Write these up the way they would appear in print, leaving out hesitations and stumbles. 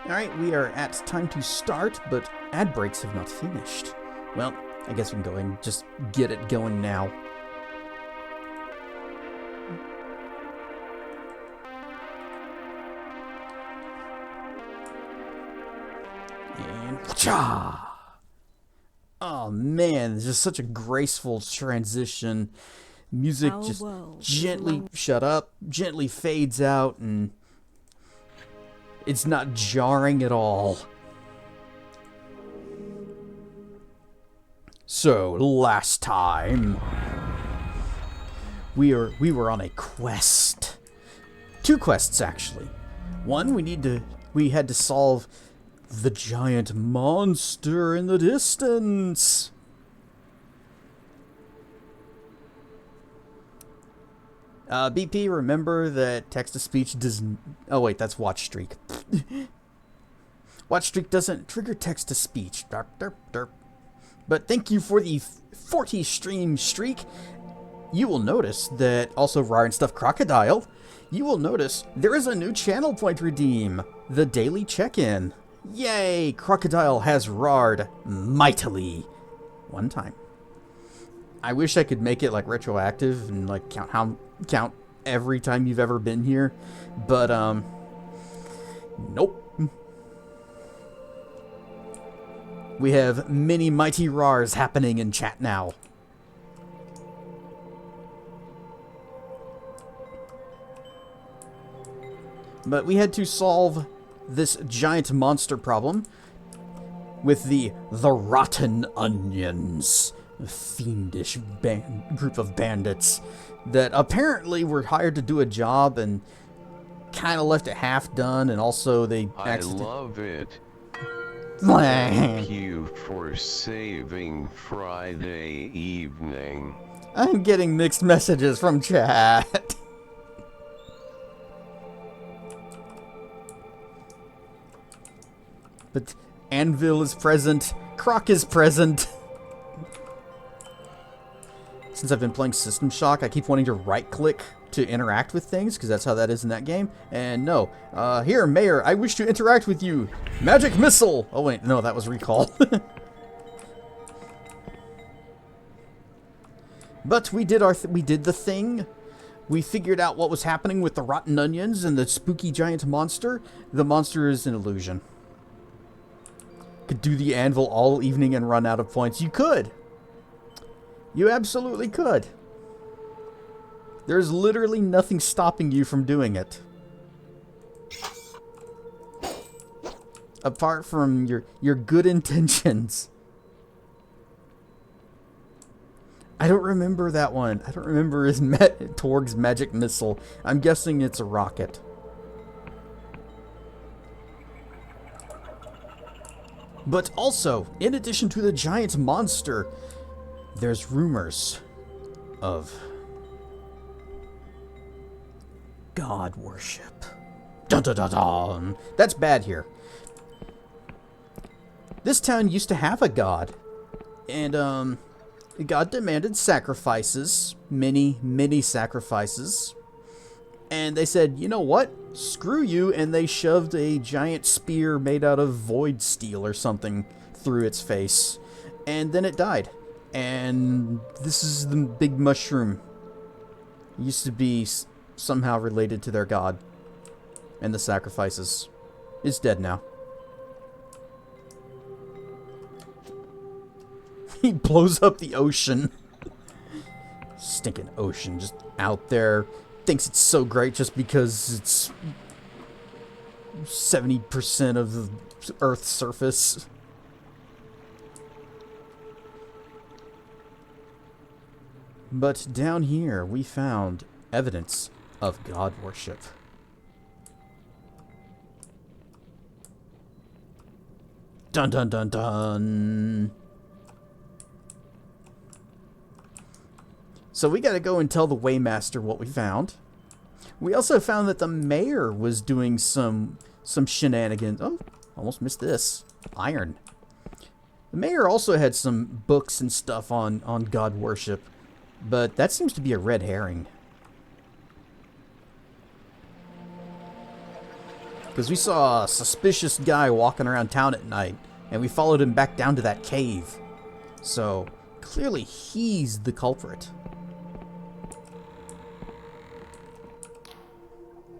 Alright, we are at time to start, but ad breaks have not finished. Well, I guess we can go ahead and just get it going now. And wha-cha! Oh man, it's just such a graceful transition. Music just gently shut up, gently fades out, and it's not jarring at all. So, last time we were on a quest. Two quests actually. One, we had to solve the giant monster in the distance. BP, remember that text-to-speech doesn't... Oh wait, that's watch streak. Watch streak doesn't trigger text-to-speech. Derp, derp, derp. But thank you for the 40 stream streak. You will notice that also Rar and Stuff Crocodile. You will notice there is a new channel point redeem. The daily check-in. Yay! Crocodile has Rard mightily. One time. I wish I could make it like retroactive and like count every time you've ever been here, but nope. We have many mighty Rars happening in chat now. But we had to solve this giant monster problem with the Rotten Onions. A fiendish group of bandits that apparently were hired to do a job and kind of left it half done, and also they I love it. Thank you for saving Friday evening. I'm getting mixed messages from chat. But Anvil is present, Croc is present. Since I've been playing System Shock, I keep wanting to right-click to interact with things, because that's how that is in that game. And no. Here, Mayor, I wish to interact with you. Magic Missile! Oh wait, no, that was Recall. But we did the thing. We figured out what was happening with the Rotten Onions and the spooky giant monster. The monster is an illusion. Could do the anvil all evening and run out of points. You could. You absolutely could. There's literally nothing stopping you from doing it. Apart from your good intentions. I don't remember that one. I don't remember his Torg's magic missile. I'm guessing it's a rocket. But also, in addition to the giant monster, there's rumors of god worship. Dun dun dun dun. That's bad here. This town used to have a god, and God demanded sacrifices, many sacrifices, and they said, you know what? Screw you, and they shoved a giant spear made out of void steel or something through its face, and then it died. And this is the big mushroom. It used to be somehow related to their god and the sacrifices. It's dead now. He blows up the ocean. Stinking ocean just out there. Thinks it's so great just because it's 70% of the Earth's surface. But down here, we found evidence of god worship. Dun dun dun dun. So we gotta go and tell the Waymaster what we found. We also found that the mayor was doing some shenanigans. Oh, almost missed this. Iron. The mayor also had some books and stuff on god worship. But that seems to be a red herring. Because we saw a suspicious guy walking around town at night, and we followed him back down to that cave. So, clearly he's the culprit.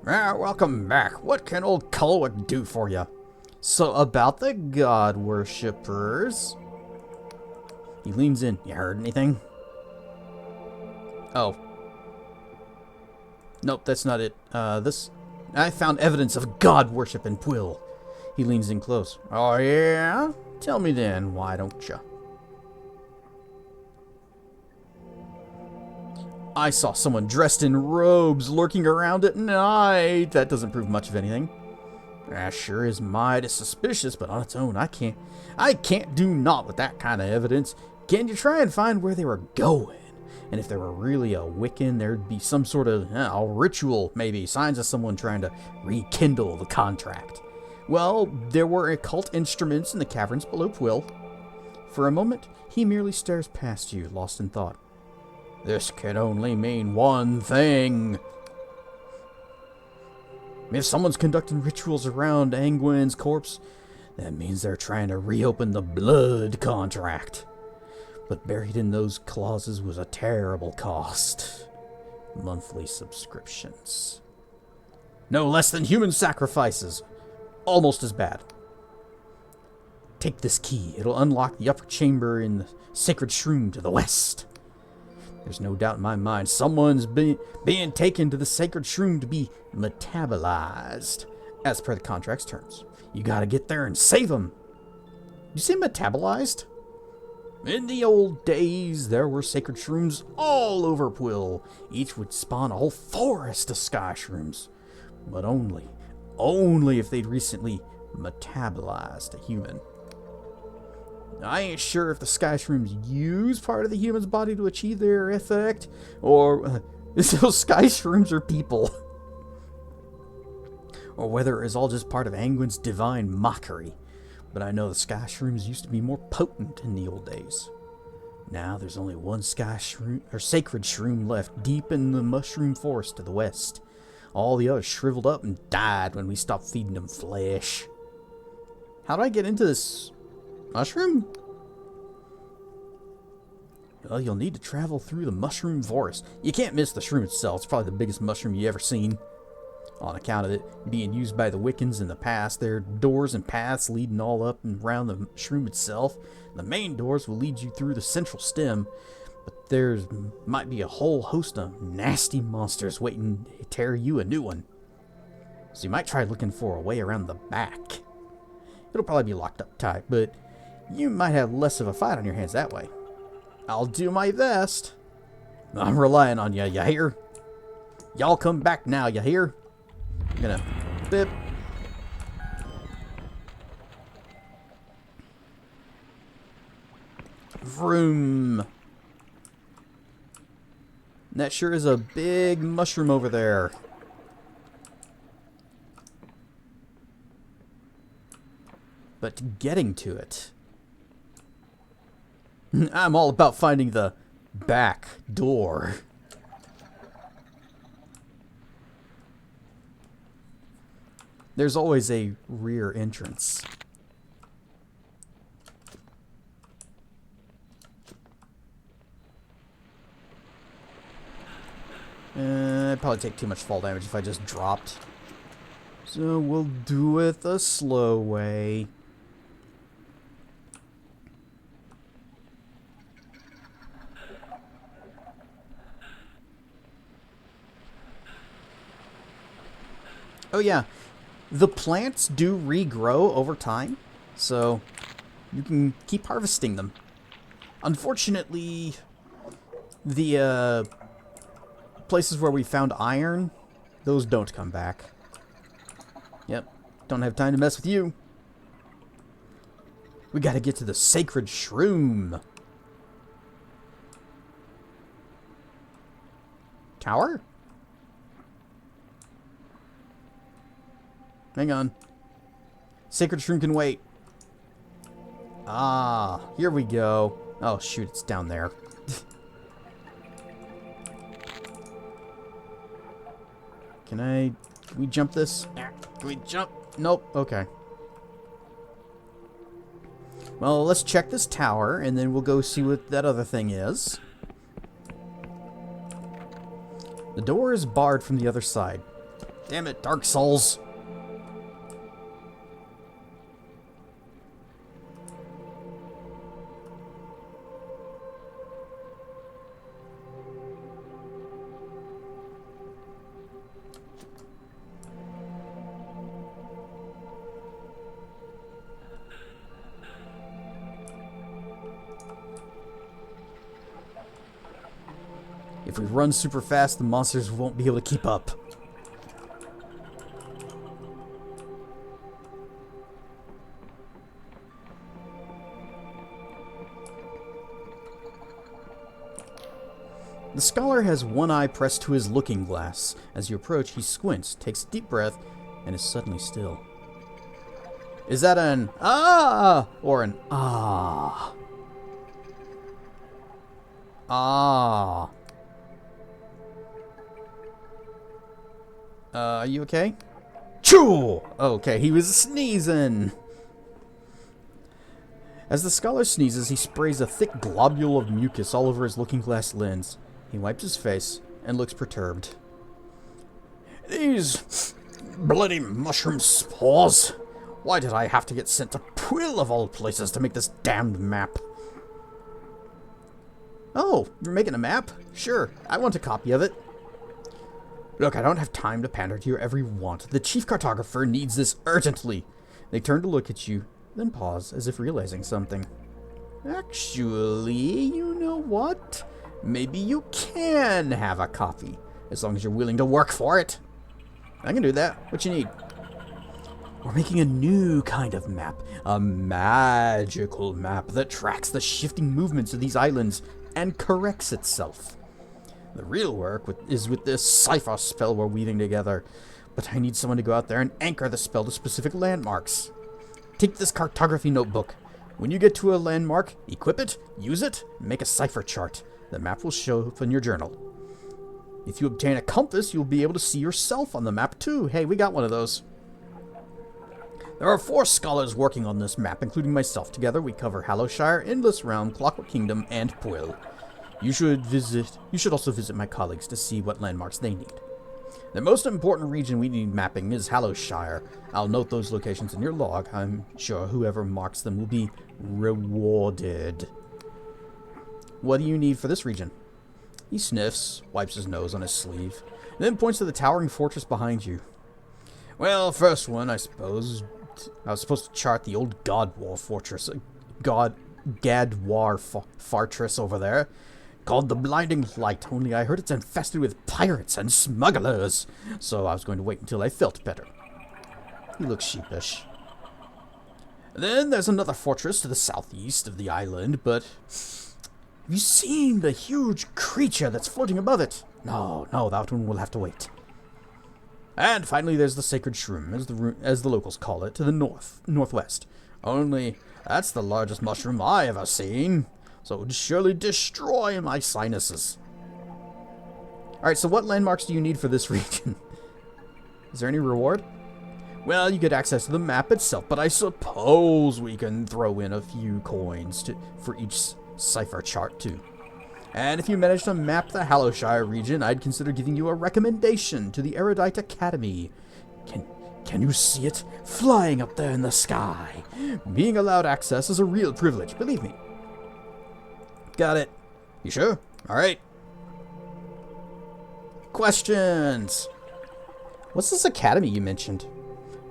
Welcome back. What can old Culwick do for you? So, about the god worshippers. He leans in. You heard anything? Oh. Nope, that's not it. I found evidence of god worship in Pwyll. He leans in close. Oh, yeah? Tell me then, why don't you? I saw someone dressed in robes lurking around at night. That doesn't prove much of anything. That sure is mighty suspicious, but on its own, I can't do naught with that kind of evidence. Can you try and find where they were going? And if there were really a Wiccan, there'd be some sort of a ritual, maybe, signs of someone trying to rekindle the contract. Well, there were occult instruments in the caverns below Pwyll. For a moment, he merely stares past you, lost in thought. This can only mean one thing. If someone's conducting rituals around Angwin's corpse, that means they're trying to reopen the blood contract. But buried in those clauses was a terrible cost. Monthly subscriptions. No less than human sacrifices. Almost as bad. Take this key. It'll unlock the upper chamber in the sacred shroom to the west. There's no doubt in my mind someone's being taken to the sacred shroom to be metabolized, as per the contract's terms. You gotta get there and save them. You say metabolized? In the old days, there were sacred shrooms all over Pwyll. Each would spawn a whole forest of sky shrooms. But only if they'd recently metabolized a human. I ain't sure if the sky shrooms use part of the human's body to achieve their effect, or if those sky shrooms are people. Or whether it is all just part of Angwin's divine mockery. But I know the sky shrooms used to be more potent in the old days. Now there's only one sky shroom, or sacred shroom left deep in the mushroom forest to the west. All the others shriveled up and died when we stopped feeding them flesh. How do I get into this mushroom? Well, you'll need to travel through the mushroom forest. You can't miss the shroom itself. It's probably the biggest mushroom you ever seen. On account of it being used by the Wiccans in the past, there are doors and paths leading all up and around the shroom itself. The main doors will lead you through the central stem, but there might be a whole host of nasty monsters waiting to tear you a new one. So you might try looking for a way around the back. It'll probably be locked up tight, but you might have less of a fight on your hands that way. I'll do my best. I'm relying on you, you hear? Y'all come back now, you hear? I'm gonna bip. Vroom. That sure is a big mushroom over there. But getting to it. I'm all about finding the back door. There's always a rear entrance. I'd probably take too much fall damage if I just dropped. So we'll do it the slow way. Oh yeah, the plants do regrow over time, so you can keep harvesting them. Unfortunately, the places where we found iron, those don't come back. Yep, don't have time to mess with you. We gotta get to the sacred shroom. Tower? Hang on. Sacred shroom can wait. Ah, here we go. Oh shoot, it's down there. Can we jump this? Can we jump? Nope. Okay. Well, let's check this tower, and then we'll go see what that other thing is. The door is barred from the other side. Damn it, Dark Souls. If we run super fast, the monsters won't be able to keep up. The scholar has one eye pressed to his looking glass. As you approach, he squints, takes a deep breath, and is suddenly still. Is that an ah or an ah? Ah. Are you okay? Choo! Okay, he was sneezing. As the scholar sneezes, he sprays a thick globule of mucus all over his looking glass lens. He wipes his face and looks perturbed. These bloody mushroom spores! Why did I have to get sent to Pwyll of all places to make this damned map? Oh, you're making a map? Sure, I want a copy of it. Look, I don't have time to pander to your every want. The chief cartographer needs this urgently. They turn to look at you, then pause, as if realizing something. Actually, you know what? Maybe you can have a copy, as long as you're willing to work for it. I can do that. What you need? We're making a new kind of map. A magical map that tracks the shifting movements of these islands and corrects itself. The real work is with this cipher spell we're weaving together. But I need someone to go out there and anchor the spell to specific landmarks. Take this cartography notebook. When you get to a landmark, equip it, use it, and make a cipher chart. The map will show up in your journal. If you obtain a compass, you'll be able to see yourself on the map too. Hey, we got one of those. There are 4 scholars working on this map, including myself. Together, we cover Hallowshire, Endless Realm, Clockwork Kingdom, and Pwyll. You should also visit my colleagues to see what landmarks they need. The most important region we need mapping is Hallowshire. I'll note those locations in your log. I'm sure whoever marks them will be rewarded. What do you need for this region? He sniffs, wipes his nose on his sleeve, and then points to the towering fortress behind you. Well, first one, I suppose. I was supposed to chart the old Gadwar fortress. Gadwar fortress over there. Called the Blinding Light, only I heard it's infested with pirates and smugglers, so I was going to wait until I felt better. He looks sheepish. Then there's another fortress to the southeast of the island, but have you seen the huge creature that's floating above it? No, that one will have to wait. And finally there's the Sacred Shroom, as the locals call it, to the northwest. Only that's the largest mushroom I ever seen. So it would surely destroy my sinuses. Alright, so what landmarks do you need for this region? Is there any reward? Well, you get access to the map itself, but I suppose we can throw in a few coins for each cipher chart too. And if you manage to map the Hallowshire region, I'd consider giving you a recommendation to the Erudite Academy. Can you see it? Flying up there in the sky. Being allowed access is a real privilege, believe me. Got it. You sure? Alright. Questions. What's this academy you mentioned?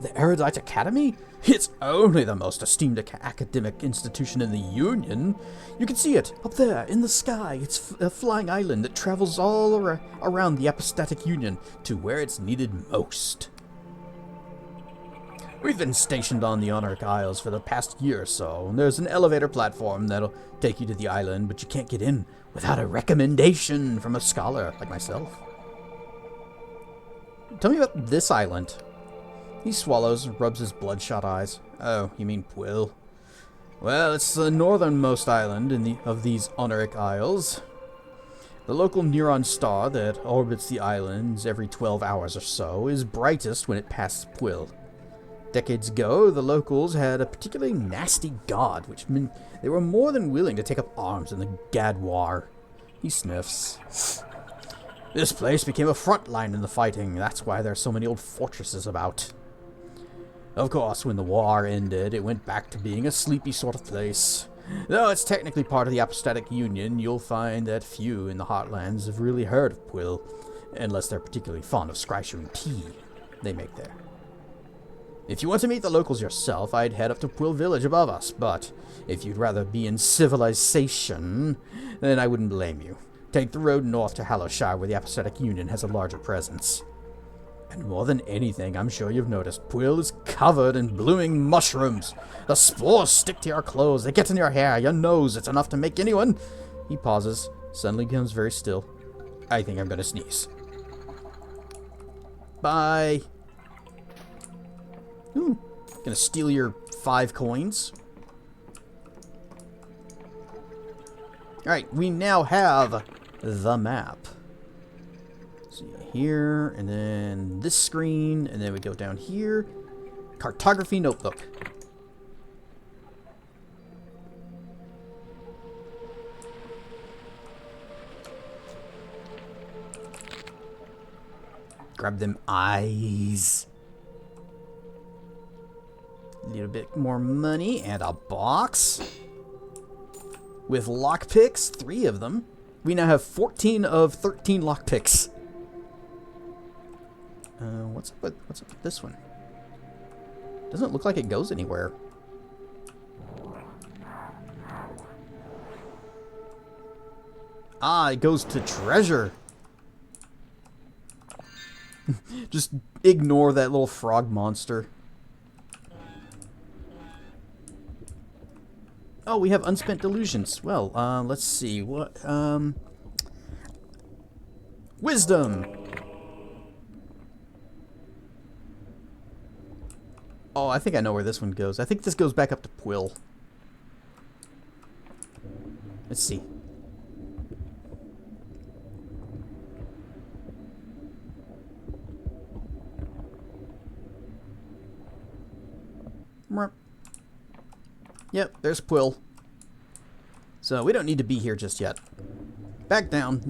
The Erudite Academy? It's only the most esteemed academic institution in the Union. You can see it, up there, in the sky. It's a flying island that travels all around the Epistatic Union to where it's needed most. We've been stationed on the Honoric Isles for the past year or so, and there's an elevator platform that'll take you to the island, but you can't get in without a recommendation from a scholar like myself. Tell me about this island. He swallows and rubs his bloodshot eyes. Oh, you mean Pwyll? Well, it's the northernmost island of these Honoric Isles. The local Neuron star that orbits the islands every 12 hours or so is brightest when it passes Pwyll. Decades ago, the locals had a particularly nasty god, which meant they were more than willing to take up arms in the Gad War. He sniffs. This place became a front line in the fighting. That's why there are so many old fortresses about. Of course, when the war ended, it went back to being a sleepy sort of place. Though it's technically part of the Apostatic Union, you'll find that few in the Heartlands have really heard of Pwyll, unless they're particularly fond of scryshroom tea they make there. If you want to meet the locals yourself, I'd head up to Pwyll Village above us, but if you'd rather be in civilization, then I wouldn't blame you. Take the road north to Hallowshire, where the Apostatic Union has a larger presence. And more than anything, I'm sure you've noticed, Pwyll is covered in blooming mushrooms. The spores stick to your clothes, they get in your hair, your nose. It's enough to make anyone... He pauses, suddenly becomes very still. I think I'm gonna sneeze. Bye. Ooh, gonna steal your 5 coins. Alright, we now have the map. See here, and then this screen, and then we go down here. Cartography notebook. Grab them eyes. A little bit more money and a box. With lockpicks, 3 of them. We now have 14 of 13 lockpicks. What's up with this one? Doesn't look like it goes anywhere. Ah, it goes to treasure. Just ignore that little frog monster. Oh, we have unspent delusions. Well, let's see. What, wisdom! Oh, I think I know where this one goes. I think this goes back up to Pwyll. Let's see. Yep, there's Pwyll. So we don't need to be here just yet. Back down.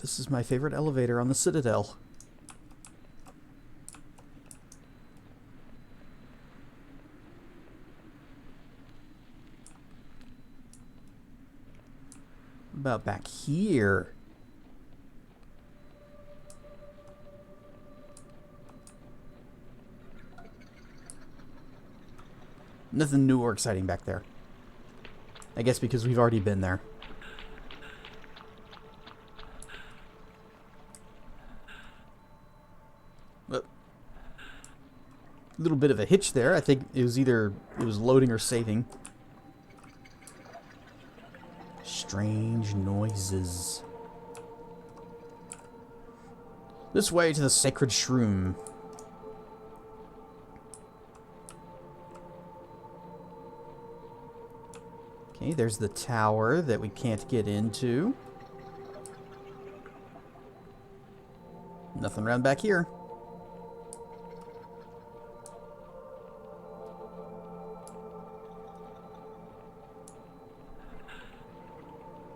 This is my favorite elevator on the Citadel. What about back here? Nothing new or exciting back there. I guess because we've already been there. A little bit of a hitch there. I think it was either loading or saving. Strange noises. This way to the sacred shroom. Okay, there's the tower that we can't get into. Nothing around back here.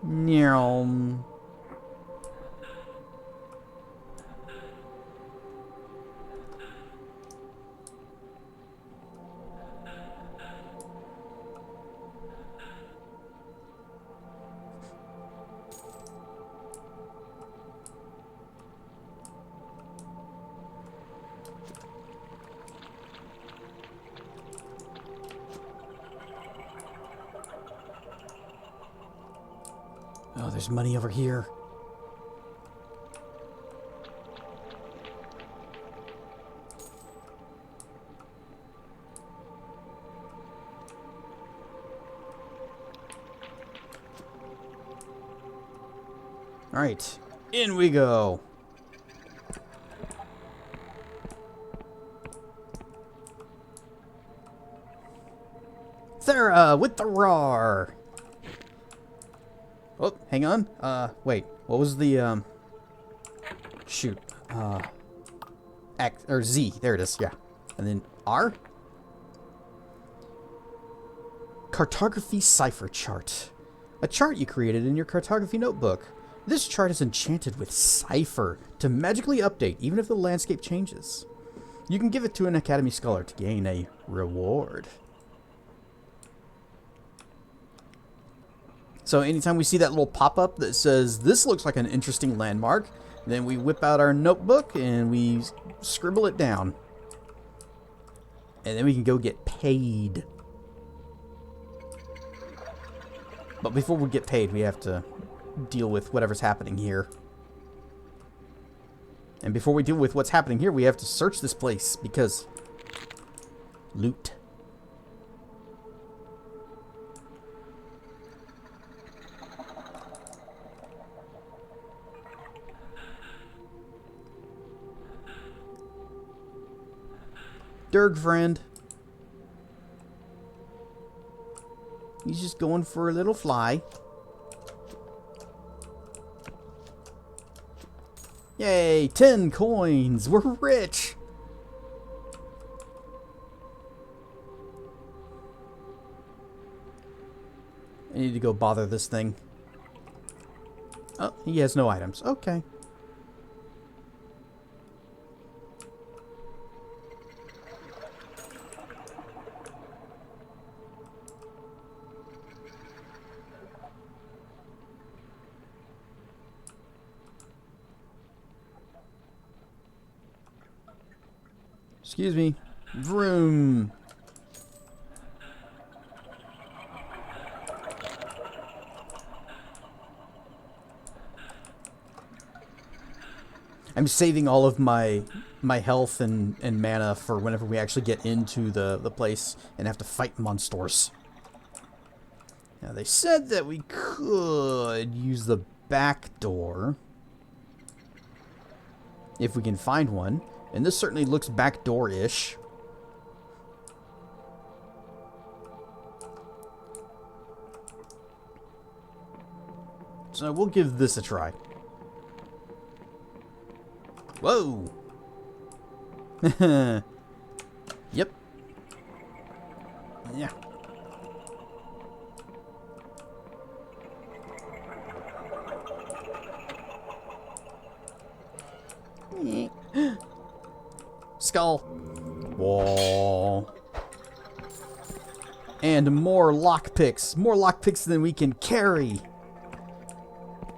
Nyom. Oh, there's money over here. All right, in we go. Thera with the roar. Oh, hang on. Wait. What was the, shoot. X, or Z. There it is, yeah. And then R? Cartography Cipher Chart. A chart you created in your cartography notebook. This chart is enchanted with cipher to magically update even if the landscape changes. You can give it to an Academy Scholar to gain a reward. So anytime we see that little pop-up that says, this looks like an interesting landmark, then we whip out our notebook and we scribble it down. And then we can go get paid. But before we get paid, we have to deal with whatever's happening here. And before we deal with what's happening here, we have to search this place because loot. Derg friend. He's just going for a little fly. Yay, 10 coins. We're rich. I need to go bother this thing. Oh, he has no items. Okay. Excuse me. Vroom. I'm saving all of my health and mana for whenever we actually get into the place and have to fight monsters. Now they said that we could use the back door if we can find one. And this certainly looks backdoor-ish. So we'll give this a try. Whoa! Yep. Yeah. Skull. Whoa. And more lockpicks. More lockpicks than we can carry.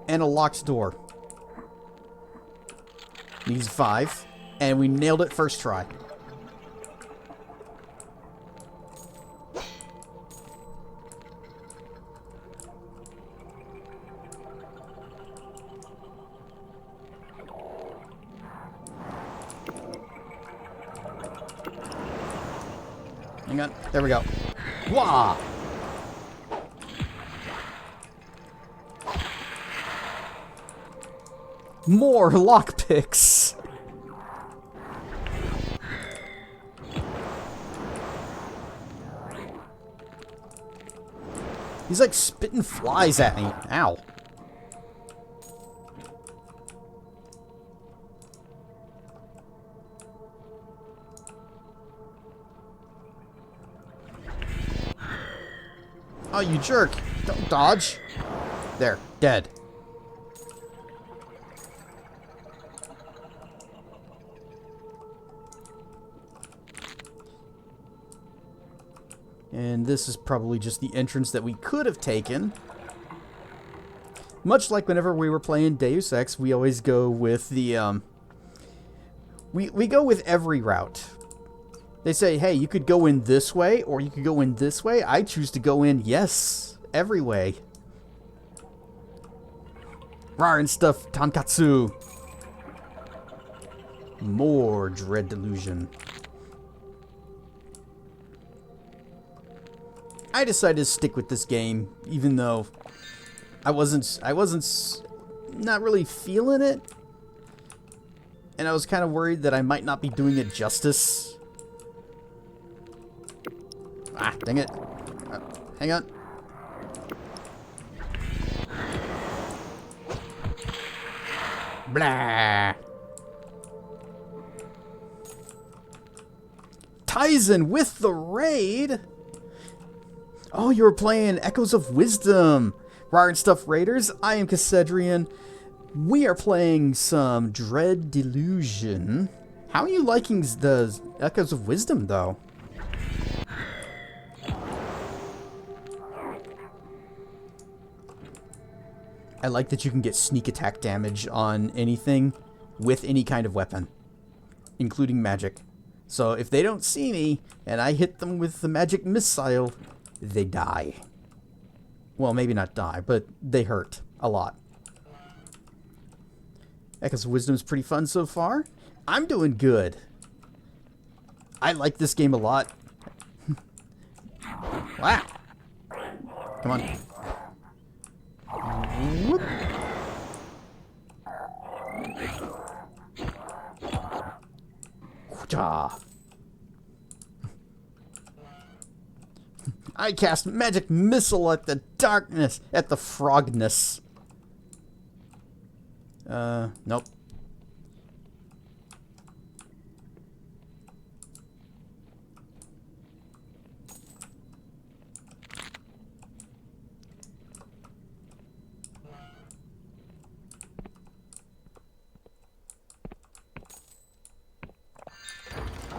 And a locked door. Needs 5. And we nailed it first try. Hang on. There we go. Wah! More lockpicks. He's like spitting flies at me. Ow. Oh, you jerk. Don't dodge. There. Dead. And this is probably just the entrance that we could have taken. Much like whenever we were playing Deus Ex, we always go with the, we go with every route. They say, hey, you could go in this way, or you could go in this way. I choose to go in, yes, every way. Rar and stuff, Tonkatsu. More Dread Delusion. I decided to stick with this game, even though I wasn't not really feeling it. And I was kind of worried that I might not be doing it justice. Ah, dang it. Hang on. Blah. Tizen with the raid. Oh, you were playing Echoes of Wisdom. Rar and Stuff Raiders. I am Cassedrian. We are playing some Dread Delusion. How are you liking the Echoes of Wisdom, though? I like that you can get sneak attack damage on anything with any kind of weapon, including magic. So if they don't see me and I hit them with the magic missile, they die. Well, maybe not die, but they hurt a lot. Echoes of Wisdom is pretty fun so far. I'm doing good. I like this game a lot. Wow. Come on. Whoop. I cast magic missile at the darkness, at the frogness. Nope.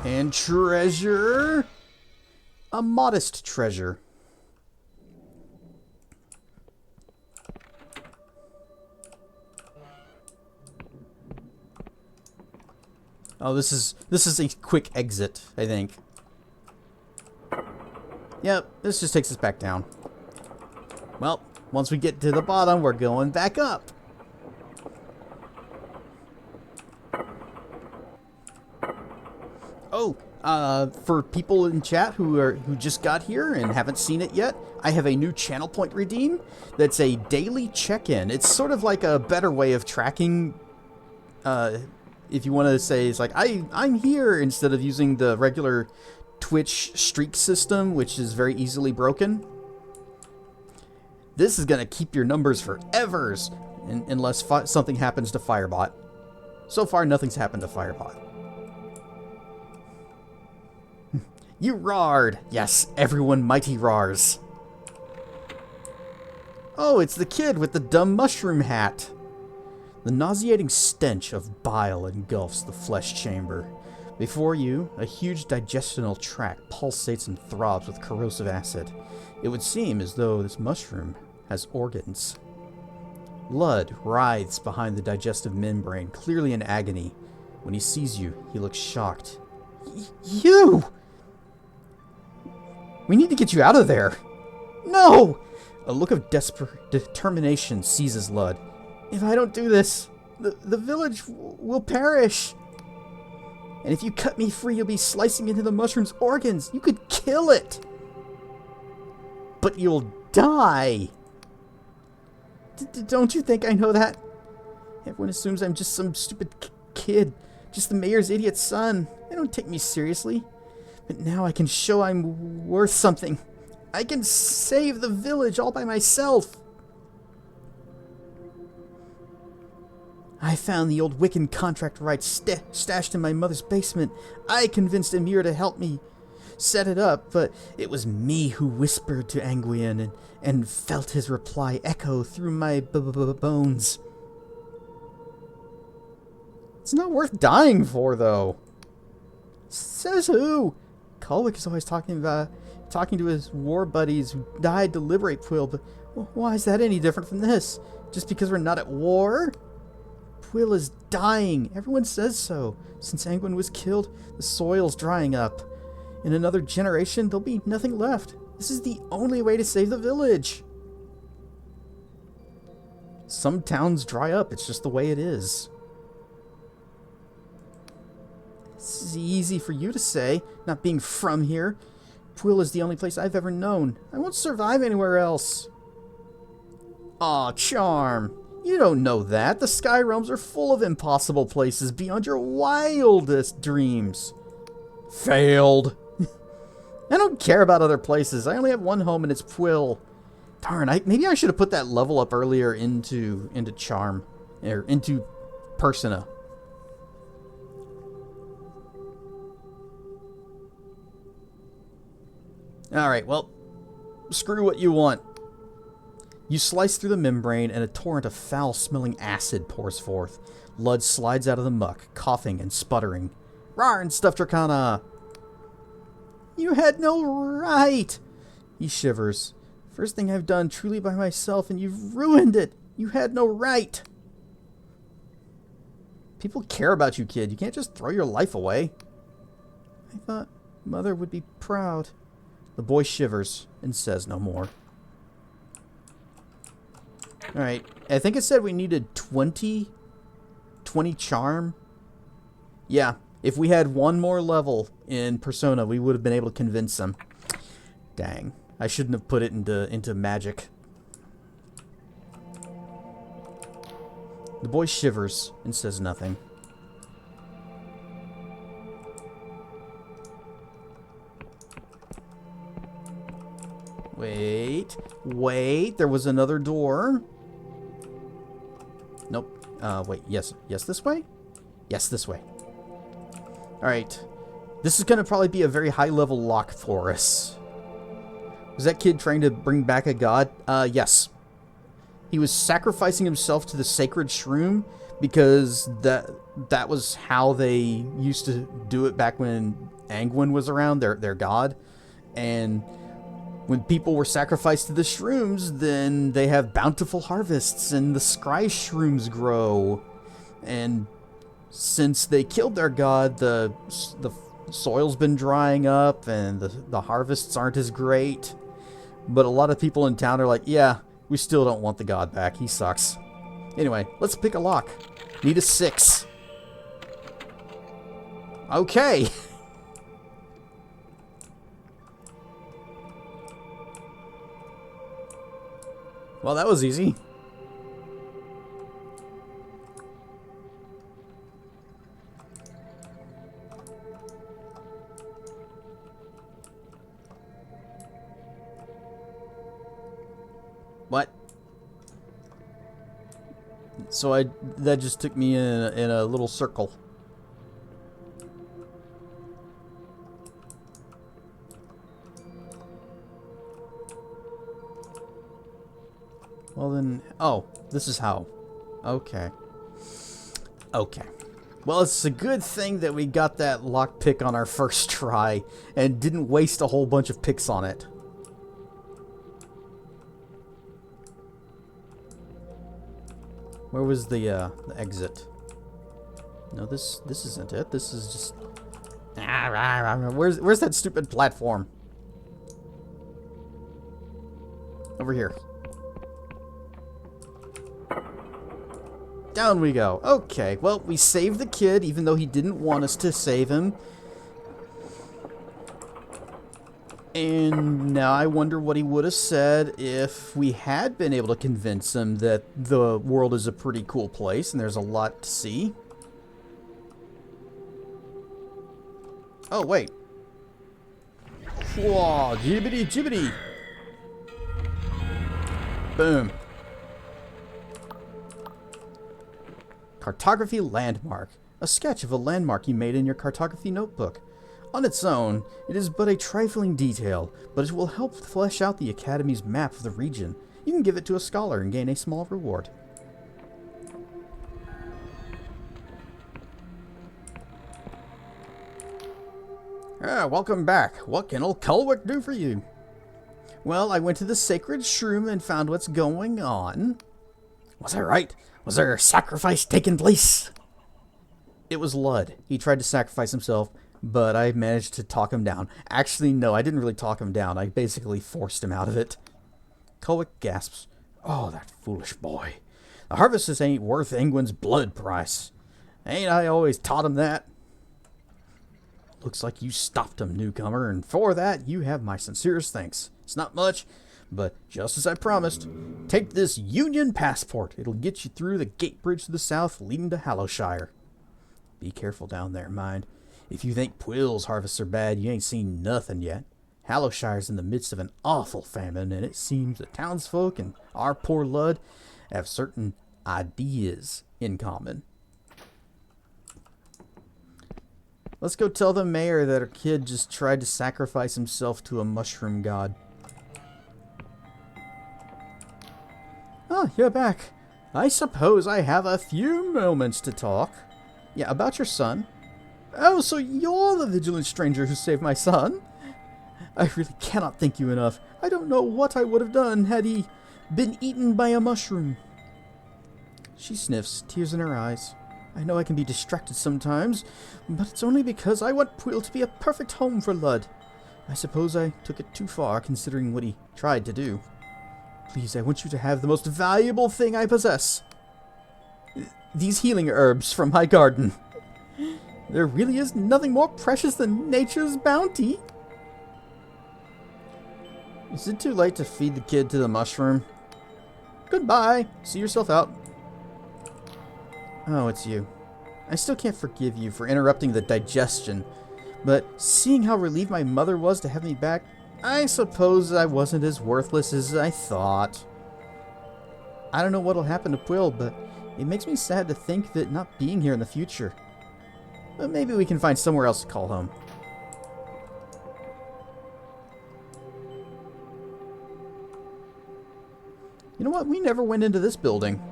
And treasure. A modest treasure. Oh, this is a quick exit, I think. Yep, this just takes us back down. Well, once we get to the bottom, we're going back up. Oh, for people in chat who just got here and haven't seen it yet, I have a new channel point redeem that's a daily check-in. It's sort of like a better way of tracking, if you want to say, it's like, I'm here, instead of using the regular Twitch streak system, which is very easily broken. This is going to keep your numbers forever, unless something happens to Firebot. So far, nothing's happened to Firebot. You roared! Yes, everyone mighty roars. Oh, it's the kid with the dumb mushroom hat. The nauseating stench of bile engulfs the flesh chamber. Before you, a huge digestional tract pulsates and throbs with corrosive acid. It would seem as though this mushroom has organs. Blood writhes behind the digestive membrane, clearly in agony. When he sees you, he looks shocked. You! We need to get you out of there. No! A look of desperate determination seizes Lud. If I don't do this, the village will perish. And if you cut me free, you'll be slicing into the mushroom's organs. You could kill it. But you'll die. Don't you think I know that? Everyone assumes I'm just some stupid kid. Just the mayor's idiot son. They don't take me seriously. But now I can show I'm worth something. I can save the village all by myself. I found the old Wiccan contract rights stashed in my mother's basement. I convinced Emir to help me set it up, but it was me who whispered to Anguien and felt his reply echo through my bones. It's not worth dying for, though. Says who? Kulwick is always talking to his war buddies who died to liberate Pwyll, but why is that any different from this? Just because we're not at war? Pwyll is dying. Everyone says so. Since Anguien was killed, the soil's drying up. In another generation, there'll be nothing left. This is the only way to save the village. Some towns dry up. It's just the way it is. It's easy for you to say, not being from here. Pwyll is the only place I've ever known. I won't survive anywhere else. Aw, Charm. You don't know that. The Sky Realms are full of impossible places beyond your wildest dreams. Failed. I don't care about other places. I only have one home and it's Pwyll. Darn, maybe I should have put that level up earlier into Charm. Or into Persona. Alright, well, screw what you want. You slice through the membrane and a torrent of foul-smelling acid pours forth. Lud slides out of the muck, coughing and sputtering. Rar and stuffed Dracana! You had no right! He shivers. First thing I've done truly by myself and you've ruined it! You had no right! People care about you, kid. You can't just throw your life away. I thought Mother would be proud. The boy shivers and says no more. Alright, I think it said we needed 20 charm. Yeah, if we had one more level in Persona, we would have been able to convince them. Dang, I shouldn't have put it into magic. The boy shivers and says nothing. Wait, there was another door. Nope. Wait, yes, this way? Yes, this way. Alright. This is going to probably be a very high-level lock for us. Was that kid trying to bring back a god? Yes. He was sacrificing himself to the sacred shroom because that was how they used to do it back when Angwin was around, their god. And when people were sacrificed to the shrooms, then they have bountiful harvests and the scry shrooms grow. And since they killed their god, the soil's been drying up and the harvests aren't as great. But a lot of people in town are like, yeah, we still don't want the god back. He sucks. Anyway, let's pick a lock. Need a 6. Okay. Well, that was easy. What? So that just took me in a little circle. Well then, oh, this is how. Okay. Okay. Well, it's a good thing that we got that lockpick on our first try and didn't waste a whole bunch of picks on it. Where was the exit? No, this isn't it. This is just... Where's that stupid platform? Over here. Down we go. Okay, well, we saved the kid, even though he didn't want us to save him. And now I wonder what he would have said if we had been able to convince him that the world is a pretty cool place and there's a lot to see. Oh, wait. Whoa, jibbity jibbity. Boom. Cartography landmark. A sketch of a landmark you made in your cartography notebook. On its own, it is but a trifling detail, but it will help flesh out the Academy's map of the region. You can give it to a scholar and gain a small reward. Welcome back. What can old Culwick do for you? Well, I went to the sacred shroom and found what's going on. Was I right? Was there a sacrifice taking place? It was Lud. He tried to sacrifice himself, but I managed to talk him down. Actually, no, I didn't really talk him down. I basically forced him out of it. Kulwick gasps. Oh, that foolish boy. The harvests ain't worth England's blood price. Ain't I always taught him that? Looks like you stopped him, newcomer, and for that, you have my sincerest thanks. It's not much, but just as I promised, take this Union passport. It'll get you through the gate bridge to the south leading to Hallowshire. Be careful down there, mind. If you think Pwill's harvests are bad, you ain't seen nothing yet. Hallowshire's in the midst of an awful famine, and it seems the townsfolk and our poor Lud have certain ideas in common. Let's go tell the mayor that her kid just tried to sacrifice himself to a mushroom god. Ah, you're back. I suppose I have a few moments to talk. Yeah, about your son. Oh, so you're the vigilant stranger who saved my son? I really cannot thank you enough. I don't know what I would have done had he been eaten by a mushroom. She sniffs, tears in her eyes. I know I can be distracted sometimes, but it's only because I want Pwyll to be a perfect home for Lud. I suppose I took it too far, considering what he tried to do. Please, I want you to have the most valuable thing I possess. These healing herbs from my garden. There really is nothing more precious than nature's bounty. Is it too late to feed the kid to the mushroom? Goodbye. See yourself out. Oh, it's you. I still can't forgive you for interrupting the digestion, but seeing how relieved my mother was to have me back, I suppose I wasn't as worthless as I thought. I don't know what'll happen to Pwyll, but it makes me sad to think that not being here in the future. But maybe we can find somewhere else to call home. You know what? We never went into this building.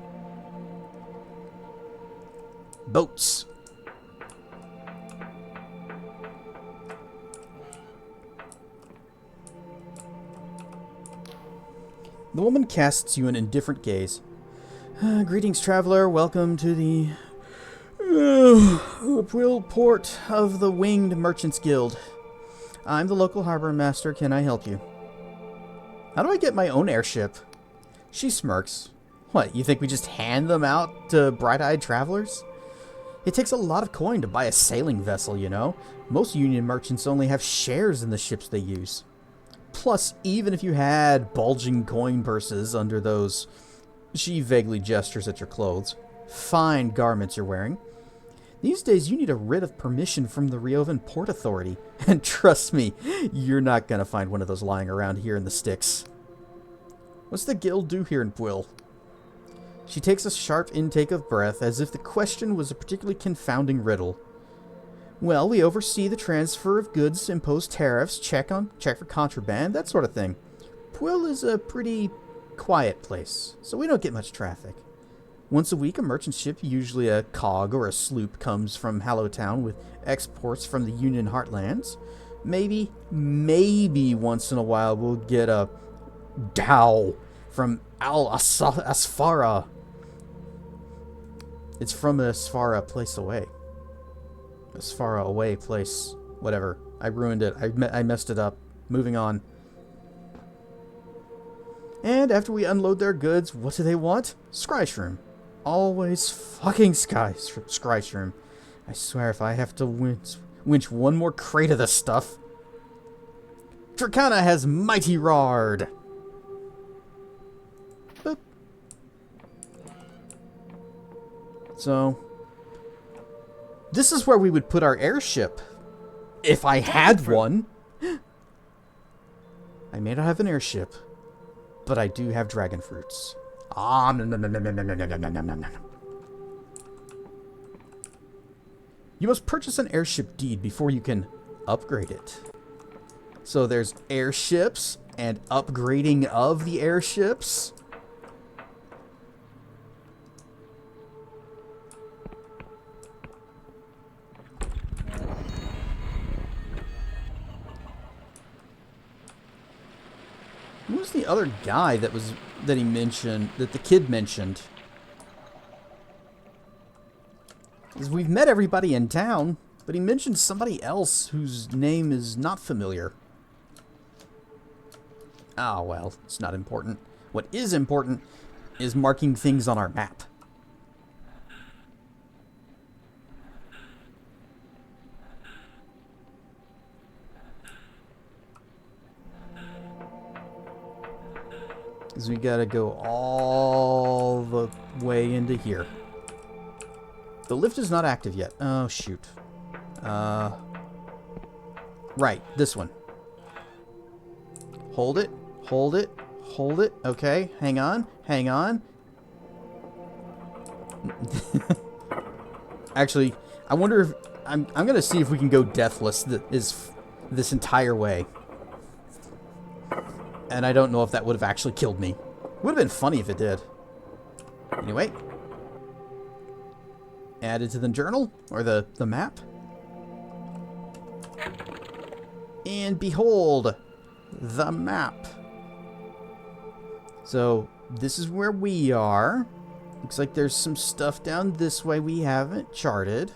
Boats. The woman casts you an indifferent gaze. Greetings, traveler. Welcome to the Pwyll port of the Winged Merchants Guild. I'm the local harbor master. Can I help you? How do I get my own airship? She smirks. What, you think we just hand them out to bright-eyed travelers? It takes a lot of coin to buy a sailing vessel, you know. Most Union merchants only have shares in the ships they use. Plus, even if you had bulging coin purses under those, she vaguely gestures at your clothes, fine garments you're wearing, these days you need a writ of permission from the Riovan Port Authority. And trust me, you're not going to find one of those lying around here in the sticks. What's the guild do here in Pwyll? She takes a sharp intake of breath, as if the question was a particularly confounding riddle. Well, we oversee the transfer of goods, impose tariffs, check for contraband, that sort of thing. Pwyll is a pretty quiet place, so we don't get much traffic. Once a week, a merchant ship, usually a cog or a sloop, comes from Hallowtown with exports from the Union Heartlands. Maybe once in a while we'll get a dhow from Asfara. It's from Asfara place away. Asfara away place. Whatever. I ruined it. I messed it up. Moving on. And after we unload their goods, what do they want? Scryshroom. Always fucking Scryshroom. I swear if I have to winch one more crate of this stuff. Dracana has mighty roared. Boop. So, this is where we would put our airship. If I had one. I may not have an airship, but I do have dragon fruits. Ah, no. You must purchase an airship deed before you can upgrade it. So there's airships and upgrading of the airships. Who was the other guy that he mentioned, that the kid mentioned? Because we've met everybody in town, but he mentioned somebody else whose name is not familiar. Ah, well, it's not important. What is important is marking things on our map. Because we gotta go all the way into here. The lift is not active yet. Oh, shoot. Right, this one. Hold it, hold it, hold it. Okay, hang on, hang on. Actually, I wonder if I'm gonna see if we can go deathless this entire way. And I don't know if that would have actually killed me. Would have been funny if it did. Anyway. Added to the journal, or the map. And behold, the map. So, this is where we are. Looks like there's some stuff down this way we haven't charted.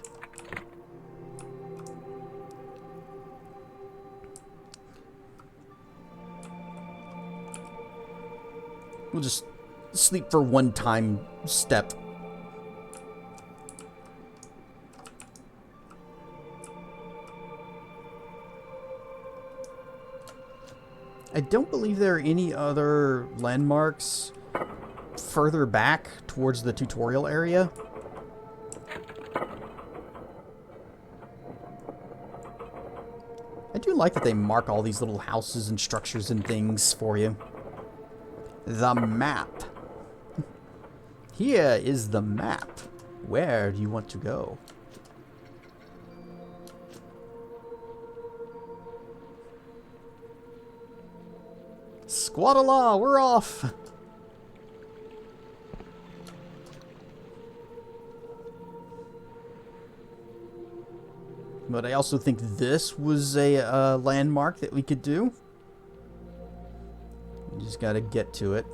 We'll just sleep for one time step. I don't believe there are any other landmarks further back towards the tutorial area. I do like that they mark all these little houses and structures and things for you. The map. Here is the map. Where do you want to go? Squad-a-law, we're off! But I also think this was a landmark that we could do. We just gotta get to it.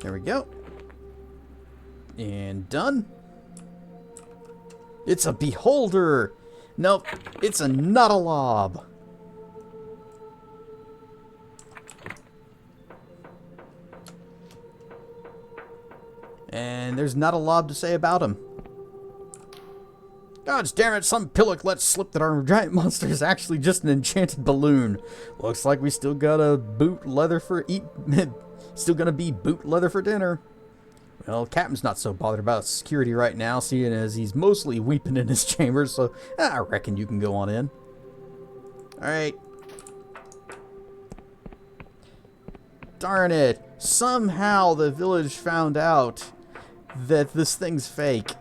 There we go. And done. It's a beholder! Nope, it's a not a lob. And there's not a lob to say about him. Gosh damn it, some pillock let slip that our giant monster is actually just an enchanted balloon. Looks like we still gotta boot leather for still gonna be boot leather for dinner. Well, Captain's not so bothered about security right now, seeing as he's mostly weeping in his chambers, so I reckon you can go on in. Alright. Darn it. Somehow the village found out that this thing's fake.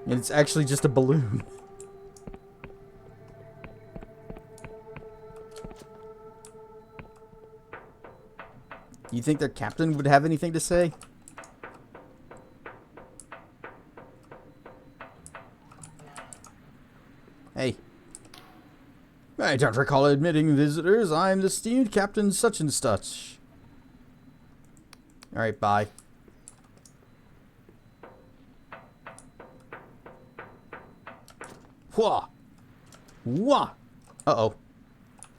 And it's actually just a balloon. You think their captain would have anything to say? Hey. I don't recall admitting visitors. I'm the esteemed Captain such and such. Alright, bye. Whoa. Whoa. Uh-oh.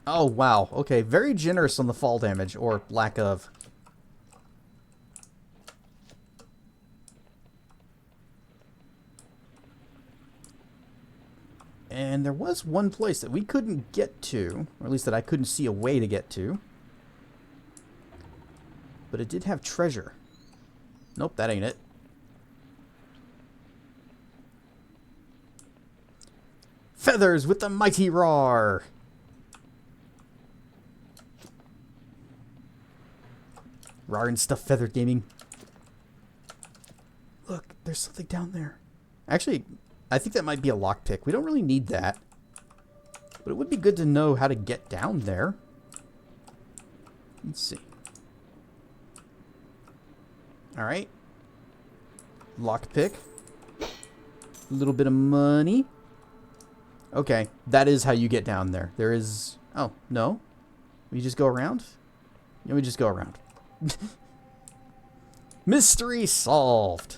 Oh, wow. Okay, very generous on the fall damage, or lack of. And there was one place that we couldn't get to, or at least that I couldn't see a way to get to. But it did have treasure. Nope, that ain't it. Feathers with the mighty roar! Rar and stuff feather gaming. Look, there's something down there. Actually, I think that might be a lockpick. We don't really need that. But it would be good to know how to get down there. Let's see. Alright. Lockpick. A little bit of money. Okay, that is how you get down there. There is... Oh, no? We just go around? Yeah, we just go around. Mystery solved.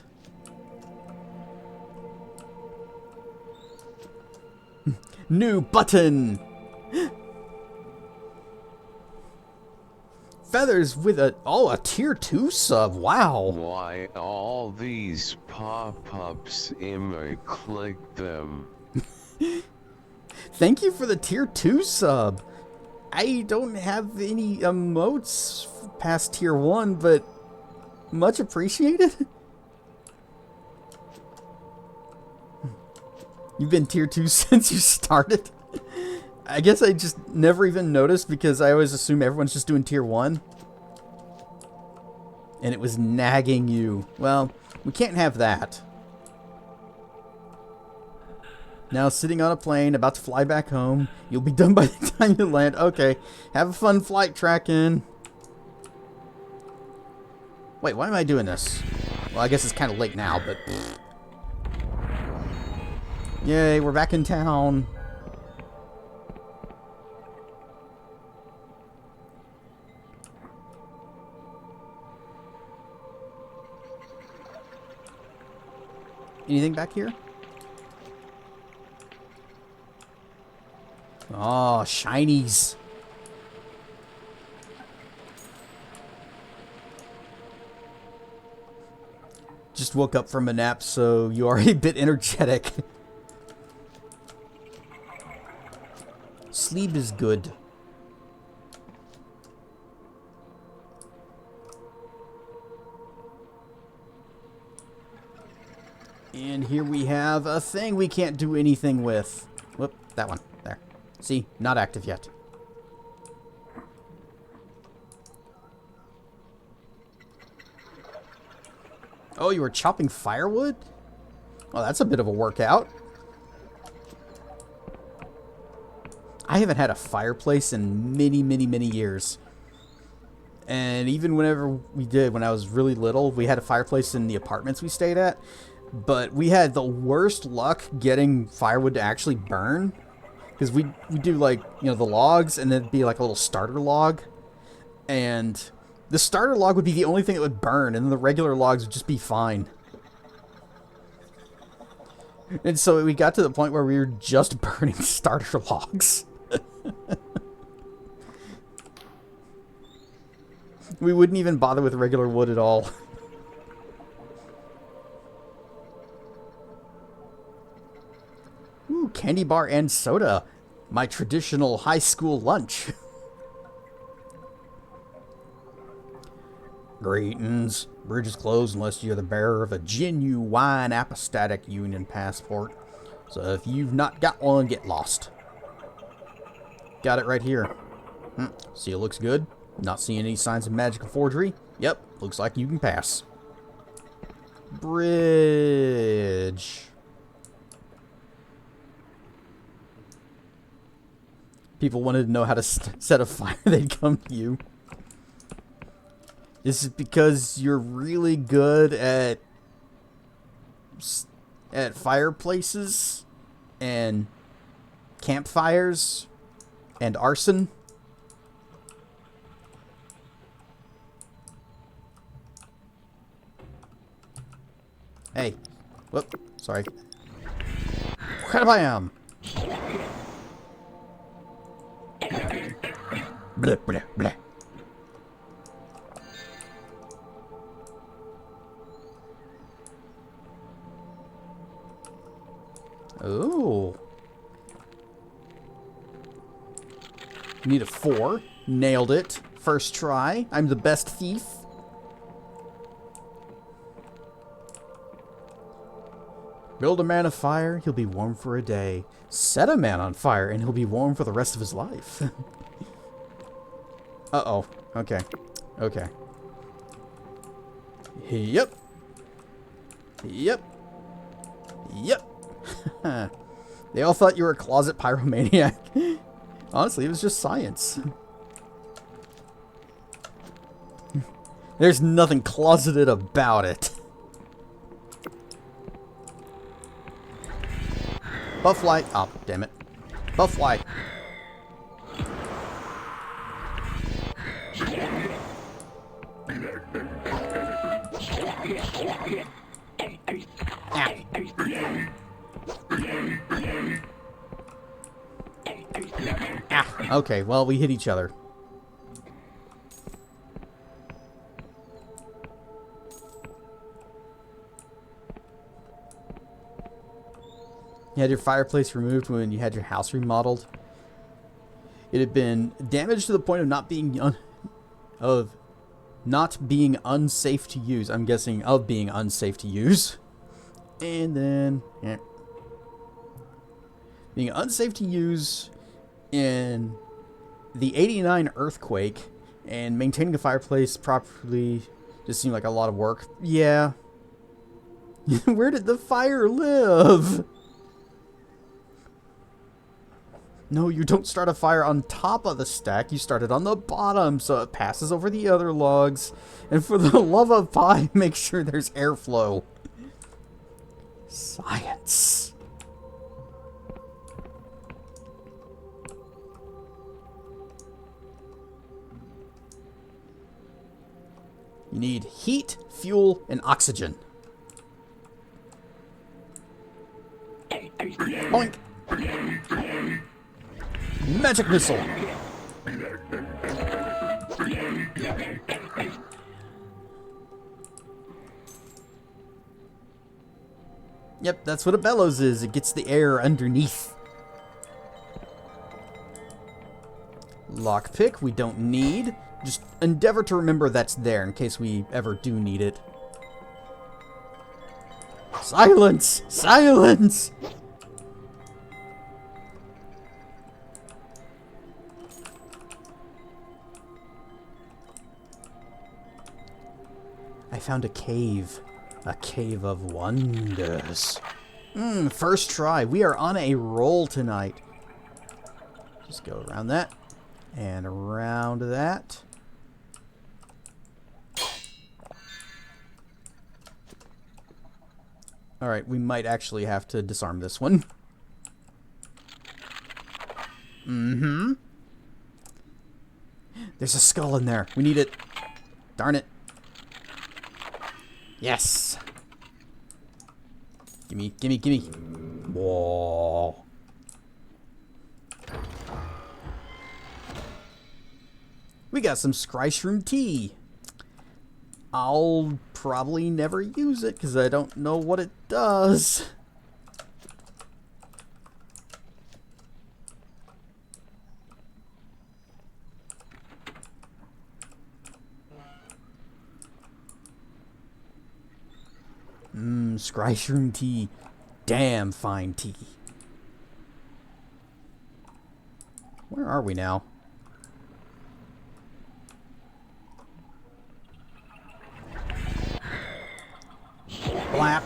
New button. Feathers with a a tier 2 sub. Wow. Why all these pop-ups? Emma, click them. Thank you for the tier 2 sub. I don't have any emotes past tier 1, but much appreciated. You've been tier 2 since you started? I guess I just never even noticed because I always assume everyone's just doing tier 1. And it was nagging you. Well, we can't have that. Now sitting on a plane, about to fly back home. You'll be done by the time you land. Okay, have a fun flight tracking. Wait, why am I doing this? Well, I guess it's kind of late now, but... Yay, we're back in town. Anything back here? Oh, shinies. Just woke up from a nap, so you are a bit energetic. Sleep is good. And here we have a thing we can't do anything with. Whoop, that one. There. See? Not active yet. Oh, you were chopping firewood? Well, that's a bit of a workout. I haven't had a fireplace in many, many, many years. And even whenever we did, when I was really little, we had a fireplace in the apartments we stayed at. But we had the worst luck getting firewood to actually burn. Because we do, like, you know, the logs, and then it'd be like a little starter log. And the starter log would be the only thing that would burn, and then the regular logs would just be fine. And so we got to the point where we were just burning starter logs. We wouldn't even bother with regular wood at all. Ooh, candy bar and soda. My traditional high school lunch. Greetings. Bridge is closed unless you're the bearer of a genuine apostatic union passport. So if you've not got one, get lost. Got it right here. Seal looks good. Not seeing any signs of magical forgery. Yep, looks like you can pass. Bridge. People wanted to know how to set a fire, they'd come to you. This is because you're really good at fireplaces and campfires and arson. Hey. Whoop. Sorry. Bam! Blah, blah, blah. Oh. Need a 4. Nailed it. First try. I'm the best thief. Build a man a fire, he'll be warm for a day. Set a man on fire, and he'll be warm for the rest of his life. Uh-oh. Okay. Okay. Yep. Yep. Yep. They all thought you were a closet pyromaniac. Honestly, it was just science. There's nothing closeted about it. Buff light. Oh, damn it. Buff light. Ah, okay, well, we hit each other. You had your fireplace removed when you had your house remodeled. It had been damaged to the point of not being unsafe to use. I'm guessing of being unsafe to use. And then, yeah. being unsafe to use in the '89 earthquake, and maintaining the fireplace properly just seemed like a lot of work. Yeah. Where did the fire live? No, you don't start a fire on top of the stack. You start it on the bottom so it passes over the other logs. And for the love of pie, make sure there's airflow. Science. You need heat, fuel, and oxygen. Boink. Magic missile. Yep, that's what a bellows is. It gets the air underneath. Lockpick we don't need. Just endeavor to remember that's there in case we ever do need it. Silence! Silence! I found a cave. A cave of wonders. First try. We are on a roll tonight. Just go around that. And around that. Alright, we might actually have to disarm this one. There's a skull in there. We need it. Darn it. Yes. Gimme, gimme, gimme. Whoa. We got some Scryshroom tea. I'll probably never use it because I don't know what it does. Scryshroom tea. Damn fine tea. Where are we now? Blap.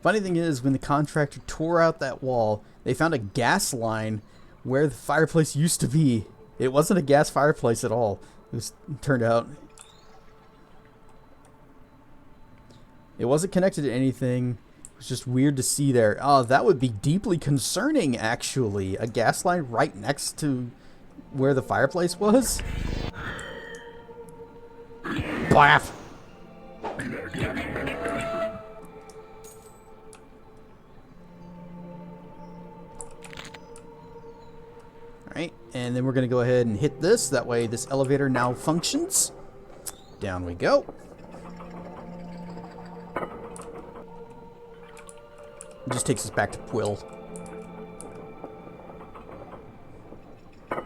Funny thing is, when the contractor tore out that wall, they found a gas line where the fireplace used to be. It wasn't a gas fireplace at all. It turned out it wasn't connected to anything. It was just weird to see there. Oh, that would be deeply concerning, actually. A gas line right next to where the fireplace was. Blaff. Alright, and then we're going to go ahead and hit this. That way this elevator now functions. Down we go. It just takes us back to Quill.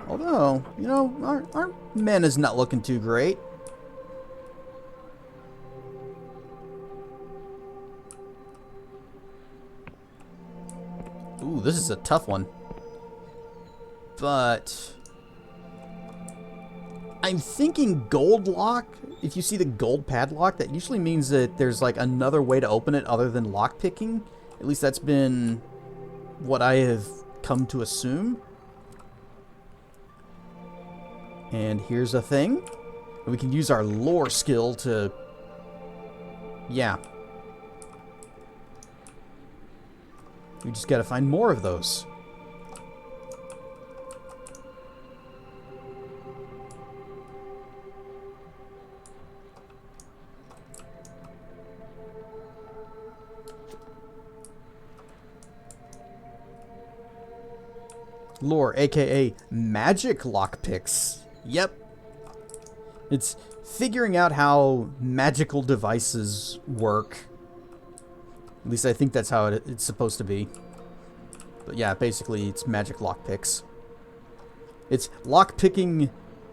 Although, you know, our mana's not looking too great. Ooh, this is a tough one. But I'm thinking gold lock. If you see the gold padlock, that usually means that there's like another way to open it other than lock picking. At least that's been what I have come to assume. And here's a thing. We can use our lore skill to... yeah. We just gotta find more of those. Lore, aka magic lockpicks. Yep. It's figuring out how magical devices work. At least I think that's how it's supposed to be. But yeah, basically it's magic lockpicks. It's lockpicking,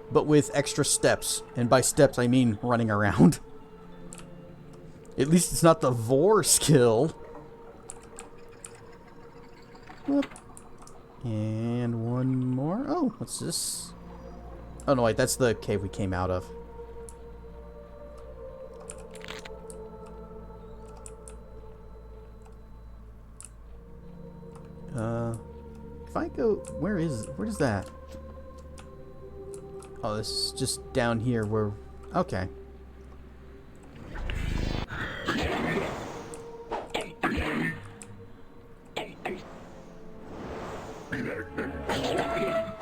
but with extra steps. And by steps, I mean running around. At least it's not the Vor skill. Whoop. And one more. Oh, what's this? Oh, no, wait. That's the cave we came out of. If I go... Where is that? Oh, this is just down here where... Okay.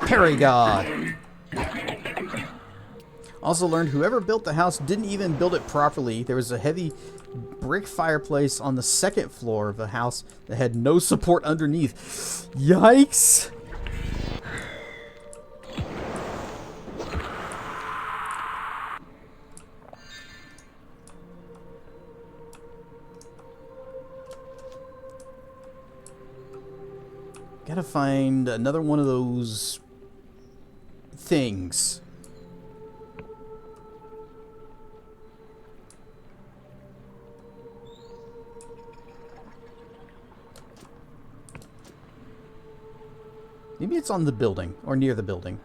Parry God! Also learned whoever built the house didn't even build it properly. There was a heavy brick fireplace on the second floor of the house that had no support underneath. Yikes! Gotta find another one of those things. Maybe it's on the building, or near the building.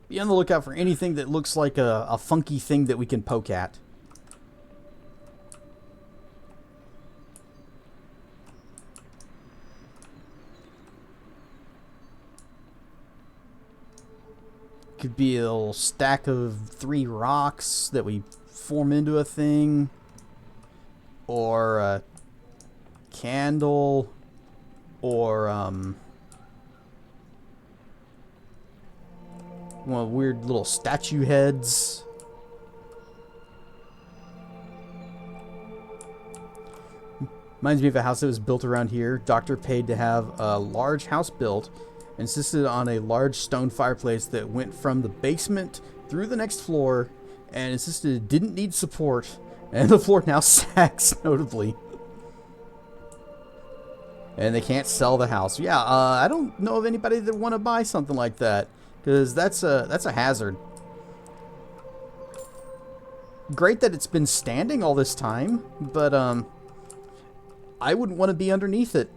Be on the lookout for anything that looks like a funky thing that we can poke at. Could be a little stack of 3 rocks that we form into a thing. Or a candle, or one of weird little statue heads. Reminds me of a house that was built around here. Doctor paid to have a large house built, and insisted on a large stone fireplace that went from the basement through the next floor, and insisted it didn't need support. And the floor now sags, notably. And they can't sell the house. Yeah, I don't know of anybody that want to buy something like that, because that's a hazard. Great that it's been standing all this time, but I wouldn't want to be underneath it.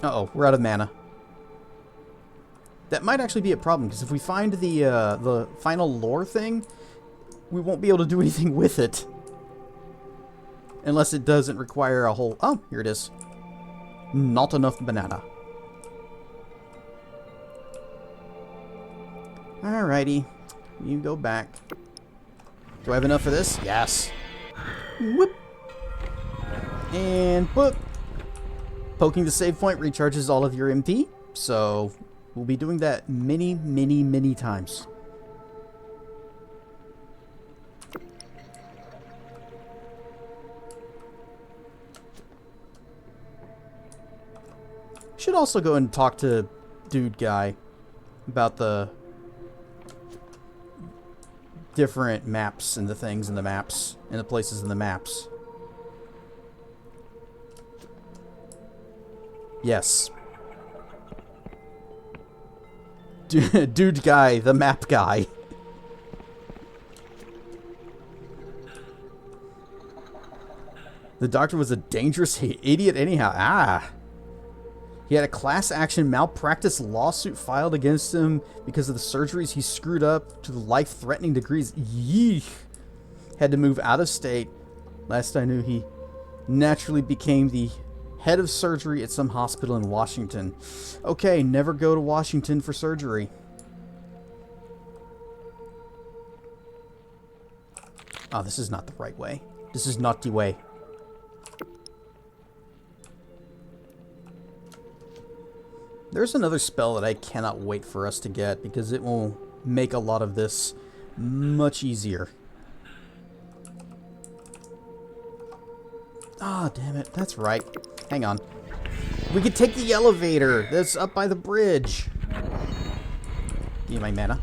Uh-oh, we're out of mana. That might actually be a problem, because if we find the final lore thing, we won't be able to do anything with it. Unless it doesn't require a whole... Oh, here it is. Not enough banana. Alrighty. You go back. Do I have enough for this? Yes. Whoop. And whoop. Poking the save point recharges all of your MP, so... We'll be doing that many, many, many times. Should also go and talk to dude guy about the different maps and the things in the maps and the places in the maps. Yes. Dude guy, the map guy. The doctor was a dangerous idiot anyhow. Ah. He had a class action malpractice lawsuit filed against him because of the surgeries he screwed up to the life-threatening degrees. Yeesh. Had to move out of state. Last I knew, he naturally became the head of surgery at some hospital in Washington. Okay, never go to Washington for surgery. Oh, this is not the right way. This is not the way. There's another spell that I cannot wait for us to get, because it will make a lot of this much easier. Ah, oh, damn it. That's right. Hang on. We could take the elevator that's up by the bridge. Give me my mana.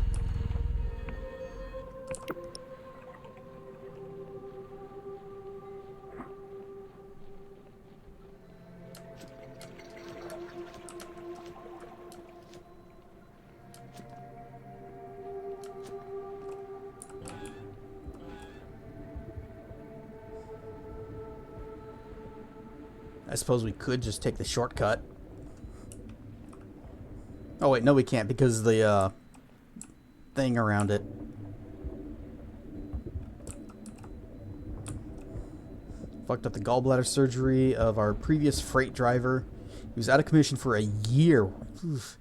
I suppose we could just take the shortcut. Oh wait, no we can't because the thing around it. Fucked up the gallbladder surgery of our previous freight driver. He was out of commission for a year. Oof.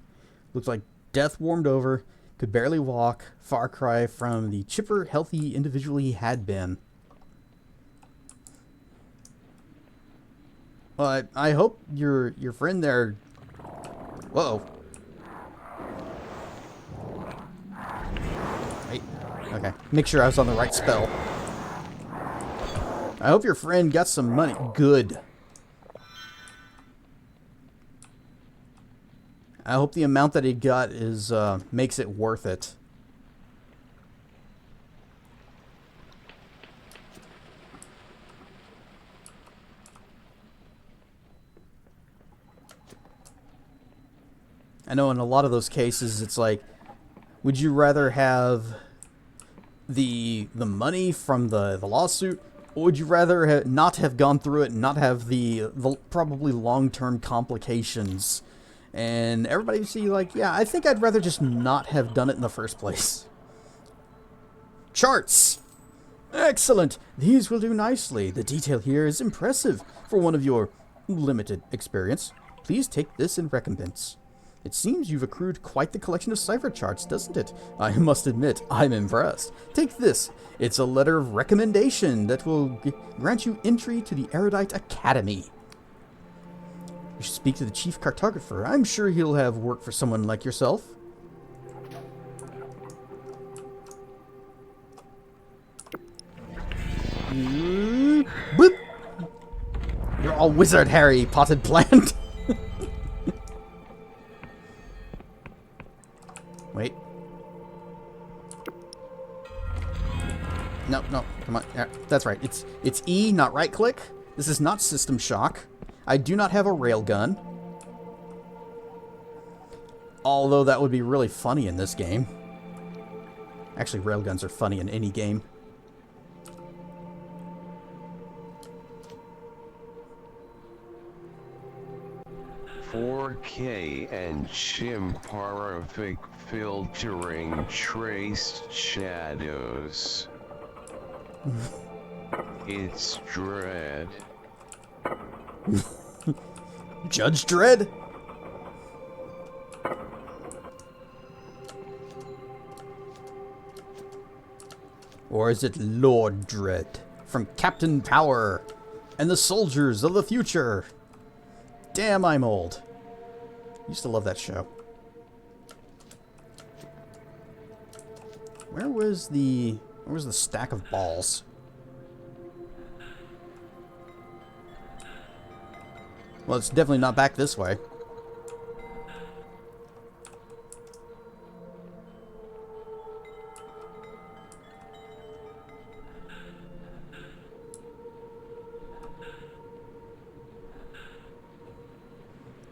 Looked like death warmed over. Could barely walk. Far cry from the chipper, healthy individual he had been. Well, I hope your friend there... Whoa. Wait. Okay. Make sure I was on the right spell. I hope your friend got some money. Good. I hope the amount that he got is makes it worth it. I know in a lot of those cases it's like, would you rather have the money from the lawsuit, or would you rather not have gone through it and not have the probably long-term complications? And everybody would see like, yeah, I think I'd rather just not have done it in the first place. Charts! Excellent! These will do nicely. The detail here is impressive for one of your limited experience. Please take this in recompense. It seems you've accrued quite the collection of cipher charts, doesn't it? I must admit, I'm impressed. Take this. It's a letter of recommendation that will grant you entry to the Erudite Academy. You should speak to the chief cartographer. I'm sure he'll have work for someone like yourself. Boop. You're all wizard, Harry, potted plant. Wait. No, come on. Yeah, that's right. It's E, not right click. This is not System Shock. I do not have a railgun. Although that would be really funny in this game. Actually, railguns are funny in any game. "4K and chimparaphic filtering traced shadows. It's Dread." Judge Dredd? Or is it Lord Dredd from Captain Power and the Soldiers of the Future? Damn, I'm old. Used to love that show. Where was the stack of balls? Well, it's definitely not back this way.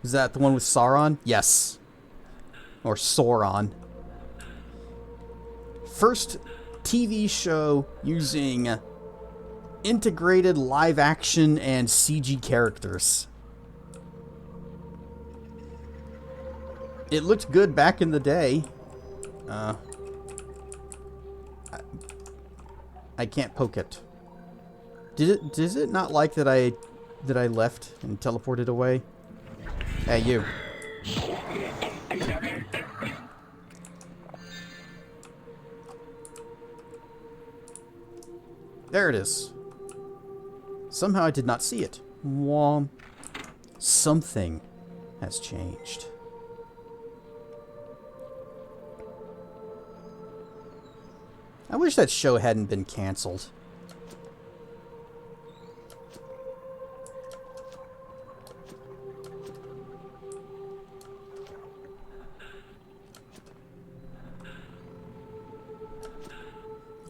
Is that the one with Sauron? Yes. Or Sauron. First TV show using integrated live action and CG characters. It looked good back in the day. I can't poke it. Does it not like that I left and teleported away? Hey, you. There it is. Somehow I did not see it. Womp. Something has changed. I wish that show hadn't been canceled.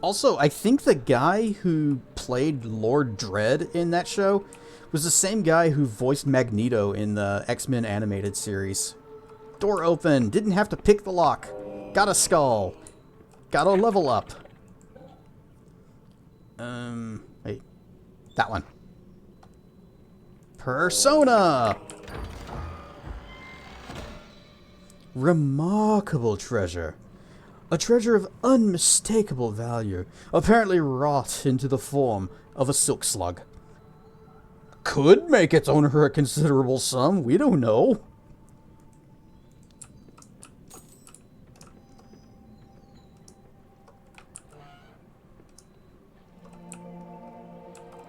Also, I think the guy who played Lord Dredd in that show was the same guy who voiced Magneto in the X-Men animated series. Door open, didn't have to pick the lock. Got a skull. Got a level up. Wait. That one. Persona! Remarkable treasure. A treasure of unmistakable value, apparently wrought into the form of a silk slug. Could make its owner a considerable sum, we don't know.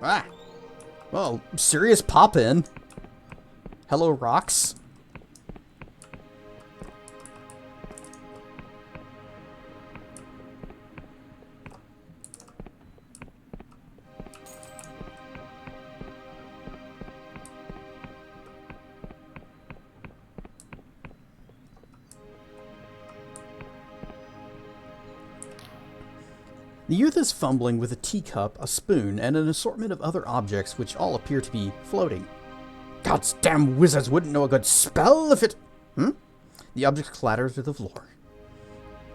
Ah! Well, serious pop-in. Hello, rocks. The youth is fumbling with a teacup, a spoon, and an assortment of other objects which all appear to be floating. God's damn wizards wouldn't know a good spell if it... The object clatters to the floor.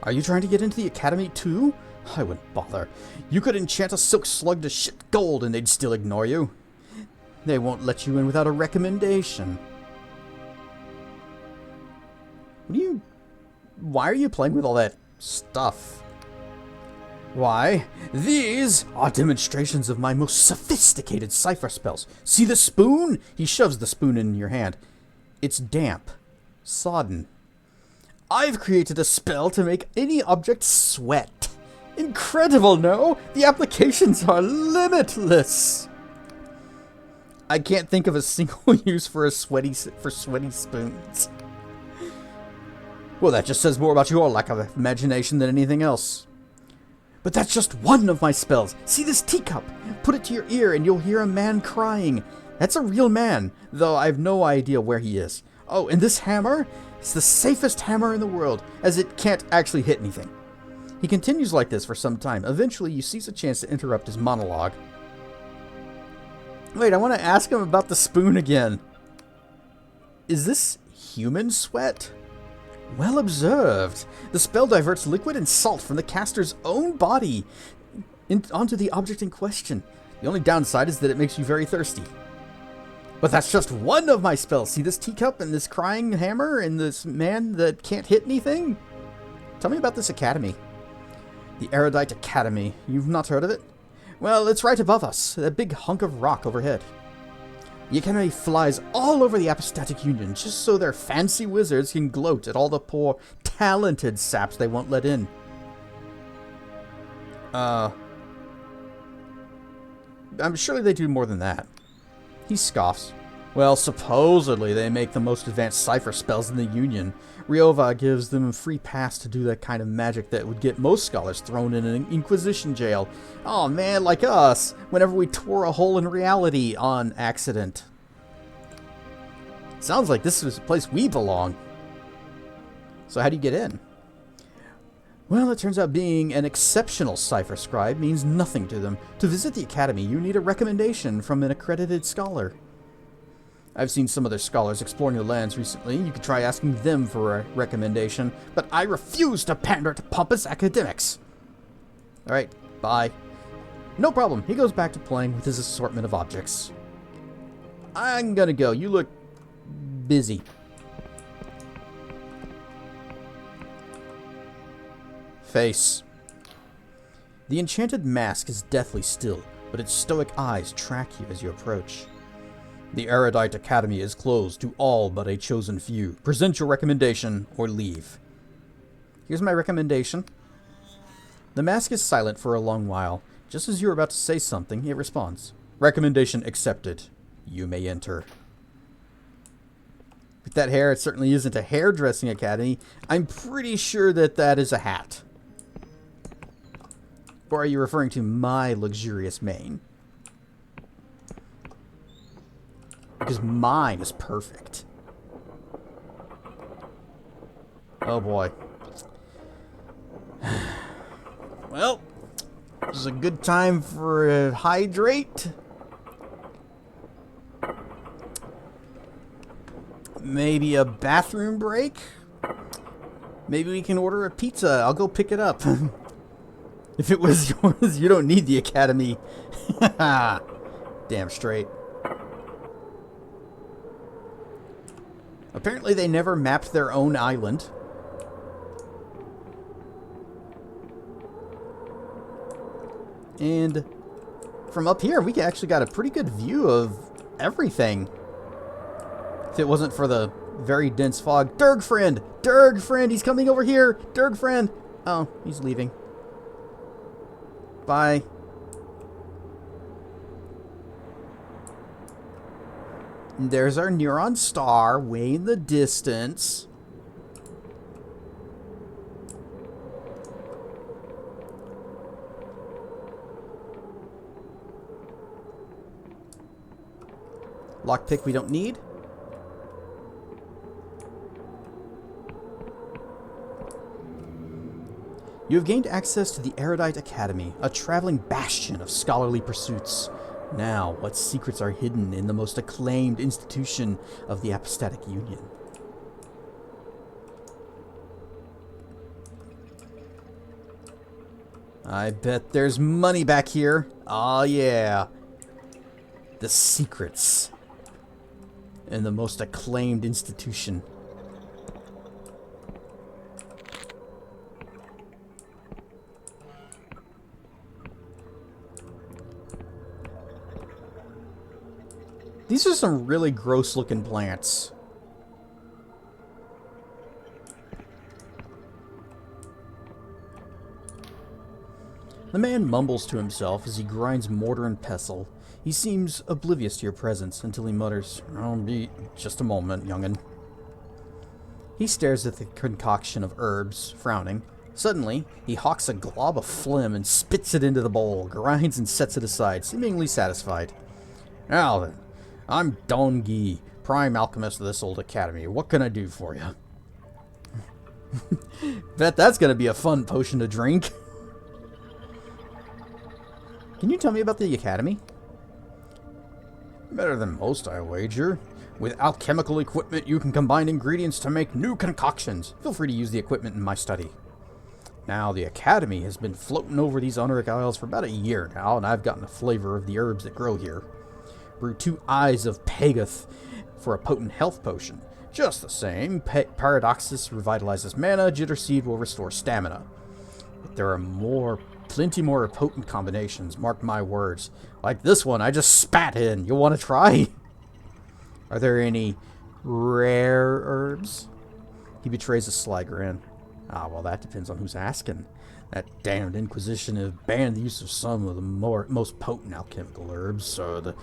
Are you trying to get into the academy too? I wouldn't bother. You could enchant a silk slug to shit gold and they'd still ignore you. They won't let you in without a recommendation. Why are you playing with all that stuff? Why, these are demonstrations of my most sophisticated cipher spells. See the spoon? He shoves the spoon in your hand. It's damp. Sodden. I've created a spell to make any object sweat. Incredible, no? The applications are limitless. I can't think of a single use for sweaty spoons. Well, that just says more about your lack of imagination than anything else. But that's just one of my spells. See this teacup? Put it to your ear and you'll hear a man crying. That's a real man, though I have no idea where he is. Oh, and this hammer? It's the safest hammer in the world, as it can't actually hit anything. He continues like this for some time. Eventually, you seize a chance to interrupt his monologue. Wait, I want to ask him about the spoon again. Is this human sweat? Well observed. The spell diverts liquid and salt from the caster's own body onto the object in question. The only downside is that it makes you very thirsty. But that's just one of my spells. See this teacup and this crying hammer and this man that can't hit anything? Tell me about this academy. The Erudite Academy. You've not heard of it? Well, it's right above us. That big hunk of rock overhead. The Academy flies all over the Apostatic Union just so their fancy wizards can gloat at all the poor, talented saps they won't let in. I'm sure they do more than that. He scoffs. Well, supposedly they make the most advanced cipher spells in the Union. Ryova gives them a free pass to do that kind of magic that would get most scholars thrown in an Inquisition jail. Oh man, like us, whenever we tore a hole in reality on accident. Sounds like this is a place we belong. So how do you get in? Well, it turns out being an exceptional cipher scribe means nothing to them. To visit the academy, you need a recommendation from an accredited scholar. I've seen some other scholars exploring the lands recently. You could try asking them for a recommendation, but I refuse to pander to pompous academics. Alright, bye. No problem. He goes back to playing with his assortment of objects. I'm gonna go. You look busy. Face. The enchanted mask is deathly still, but its stoic eyes track you as you approach. The Erudite Academy is closed to all but a chosen few. Present your recommendation or leave. Here's my recommendation. The mask is silent for a long while. Just as you're about to say something, it responds. Recommendation accepted. You may enter. With that hair, it certainly isn't a hairdressing academy. I'm pretty sure that that is a hat. Or are you referring to my luxurious mane? Because mine is perfect. Oh boy. Well, this is a good time for a hydrate. Maybe a bathroom break. Maybe we can order a pizza. I'll go pick it up. If it was yours, you don't need the academy. Damn straight. Apparently they never mapped their own island. And from up here, we actually got a pretty good view of everything. If it wasn't for the very dense fog. Durg friend! Durg friend! He's coming over here! Durg friend! Oh, he's leaving. Bye. And there's our Neuron star way in the distance. Lockpick we don't need. You have gained access to the Erudite Academy, a traveling bastion of scholarly pursuits. Now, what secrets are hidden in the most acclaimed institution of the Apostatic Union? I bet there's money back here. Oh yeah. The secrets in the most acclaimed institution. These are some really gross looking plants. The man mumbles to himself as he grinds mortar and pestle. He seems oblivious to your presence until he mutters, "I'll be just a moment, young'un." He stares at the concoction of herbs, frowning. Suddenly, he hawks a glob of phlegm and spits it into the bowl, grinds and sets it aside, seemingly satisfied. "Now then, I'm Don Gee, prime alchemist of this old academy. What can I do for you?" Bet that's gonna be a fun potion to drink. Can you tell me about the academy? Better than most, I wager. With alchemical equipment, you can combine ingredients to make new concoctions. Feel free to use the equipment in my study. Now, the academy has been floating over these Unric Isles for about a year now, and I've gotten a flavor of the herbs that grow here. Brew 2 eyes of Pegath for a potent health potion. Just the same, Paradoxus revitalizes mana, Jitter Seed will restore stamina. But there are plenty more potent combinations, mark my words. Like this one I just spat in. You want to try? Are there any rare herbs? He betrays a sly grin. Ah, well, that depends on who's asking. That damned Inquisition have banned the use of some of the most potent alchemical herbs, to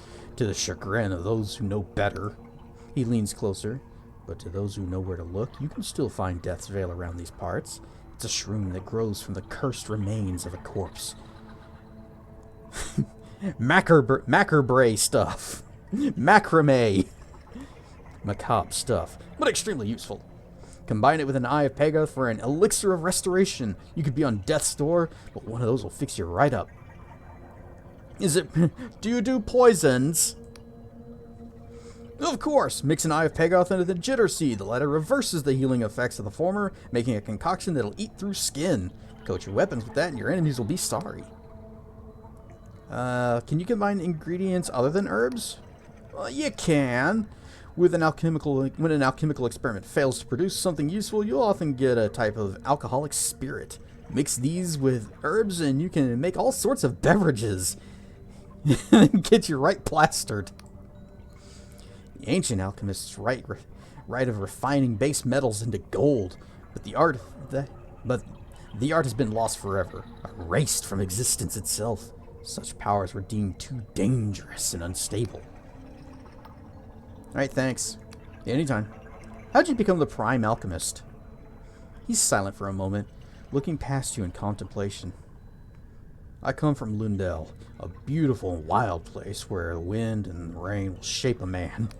the chagrin of those who know better. He leans closer. But to those who know where to look, you can still find Death's Veil around these parts. It's a shroom that grows from the cursed remains of a corpse. Macabre stuff. Macrame. Macabre stuff, but extremely useful. Combine it with an Eye of Pegath for an elixir of restoration. You could be on death's door, but one of those will fix you right up. Do you do poisons? Of course! Mix an Eye of Pegath into the Jitter Seed. The latter reverses the healing effects of the former, making a concoction that'll eat through skin. Coat your weapons with that and your enemies will be sorry. Can you combine ingredients other than herbs? Well, you can. When an alchemical experiment fails to produce something useful, you'll often get a type of alcoholic spirit. Mix these with herbs and you can make all sorts of beverages. Get you right plastered. The ancient alchemists right of refining base metals into gold, but the art has been lost forever, erased from existence itself. Such powers were deemed too dangerous and unstable. Alright, thanks. Anytime. How'd you become the prime alchemist? He's silent for a moment, looking past you in contemplation. I come from Lundell, a beautiful and wild place where the wind and rain will shape a man.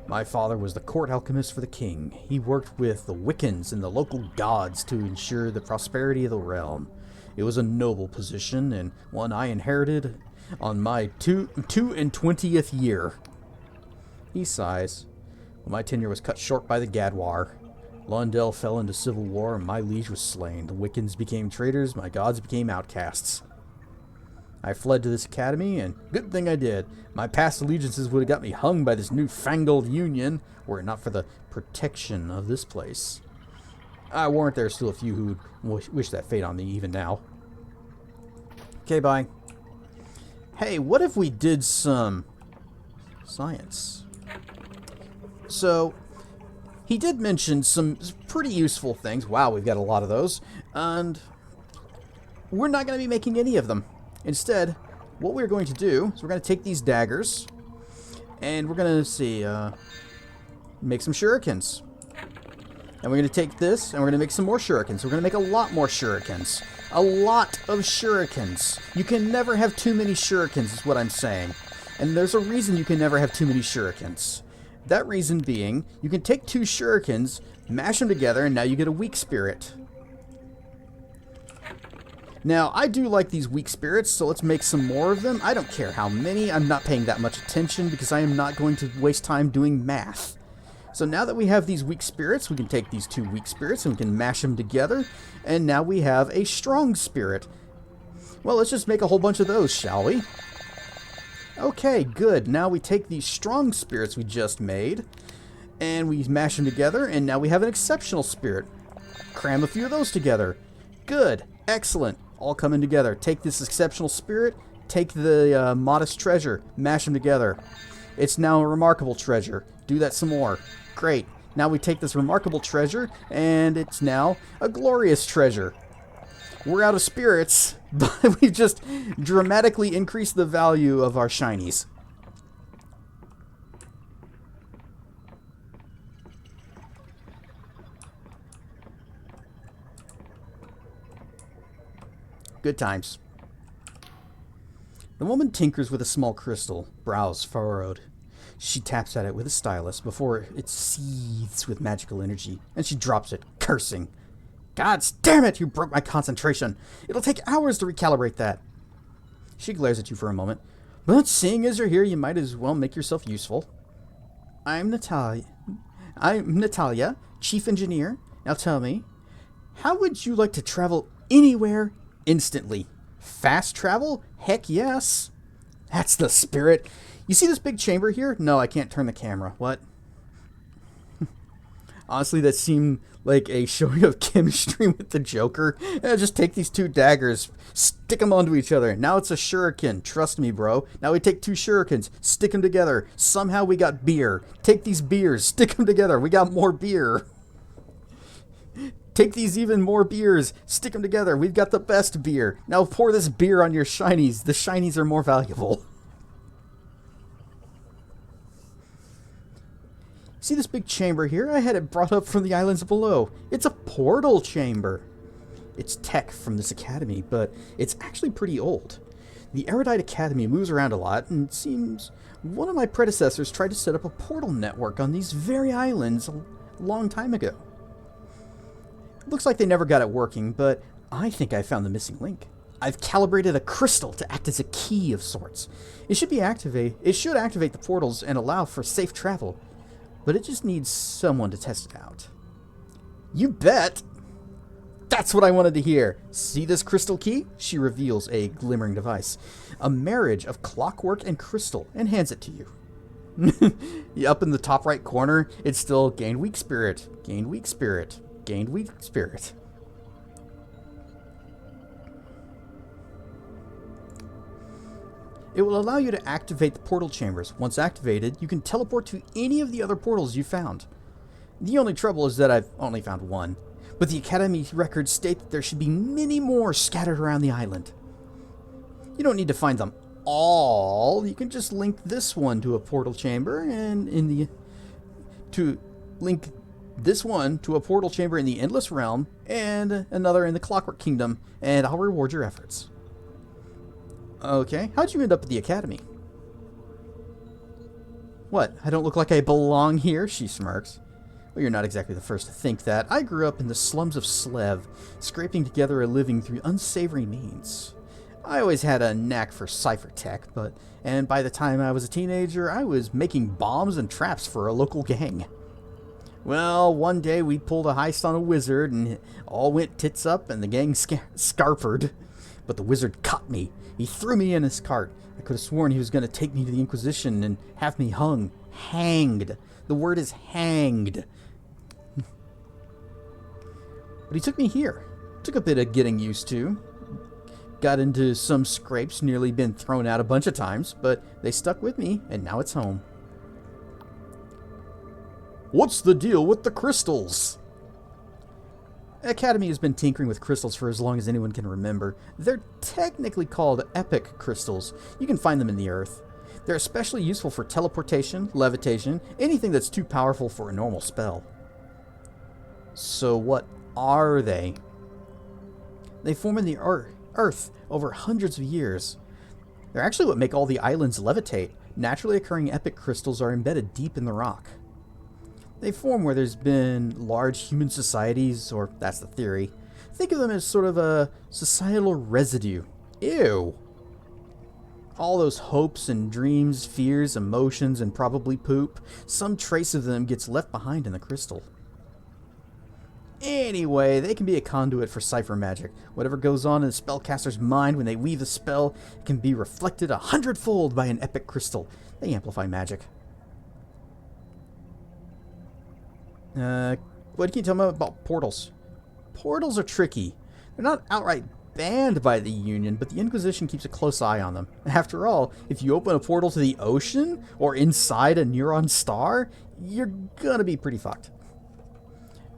My father was the court alchemist for the king. He worked with the Wiccans and the local gods to ensure the prosperity of the realm. It was a noble position, and one I inherited on my 22nd year. He sighs. My tenure was cut short by the Gadwar. Lundell fell into civil war, and my liege was slain. The Wiccans became traitors, my gods became outcasts. I fled to this academy, and good thing I did. My past allegiances would have got me hung by this newfangled union, were it not for the protection of this place. I warrant there are still a few who would wish that fate on me even now. Okay, bye. Hey, what if we did some science? So, he did mention some pretty useful things. Wow, we've got a lot of those. And we're not going to be making any of them. Instead, what we're going to do is we're going to take these daggers and we're going to make some shurikens. And we're going to take this and we're going to make some more shurikens. We're going to make a lot more shurikens. A lot of shurikens. You can never have too many shurikens is what I'm saying. And there's a reason you can never have too many shurikens. That reason being, you can take 2 shurikens, mash them together, and now you get a weak spirit. Now, I do like these weak spirits, so let's make some more of them. I don't care how many. I'm not paying that much attention because I am not going to waste time doing math. So now that we have these weak spirits, we can take these 2 weak spirits and we can mash them together. And now we have a strong spirit. Well, let's just make a whole bunch of those, shall we? Okay, good. Now we take these strong spirits we just made and we mash them together, and now we have an exceptional spirit. Cram a few of those together. Good. Excellent. All coming together. Take this exceptional spirit, take the modest treasure, mash them together. It's now a remarkable treasure. Do that some more. Great. Now we take this remarkable treasure, and it's now a glorious treasure. We're out of spirits, but we've just dramatically increased the value of our shinies. Good times. The woman tinkers with a small crystal, brows furrowed. She taps at it with a stylus before it seethes with magical energy, and she drops it, cursing. God damn it, you broke my concentration. It'll take hours to recalibrate that. She glares at you for a moment. But seeing as you're here, you might as well make yourself useful. I'm Natalia, chief engineer. Now tell me, how would you like to travel anywhere instantly? Fast travel? Heck yes. That's the spirit. You see this big chamber here? No, I can't turn the camera. What? Honestly, that seemed like a showing of chemistry with the Joker. Just take these 2 daggers, stick them onto each other. Now it's a shuriken. Trust me, bro. Now we take 2 shurikens, stick them together. Somehow we got beer. Take these beers, stick them together. We got more beer. Take these even more beers, stick them together. We've got the best beer. Now pour this beer on your shinies. The shinies are more valuable. See this big chamber here? I had it brought up from the islands below. It's a portal chamber. It's tech from this academy, but it's actually pretty old. The Erudite Academy moves around a lot, and it seems one of my predecessors tried to set up a portal network on these very islands a long time ago. It looks like they never got it working, but I think I found the missing link. I've calibrated a crystal to act as a key of sorts. It should activate the portals and allow for safe travel. But it just needs someone to test it out. You bet! That's what I wanted to hear. See this crystal key? She reveals a glimmering device. A marriage of clockwork and crystal, and hands it to you. Up in the top right corner, it's still gained weak spirit, gained weak spirit, gained weak spirit. It will allow you to activate the portal chambers. Once activated, you can teleport to any of the other portals you found. The only trouble is that I've only found one, but the Academy records state that there should be many more scattered around the island. You don't need to find them all. You can just link this one to a portal chamber and link this one to a portal chamber in the Endless Realm and another in the Clockwork Kingdom, and I'll reward your efforts. Okay, how'd you end up at the Academy? What, I don't look like I belong here? She smirks. Well, you're not exactly the first to think that. I grew up in the slums of Slev, scraping together a living through unsavory means. I always had a knack for cipher tech, and by the time I was a teenager, I was making bombs and traps for a local gang. Well, one day we pulled a heist on a wizard, and it all went tits up, and the gang scarpered. but the wizard caught me. He threw me in his cart. I could have sworn he was going to take me to the Inquisition and have me hung. Hanged. The word is hanged. But he took me here. Took a bit of getting used to. Got into some scrapes, nearly been thrown out a bunch of times, but they stuck with me, and now it's home. What's the deal with the crystals? Academy has been tinkering with crystals for as long as anyone can remember. They're technically called epic crystals. You can find them in the earth. They're especially useful for teleportation, levitation, anything that's too powerful for a normal spell. So what are they? They form in the earth over hundreds of years. They're actually what make all the islands levitate. Naturally occurring epic crystals are embedded deep in the rock. They form where there's been large human societies, or that's the theory. Think of them as sort of a societal residue. Ew. All those hopes and dreams, fears, emotions, and probably poop, some trace of them gets left behind in the crystal. Anyway, they can be a conduit for cipher magic. Whatever goes on in the spellcaster's mind when they weave a spell can be reflected 100-fold by an epic crystal. They amplify magic. What can you tell me about portals? Portals are tricky. They're not outright banned by the Union, but the Inquisition keeps a close eye on them. After all, if you open a portal to the ocean or inside a neutron star, you're gonna be pretty fucked.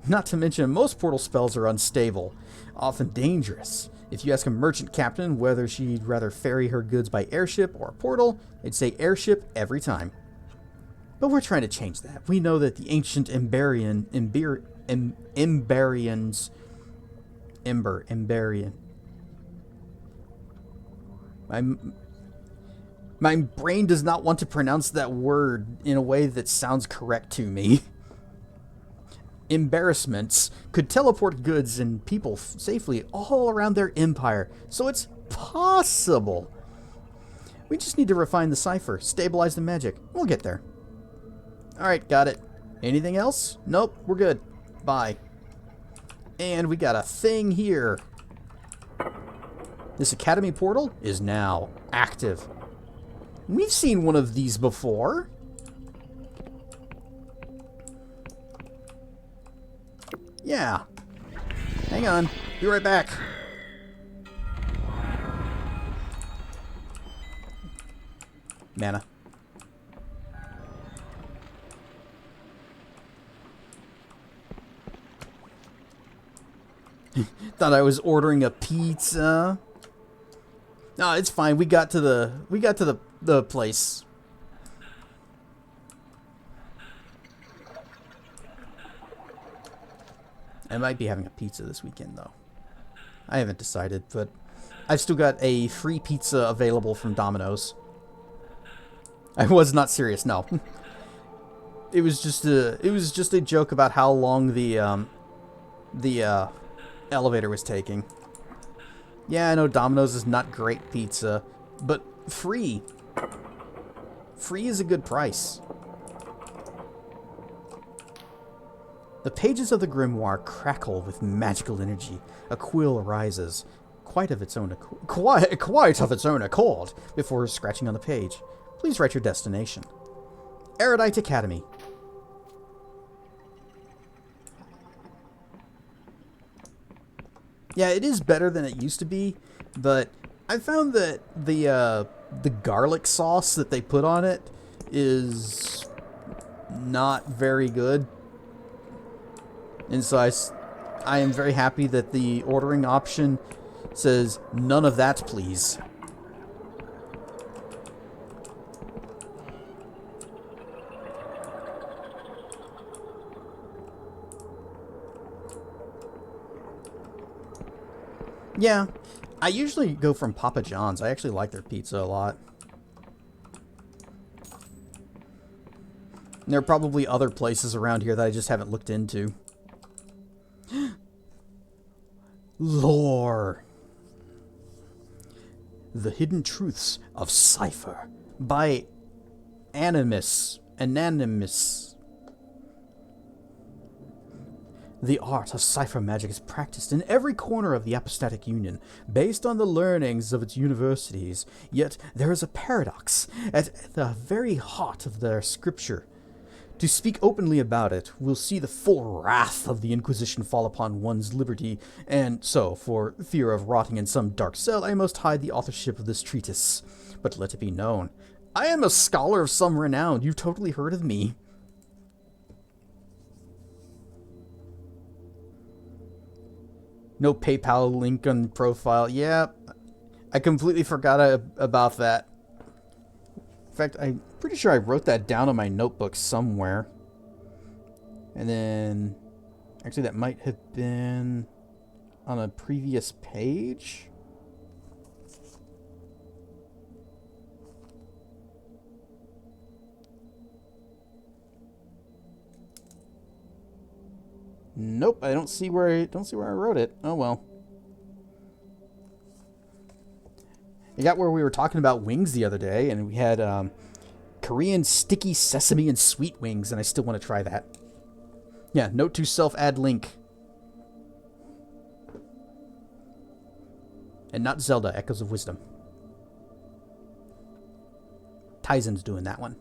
Not to mention, most portal spells are unstable, often dangerous. If you ask a merchant captain whether she'd rather ferry her goods by airship or portal, they'd say airship every time. But we're trying to change that. We know that the ancient Emberians... My brain does not want to pronounce that word in a way that sounds correct to me. Embarrassments could teleport goods and people safely all around their empire, so it's possible. We just need to refine the cipher, stabilize the magic. We'll get there. Alright, got it. Anything else? Nope, we're good. Bye. And we got a thing here. This Academy portal is now active. We've seen one of these before. Yeah. Hang on. Be right back. Mana. Thought I was ordering a pizza. No, it's fine. We got to the place. I might be having a pizza this weekend though. I haven't decided, but I've still got a free pizza available from Domino's. I was not serious, no. It was just a joke about how long the elevator was taking. Yeah, I know Domino's is not great pizza, but free. Free is a good price. The pages of the grimoire crackle with magical energy. A quill arises, quite of its own accord, before scratching on the page. Please write your destination. Erudite Academy. Yeah, it is better than it used to be, but I found that the garlic sauce that they put on it is not very good. And so I am very happy that the ordering option says none of that, please. Yeah, I usually go from Papa John's. I actually like their pizza a lot. And there are probably other places around here that I just haven't looked into. Lore. The Hidden Truths of Cipher by Anonymous. The art of cipher magic is practiced in every corner of the Apostatic Union, based on the learnings of its universities. Yet there is a paradox at the very heart of their scripture. To speak openly about it will see the full wrath of the Inquisition fall upon one's liberty, and so, for fear of rotting in some dark cell, I must hide the authorship of this treatise. But let it be known, I am a scholar of some renown. You've totally heard of me. No PayPal link on profile. Yeah, I completely forgot about that. In fact, I'm pretty sure I wrote that down on my notebook somewhere. And then, actually that might have been on a previous page. Nope, I don't see where I wrote it. Oh well. I got where we were talking about wings the other day, and we had Korean sticky sesame and sweet wings, and I still want to try that. Yeah, note to self, add link. And not Zelda, Echoes of Wisdom. Taizen's doing that one.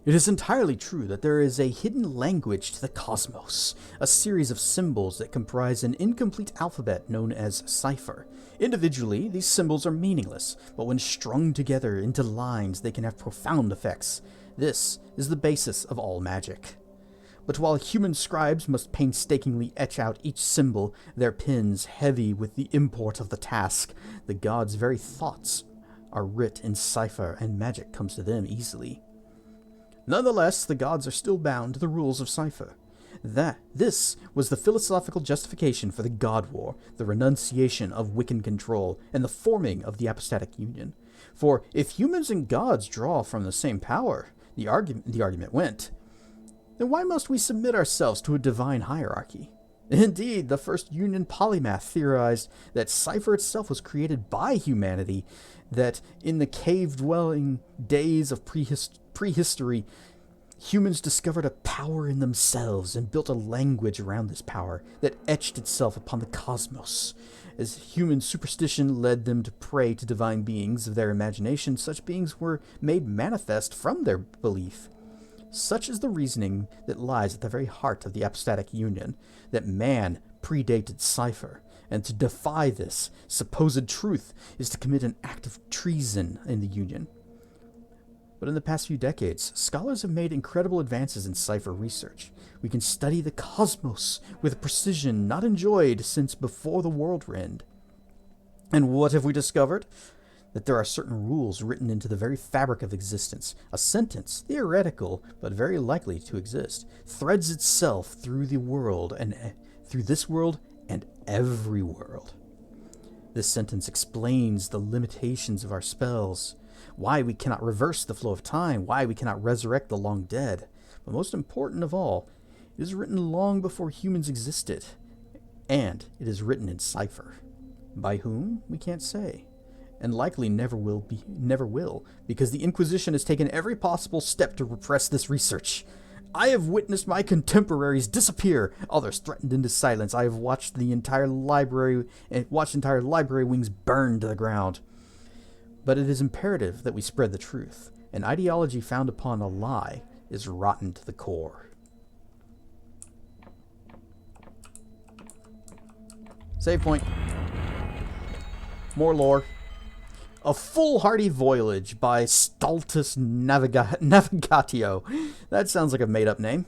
It is entirely true that there is a hidden language to the cosmos, a series of symbols that comprise an incomplete alphabet known as cipher. Individually, these symbols are meaningless, but when strung together into lines, they can have profound effects. This is the basis of all magic. But while human scribes must painstakingly etch out each symbol, their pens heavy with the import of the task, the gods' very thoughts are writ in cipher, and magic comes to them easily. Nonetheless, the gods are still bound to the rules of cipher. This was the philosophical justification for the God War, the renunciation of Wiccan control, and the forming of the Apostatic Union. For if humans and gods draw from the same power, the argument went, then why must we submit ourselves to a divine hierarchy? Indeed, the first Union polymath theorized that cipher itself was created by humanity, that in the cave-dwelling days of prehistory, humans discovered a power in themselves and built a language around this power that etched itself upon the cosmos. As human superstition led them to pray to divine beings of their imagination, such beings were made manifest from their belief. Such is the reasoning that lies at the very heart of the Apostatic Union, that man predated cipher, and to defy this supposed truth is to commit an act of treason in the Union. But in the past few decades, scholars have made incredible advances in cipher research. We can study the cosmos with a precision not enjoyed since before the world end. And what have we discovered? That there are certain rules written into the very fabric of existence. A sentence, theoretical but very likely to exist, threads itself through the world and through this world and every world. This sentence explains the limitations of our spells, why we cannot reverse the flow of time, why we cannot resurrect the long dead. But most important of all, it is written long before humans existed, and it is written in cipher. By whom, we can't say, and likely never will, because the Inquisition has taken every possible step to repress this research. I have witnessed my contemporaries disappear, others threatened into silence. I have watched entire library wings burn to the ground. But it is imperative that we spread the truth. An ideology found upon a lie is rotten to the core. Save point. More lore. A Foolhardy Voyage by Stultus Navigatio. That sounds like a made-up name.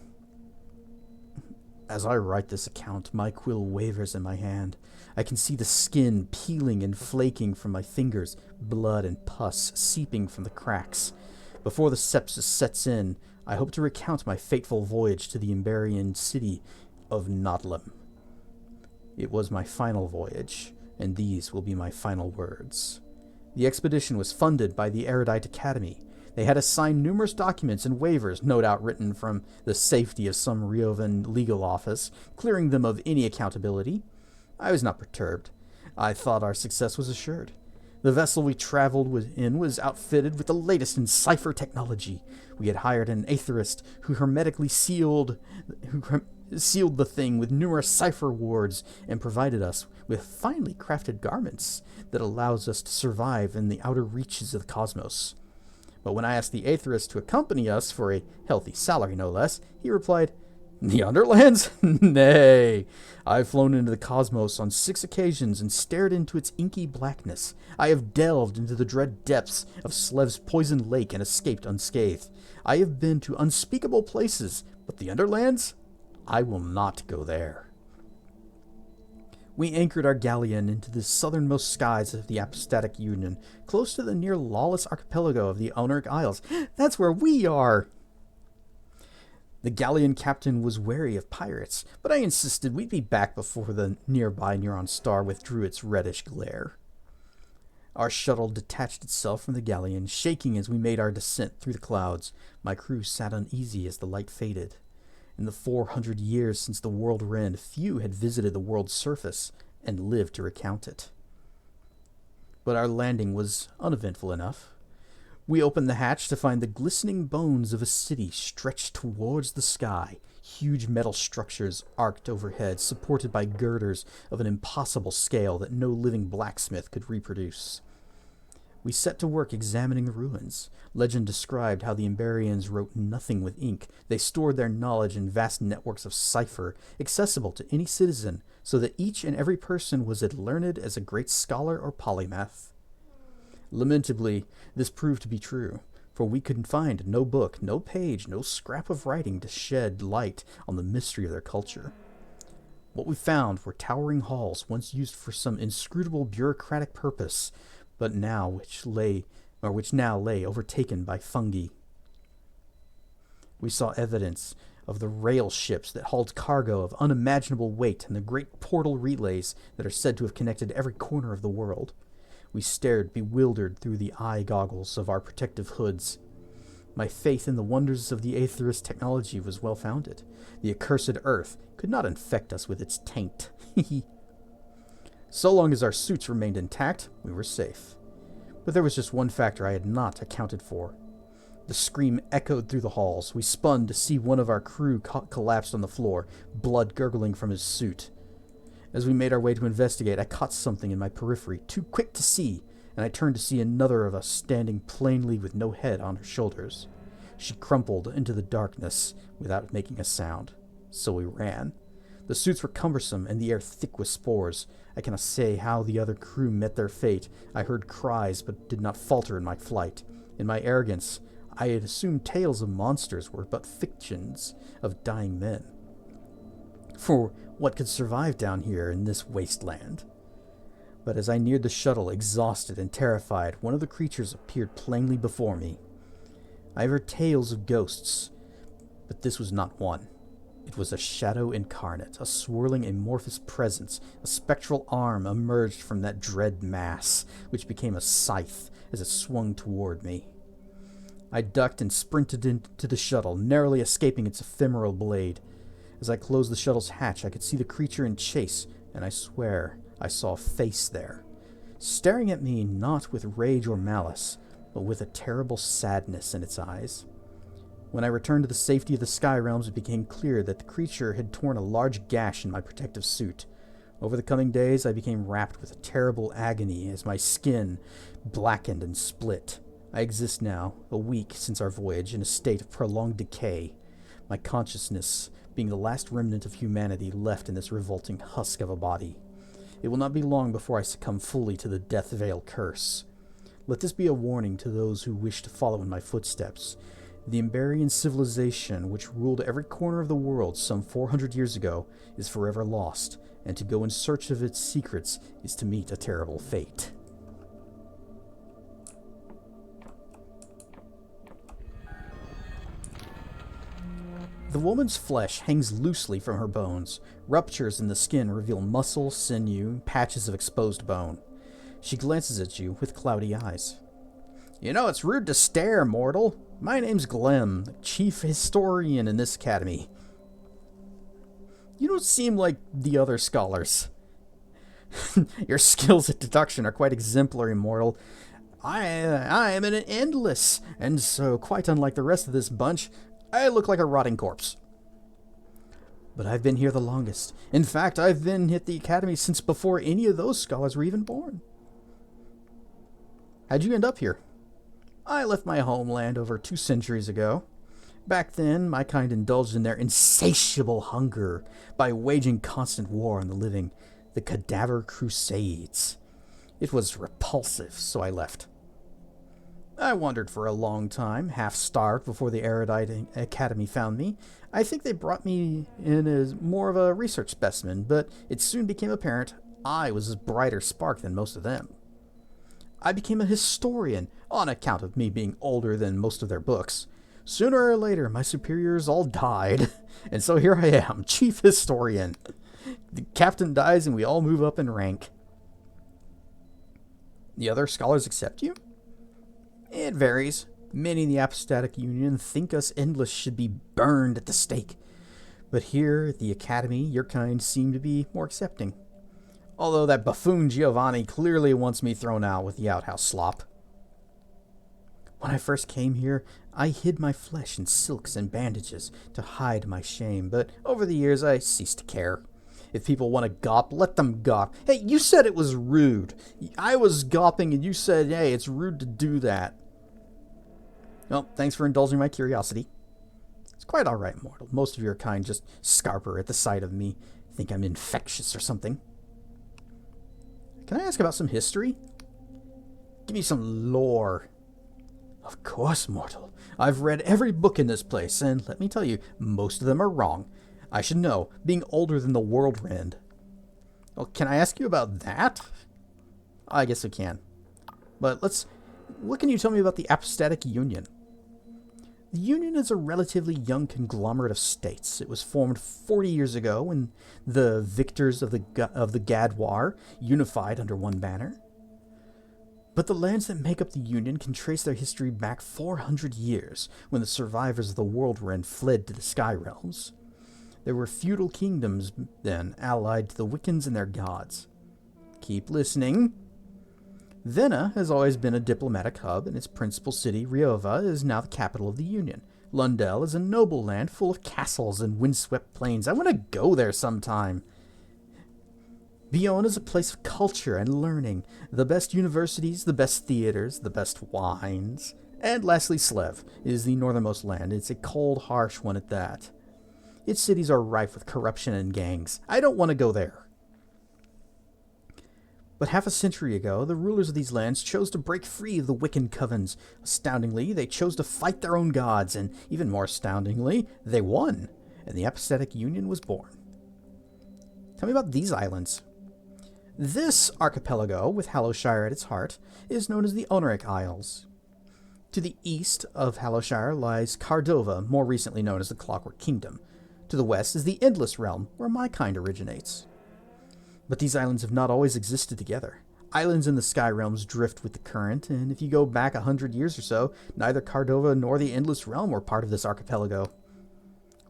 As I write this account, my quill wavers in my hand. I can see the skin peeling and flaking from my fingers, blood and pus seeping from the cracks. Before the sepsis sets in, I hope to recount my fateful voyage to the Emberian city of Nodlem. It was my final voyage, and these will be my final words. The expedition was funded by the Erudite Academy. They had assigned numerous documents and waivers, no doubt written from the safety of some Riovan legal office, clearing them of any accountability. I was not perturbed. I thought our success was assured. The vessel we traveled in was outfitted with the latest in cipher technology. We had hired an aetherist who hermetically sealed sealed the thing with numerous cipher wards, and provided us with finely crafted garments that allows us to survive in the outer reaches of the cosmos. But when I asked the Aetherist to accompany us for a healthy salary, no less, he replied, "The Underlands? Nay. I've flown into the cosmos on 6 occasions and stared into its inky blackness. I have delved into the dread depths of Slev's poisoned lake and escaped unscathed. I have been to unspeakable places, but the Underlands? I will not go there." We anchored our galleon into the southernmost skies of the Apostatic Union, close to the near lawless archipelago of the Oniric Isles. That's where we are! The galleon captain was wary of pirates, but I insisted we'd be back before the nearby Neuron star withdrew its reddish glare. Our shuttle detached itself from the galleon, shaking as we made our descent through the clouds. My crew sat uneasy as the light faded. In the 400 years since the world end, few had visited the world's surface and lived to recount it. But our landing was uneventful enough. We opened the hatch to find the glistening bones of a city stretched towards the sky, huge metal structures arced overhead, supported by girders of an impossible scale that no living blacksmith could reproduce. We set to work examining the ruins. Legend described how the Emberians wrote nothing with ink. They stored their knowledge in vast networks of cipher, accessible to any citizen, so that each and every person was as learned as a great scholar or polymath. Lamentably, this proved to be true, for we could find no book, no page, no scrap of writing to shed light on the mystery of their culture. What we found were towering halls once used for some inscrutable bureaucratic purpose, but which now lay overtaken by fungi. We saw evidence of the rail ships that hauled cargo of unimaginable weight and the great portal relays that are said to have connected every corner of the world. We stared bewildered through the eye goggles of our protective hoods. My faith in the wonders of the Aetherist technology was well founded. The accursed Earth could not infect us with its taint. So long as our suits remained intact, we were safe. But there was just one factor I had not accounted for. The scream echoed through the halls. We spun to see one of our crew collapsed on the floor, blood gurgling from his suit. As we made our way to investigate, I caught something in my periphery, too quick to see, and I turned to see another of us standing plainly with no head on her shoulders. She crumpled into the darkness without making a sound. So we ran. The suits were cumbersome and the air thick with spores. I cannot say how the other crew met their fate. I heard cries but did not falter in my flight. In my arrogance, I had assumed tales of monsters were but fictions of dying men. For what could survive down here in this wasteland? But as I neared the shuttle, exhausted and terrified, one of the creatures appeared plainly before me. I have heard tales of ghosts, but this was not one. It was a shadow incarnate, a swirling amorphous presence. A spectral arm emerged from that dread mass, which became a scythe as it swung toward me. I ducked and sprinted into the shuttle, narrowly escaping its ephemeral blade. As I closed the shuttle's hatch, I could see the creature in chase, and I swear I saw a face there, staring at me not with rage or malice, but with a terrible sadness in its eyes. When I returned to the safety of the Sky Realms, it became clear that the creature had torn a large gash in my protective suit. Over the coming days, I became wrapped with a terrible agony as my skin blackened and split. I exist now, a week since our voyage, in a state of prolonged decay, my consciousness being the last remnant of humanity left in this revolting husk of a body. It will not be long before I succumb fully to the Death Veil curse. Let this be a warning to those who wish to follow in my footsteps. The Emberian civilization, which ruled every corner of the world some 400 years ago, is forever lost, and to go in search of its secrets is to meet a terrible fate. The woman's flesh hangs loosely from her bones. Ruptures in the skin reveal muscle, sinew, patches of exposed bone. She glances at you with cloudy eyes. "You know, it's rude to stare, mortal. My name's Glem, the chief historian in this academy. You don't seem like the other scholars. Your skills at deduction are quite exemplary, mortal. I am an endless, and so, quite unlike the rest of this bunch, I look like a rotting corpse." But I've been here the longest. In fact, I've been at the Academy since before any of those scholars were even born. How'd you end up here? I left my homeland over 2 centuries ago. Back then, my kind indulged in their insatiable hunger by waging constant war on the living, the Cadaver Crusades. It was repulsive, so I left. I wandered for a long time, half-starved before the Erudite Academy found me. I think they brought me in as more of a research specimen, but it soon became apparent I was a brighter spark than most of them. I became a historian on account of me being older than most of their books. Sooner or later, my superiors all died, and so here I am, chief historian. The captain dies and we all move up in rank. The other scholars accept you? It varies. Many in the Apostatic Union think us endless should be burned at the stake. But here at the Academy, your kind seem to be more accepting. Although that buffoon Giovanni clearly wants me thrown out with the outhouse slop. When I first came here, I hid my flesh in silks and bandages to hide my shame, but over the years I ceased to care. If people want to gawp, let them gawp. Hey, you said it was rude. I was gawping and you said, hey, it's rude to do that. Well, thanks for indulging my curiosity. It's quite all right, mortal. Most of your kind just scarper at the sight of me. Think I'm infectious or something. Can I ask about some history? Give me some lore. Of course, mortal. I've read every book in this place, and let me tell you, most of them are wrong. I should know, being older than the world rend. Well, can I ask you about that? I guess I can. But what can you tell me about the Apostatic Union? The Union is a relatively young conglomerate of states. It was formed 40 years ago when the victors of the Gadwar unified under one banner. But the lands that make up the Union can trace their history back 400 years, when the survivors of the World Rend fled to the Sky Realms. There were feudal kingdoms then, allied to the Wiccans and their gods. Keep listening. Vena has always been a diplomatic hub, and its principal city, Riova, is now the capital of the Union. Lundell is a noble land full of castles and windswept plains. I want to go there sometime. Bion is a place of culture and learning, the best universities, the best theaters, the best wines. And lastly, Slev is the northernmost land. It's a cold, harsh one at that. Its cities are rife with corruption and gangs. I don't want to go there. But half a century ago, the rulers of these lands chose to break free of the Wiccan covens. Astoundingly, they chose to fight their own gods, and even more astoundingly, they won, and the Apostatic Union was born. Tell me about these islands. This archipelago, with Hallowshire at its heart, is known as the Oneric Isles. To the east of Hallowshire lies Cardova, more recently known as the Clockwork Kingdom. To the west is the Endless Realm, where my kind originates. But these islands have not always existed together. Islands in the Sky Realms drift with the current, and if you go back 100 years or so, neither Cardova nor the Endless Realm were part of this archipelago.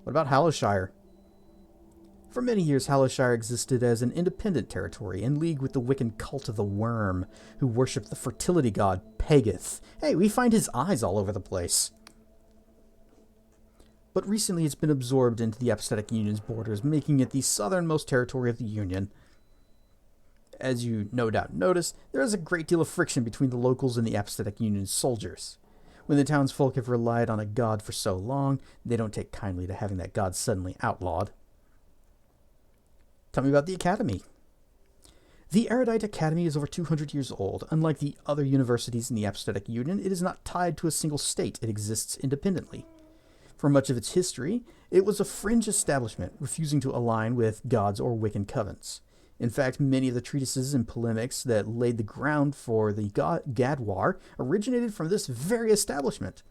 What about Hallowshire? For many years, Hallowshire existed as an independent territory, in league with the Wiccan cult of the Worm, who worshipped the fertility god Pegeth. Hey, we find his eyes all over the place. But recently it's been absorbed into the Apostatic Union's borders, making it the southernmost territory of the Union. As you no doubt notice, there is a great deal of friction between the locals and the Apostatic Union's soldiers. When the townsfolk have relied on a god for so long, they don't take kindly to having that god suddenly outlawed. Tell me about the Academy. The Erudite Academy is over 200 years old. Unlike the other universities in the Apostatic Union, it is not tied to a single state. It exists independently. For much of its history, it was a fringe establishment, refusing to align with gods or Wiccan covens. In fact, many of the treatises and polemics that laid the ground for the Gadwar originated from this very establishment.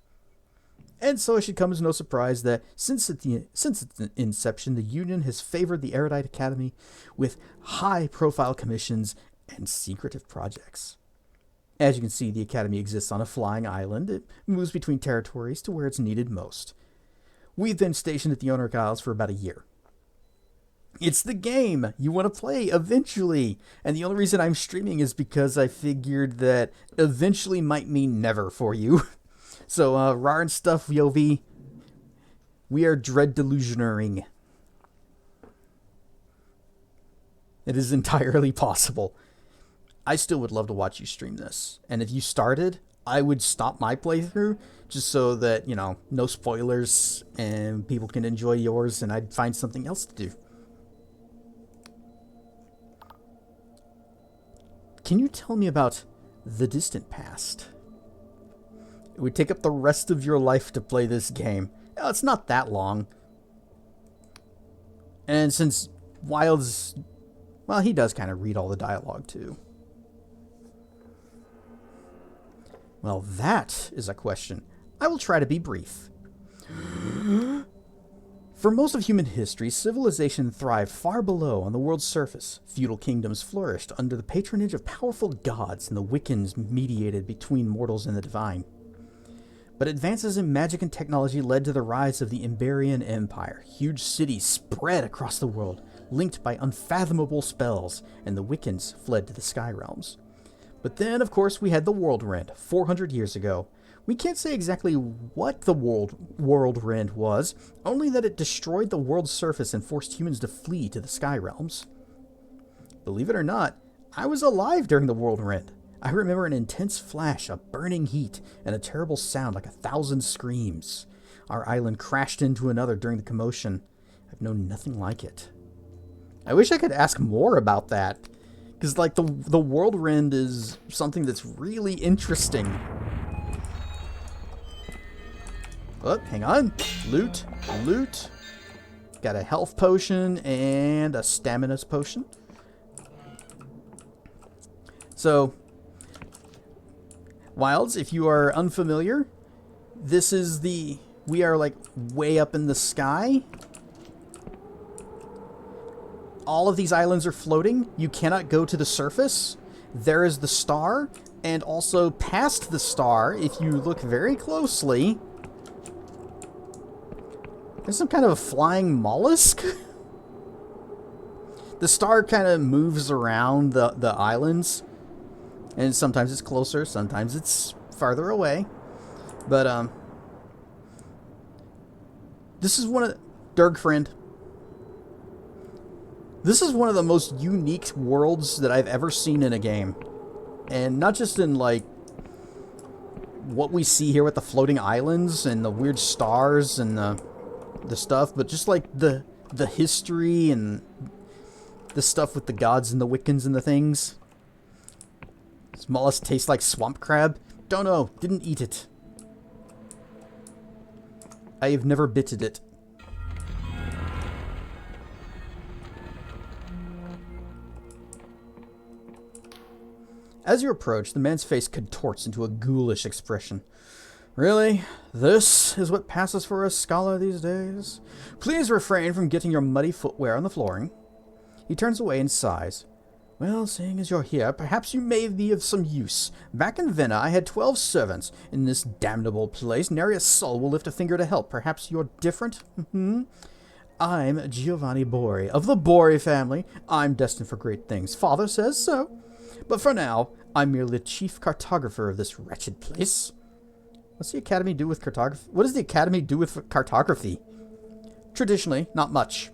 And so it should come as no surprise that since its inception, the Union has favored the Erudite Academy with high-profile commissions and secretive projects. As you can see, the Academy exists on a flying island. It moves between territories to where it's needed most. We've been stationed at the Oneric Isles for about a year. It's the game you want to play eventually. And the only reason I'm streaming is because I figured that eventually might mean never for you. So, rar and stuff, Yovi. We are dread delusionaring. It is entirely possible. I still would love to watch you stream this. And if you started, I would stop my playthrough just so that, you know, no spoilers and people can enjoy yours and I'd find something else to do. Can you tell me about the distant past? It would take up the rest of your life to play this game. Well, it's not that long. And since Wild's... well, he does kind of read all the dialogue too. Well, that is a question. I will try to be brief. For most of human history, civilization thrived far below on the world's surface. Feudal kingdoms flourished under the patronage of powerful gods, and the Wiccans mediated between mortals and the divine. But advances in magic and technology led to the rise of the Iberian Empire. Huge cities spread across the world, linked by unfathomable spells, and the Wiccans fled to the Sky Realms. But then, of course, we had the World Rend, 400 years ago. We can't say exactly what the World Rend was, only that it destroyed the world's surface and forced humans to flee to the Sky Realms. Believe it or not, I was alive during the World Rend. I remember an intense flash, a burning heat, and a terrible sound like 1,000 screams. Our island crashed into another during the commotion. I've known nothing like it. I wish I could ask more about that, because like the World Rend is something that's really interesting. Oh, hang on. Loot. Loot. Got a health potion and a stamina potion. So, Wilds, if you are unfamiliar, this is the... we are like way up in the sky. All of these islands are floating. You cannot go to the surface. There is the star. And also past the star, if you look very closely... there's some kind of a flying mollusk? The star kind of moves around the islands. And sometimes it's closer, sometimes it's farther away. But, this is one of... Derg friend. This is one of the most unique worlds that I've ever seen in a game. And not just in, like, what we see here with the floating islands and the weird stars and the stuff, but just like the history and the stuff with the gods and the Wiccans and the things. This mollusk tastes like swamp crab. Don't know. Didn't eat it. I have never bitted it. As you approach, the man's face contorts into a ghoulish expression. Really? This is what passes for a scholar these days? Please refrain from getting your muddy footwear on the flooring. He turns away and sighs. Well, seeing as you're here, perhaps you may be of some use. Back in Vienna, I had 12 servants. In this damnable place, nary a soul will lift a finger to help. Perhaps you're different? I'm Giovanni Bori, of the Bori family. I'm destined for great things. Father says so. But for now, I'm merely the chief cartographer of this wretched place. What's the Academy do with cartography? What does the Academy do with cartography? Traditionally, not much.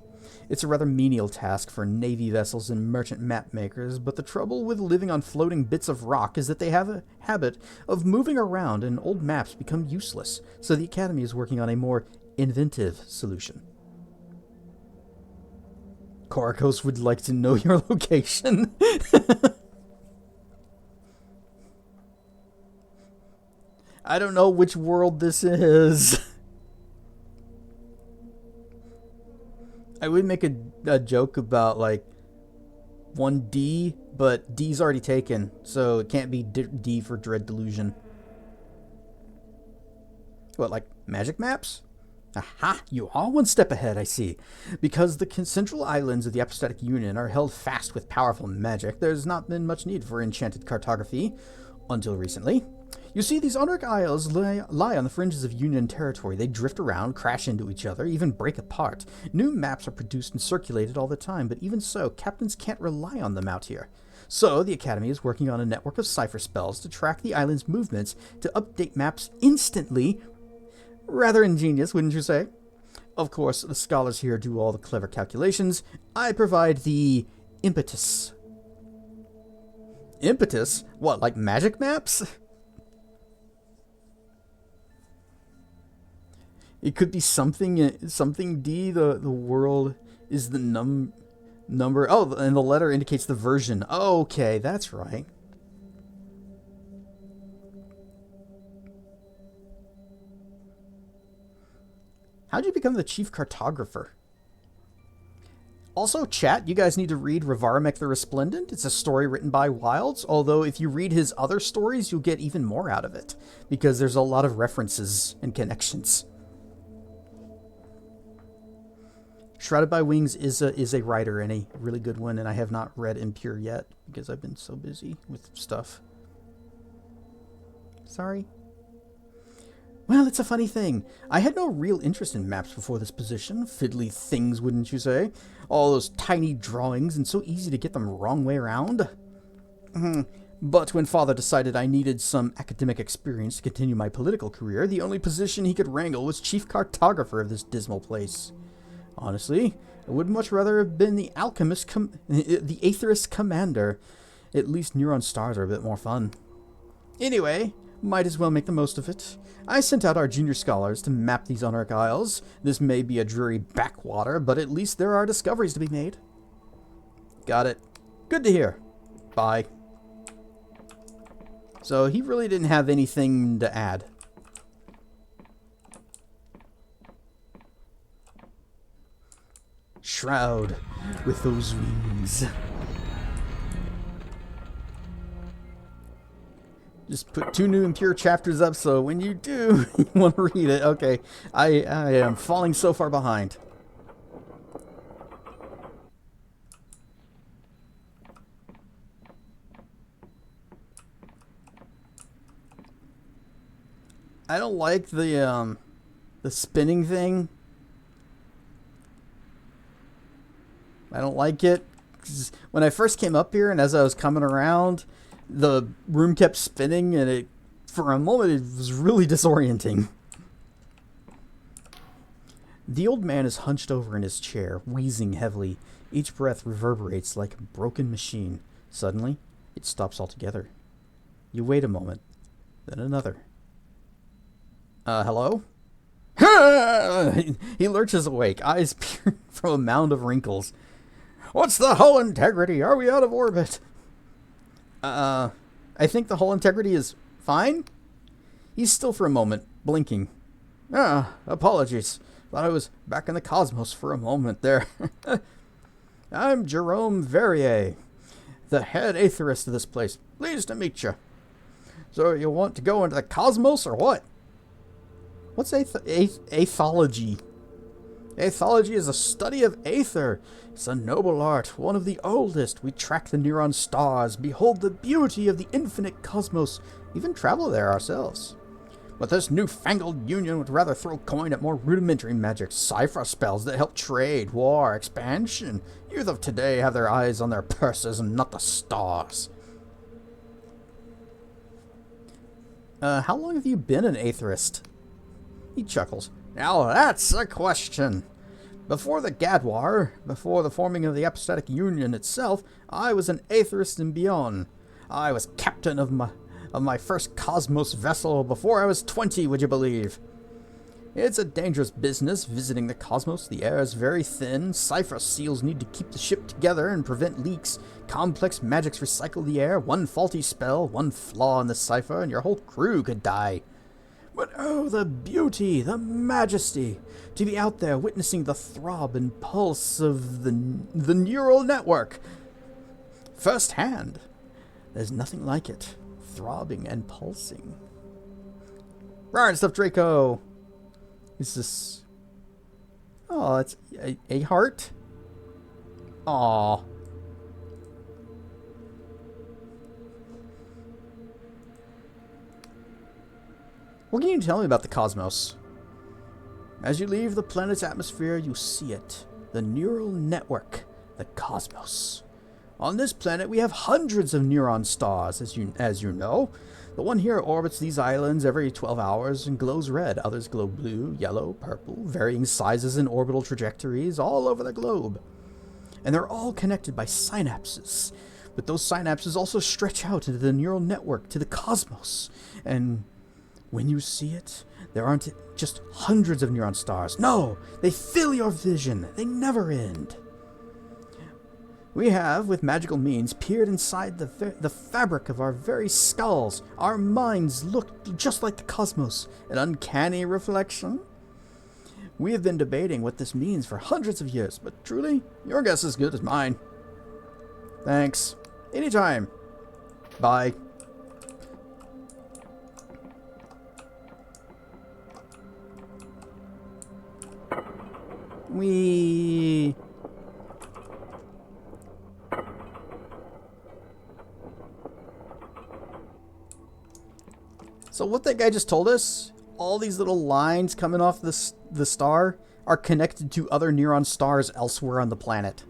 It's a rather menial task for navy vessels and merchant map makers, but the trouble with living on floating bits of rock is that they have a habit of moving around and old maps become useless, so the Academy is working on a more inventive solution. Korikos would like to know your location. I don't know which world this is. I would make a joke about, like, 1D, but D's already taken, so it can't be D for Dread Delusion. What, like magic maps? Aha! You are one step ahead, I see. Because the central islands of the Apostatic Union are held fast with powerful magic, there's not been much need for enchanted cartography, until recently. You see, these Honoric Isles lie on the fringes of Union territory. They drift around, crash into each other, even break apart. New maps are produced and circulated all the time, but even so, captains can't rely on them out here. So, the Academy is working on a network of cipher spells to track the island's movements, to update maps instantly. Rather ingenious, wouldn't you say? Of course, the scholars here do all the clever calculations. I provide the Impetus. Impetus? What, like magic maps? It could be something D. The world is the number. Oh, and the letter indicates the version. Oh, okay, that's right. How'd you become the chief cartographer? Also, chat, you guys need to read Ravaremek the Resplendent. It's a story written by Wilds, although if you read his other stories, you'll get even more out of it, because there's a lot of references and connections. Shrouded by Wings is a writer, and a really good one, and I have not read Impure yet, because I've been so busy with stuff. Sorry. Well, it's a funny thing. I had no real interest in maps before this position. Fiddly things, wouldn't you say? All those tiny drawings, and so easy to get them wrong way around. But when Father decided I needed some academic experience to continue my political career, the only position he could wrangle was chief cartographer of this dismal place. Honestly, I would much rather have been the the Aetherist commander. At least Neuron stars are a bit more fun. Anyway, might as well make the most of it. I sent out our junior scholars to map these Unark Isles. This may be a dreary backwater, but at least there are discoveries to be made. Got it. Good to hear. Bye. So he really didn't have anything to add. Shroud with those wings. Just put 2 new Impure chapters up, so when you do, you want to read it. Okay, I am falling so far behind. I don't like the spinning thing. I don't like it. 'Cause when I first came up here and as I was coming around, the room kept spinning, and for a moment it was really disorienting. The old man is hunched over in his chair, wheezing heavily. Each breath reverberates like a broken machine. Suddenly, it stops altogether. You wait a moment, then another. Hello? He lurches awake, eyes peering from a mound of wrinkles. What's the hull integrity? Are we out of orbit? I think the hull integrity is fine. He's still for a moment, blinking. Apologies. Thought I was back in the cosmos for a moment there. I'm Jerome Verrier, the head aetherist of this place. Pleased to meet you. So you want to go into the cosmos or what? What's aethology? Aethology is a study of aether. It's a noble art, one of the oldest. We track the Neuron stars, behold the beauty of the infinite cosmos, even travel there ourselves. But this newfangled union would rather throw coin at more rudimentary magic, cipher spells that help trade, war, expansion. Youth of today have their eyes on their purses and not the stars. How long have you been an aetherist? He chuckles. Now that's a question. Before the Gadwar, before the forming of the Epistatic Union itself, I was an aetherist and beyond. I was captain of my first cosmos vessel before I was 20, would you believe? It's a dangerous business, visiting the cosmos. The air is very thin. Cipher seals need to keep the ship together and prevent leaks. Complex magics recycle the air. One faulty spell, one flaw in the cipher, and your whole crew could die. But oh, the beauty, the majesty, to be out there witnessing the throb and pulse of the neural network. Firsthand, there's nothing like it, throbbing and pulsing. Right stuff, Draco. Is this... Oh, it's a heart? Aw. What can you tell me about the cosmos? As you leave the planet's atmosphere, you see it. The neural network. The cosmos. On this planet, we have hundreds of neuron stars, as you know. The one here orbits these islands every 12 hours and glows red. Others glow blue, yellow, purple, varying sizes and orbital trajectories all over the globe. And they're all connected by synapses. But those synapses also stretch out into the neural network, to the cosmos. And when you see it, there aren't just hundreds of neutron stars. No, they fill your vision. They never end. We have, with magical means, peered inside the fabric of our very skulls. Our minds look just like the cosmos, an uncanny reflection. We have been debating what this means for hundreds of years, but truly, your guess is as good as mine. Thanks. Anytime. Bye. So what that guy just told us, all these little lines coming off the star are connected to other neutron stars elsewhere on the planet.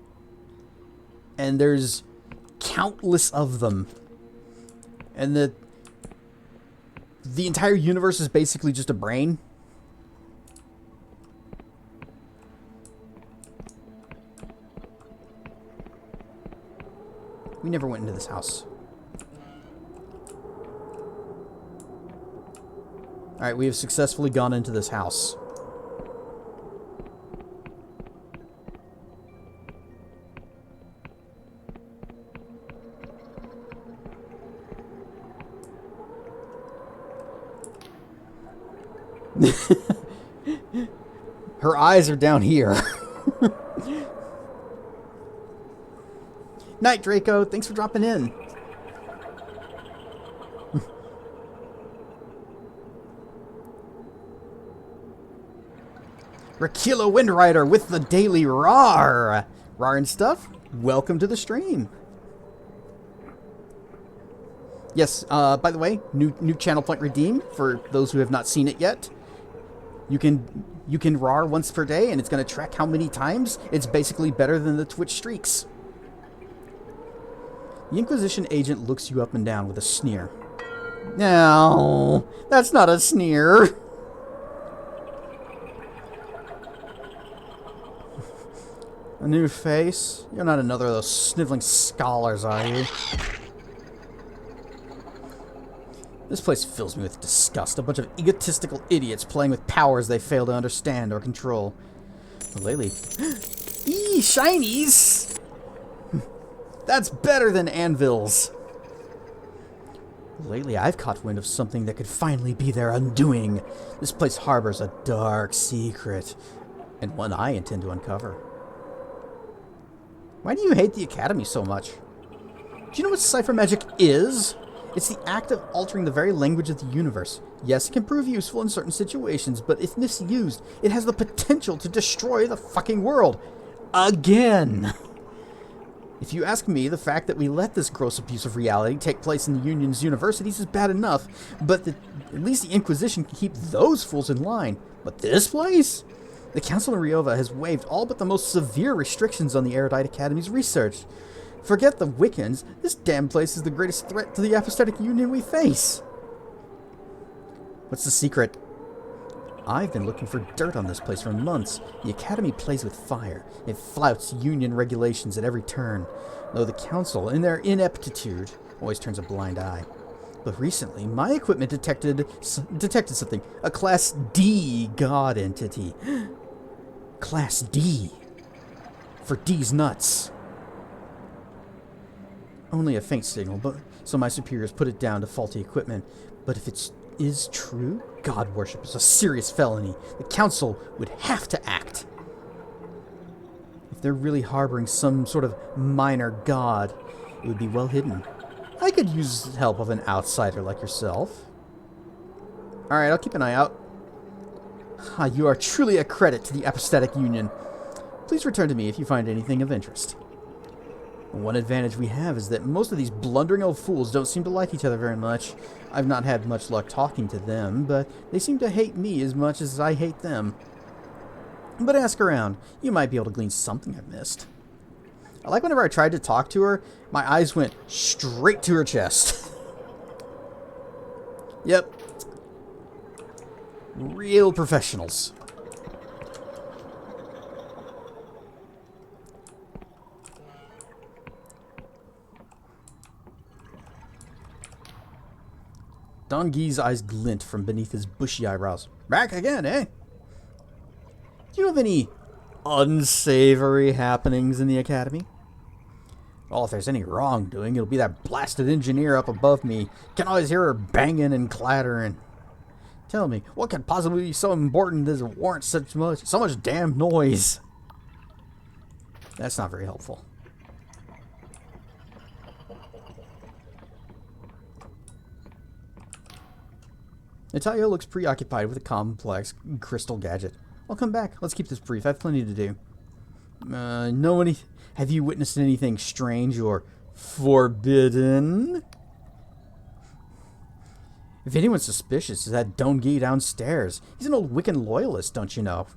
And there's countless of them. And the entire universe is basically just a brain. We never went into this house. Alright, we have successfully gone into this house. Her eyes are down here. Night, Draco. Thanks for dropping in. Rakila Windrider with the daily RAR. RAR and stuff. Welcome to the stream. Yes, by the way, new channel point redeem for those who have not seen it yet. You can RAR once per day, and it's going to track how many times. It's basically better than the Twitch streaks. The Inquisition agent looks you up and down with a sneer. No, that's not a sneer. A new face? You're not another of those sniveling scholars, are you? This place fills me with disgust. A bunch of egotistical idiots playing with powers they fail to understand or control. But lately... Eee, shinies! That's better than anvils. Lately, I've caught wind of something that could finally be their undoing. This place harbors a dark secret, and one I intend to uncover. Why do you hate the Academy so much? Do you know what cipher magic is? It's the act of altering the very language of the universe. Yes, it can prove useful in certain situations, but if misused, it has the potential to destroy the fucking world. Again! If you ask me, the fact that we let this gross abuse of reality take place in the Union's universities is bad enough, but at least the Inquisition can keep those fools in line. But this place? The Council of Riova has waived all but the most severe restrictions on the Erudite Academy's research. Forget the Wiccans, this damn place is the greatest threat to the apostatic union we face. What's the secret? I've been looking for dirt on this place for months. The Academy plays with fire. It flouts union regulations at every turn, though the Council, in their ineptitude, always turns a blind eye. But recently, my equipment detected something. A Class D god entity. Class D. For D's nuts. Only a faint signal, but so my superiors put it down to faulty equipment. But if it is true, god worship is a serious felony. The Council would have to act. If they're really harboring some sort of minor god, it would be well hidden. I could use the help of an outsider like yourself. Alright, I'll keep an eye out. You are truly a credit to the Apostatic Union. Please return to me if you find anything of interest. One advantage we have is that most of these blundering old fools don't seem to like each other very much. I've not had much luck talking to them, but they seem to hate me as much as I hate them. But ask around. You might be able to glean something I've missed. I like whenever I tried to talk to her, my eyes went straight to her chest. Yep. Real professionals. Dongi's eyes glint from beneath his bushy eyebrows. Back again, eh? Do you have any unsavory happenings in the academy? Well, if there's any wrongdoing, it'll be that blasted engineer up above me. Can always hear her banging and clattering. Tell me, what could possibly be so important that it warrants so much damn noise? That's not very helpful. Natalia looks preoccupied with a complex crystal gadget. I'll come back. Let's keep this brief. I have plenty to do. Have you witnessed anything strange or forbidden? If anyone's suspicious, it's that Dongi downstairs. He's an old Wiccan loyalist, don't you know?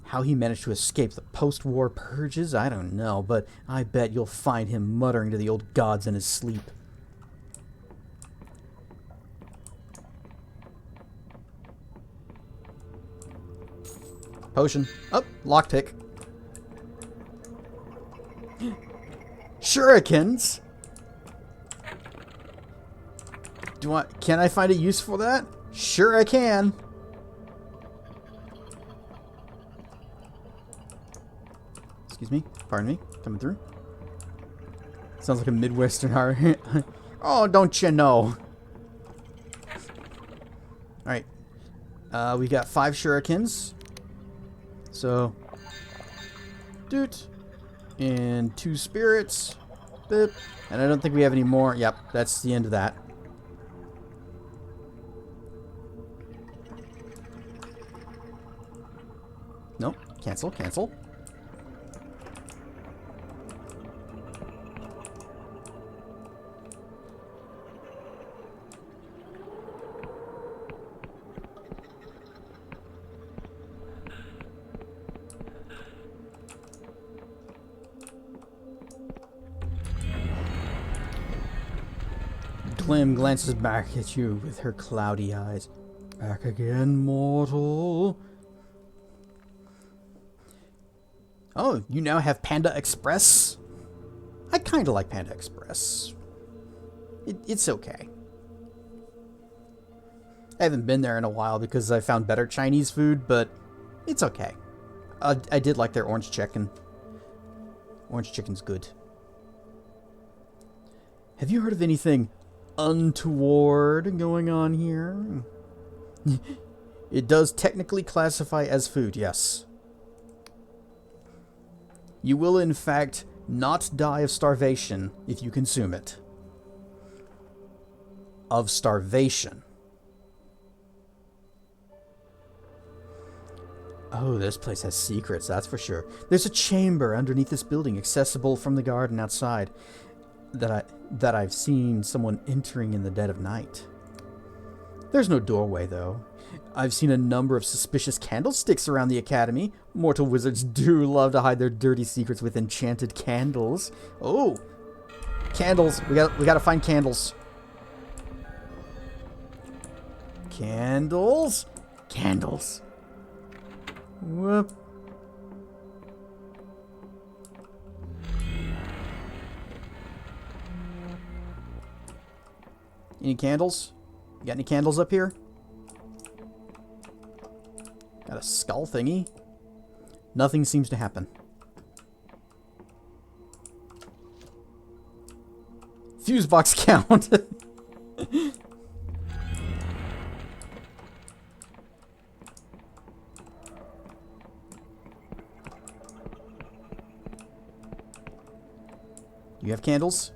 How he managed to escape the post-war purges, I don't know, but I bet you'll find him muttering to the old gods in his sleep. Potion. Oh, lockpick. Shurikens? Can I find a use for that? Sure I can. Excuse me. Pardon me. Coming through. Sounds like a Midwestern horror. Oh, don't you know? Alright. We got 5 shurikens. So. Doot. And 2 spirits. Bip. And I don't think we have any more. Yep, that's the end of that. Nope. Cancel, cancel. Glim glances back at you with her cloudy eyes. Back again, mortal. Oh, you now have Panda Express? I kind of like Panda Express. It's okay. I haven't been there in a while because I found better Chinese food, but it's okay. I did like their orange chicken. Orange chicken's good. Have you heard of anything untoward going on here? It does technically classify as food, yes. You will, in fact, not die of starvation if you consume it. Of starvation. Oh, this place has secrets, that's for sure. There's a chamber underneath this building, accessible from the garden outside, that I've seen someone entering in the dead of night. There's no doorway, though. I've seen a number of suspicious candlesticks around the academy. Mortal wizards do love to hide their dirty secrets with enchanted candles. Oh, candles! We gotta find candles. Candles, candles. Whoop. Any candles? You got any candles up here? Got a skull thingy. Nothing seems to happen. Fuse box count. You have candles?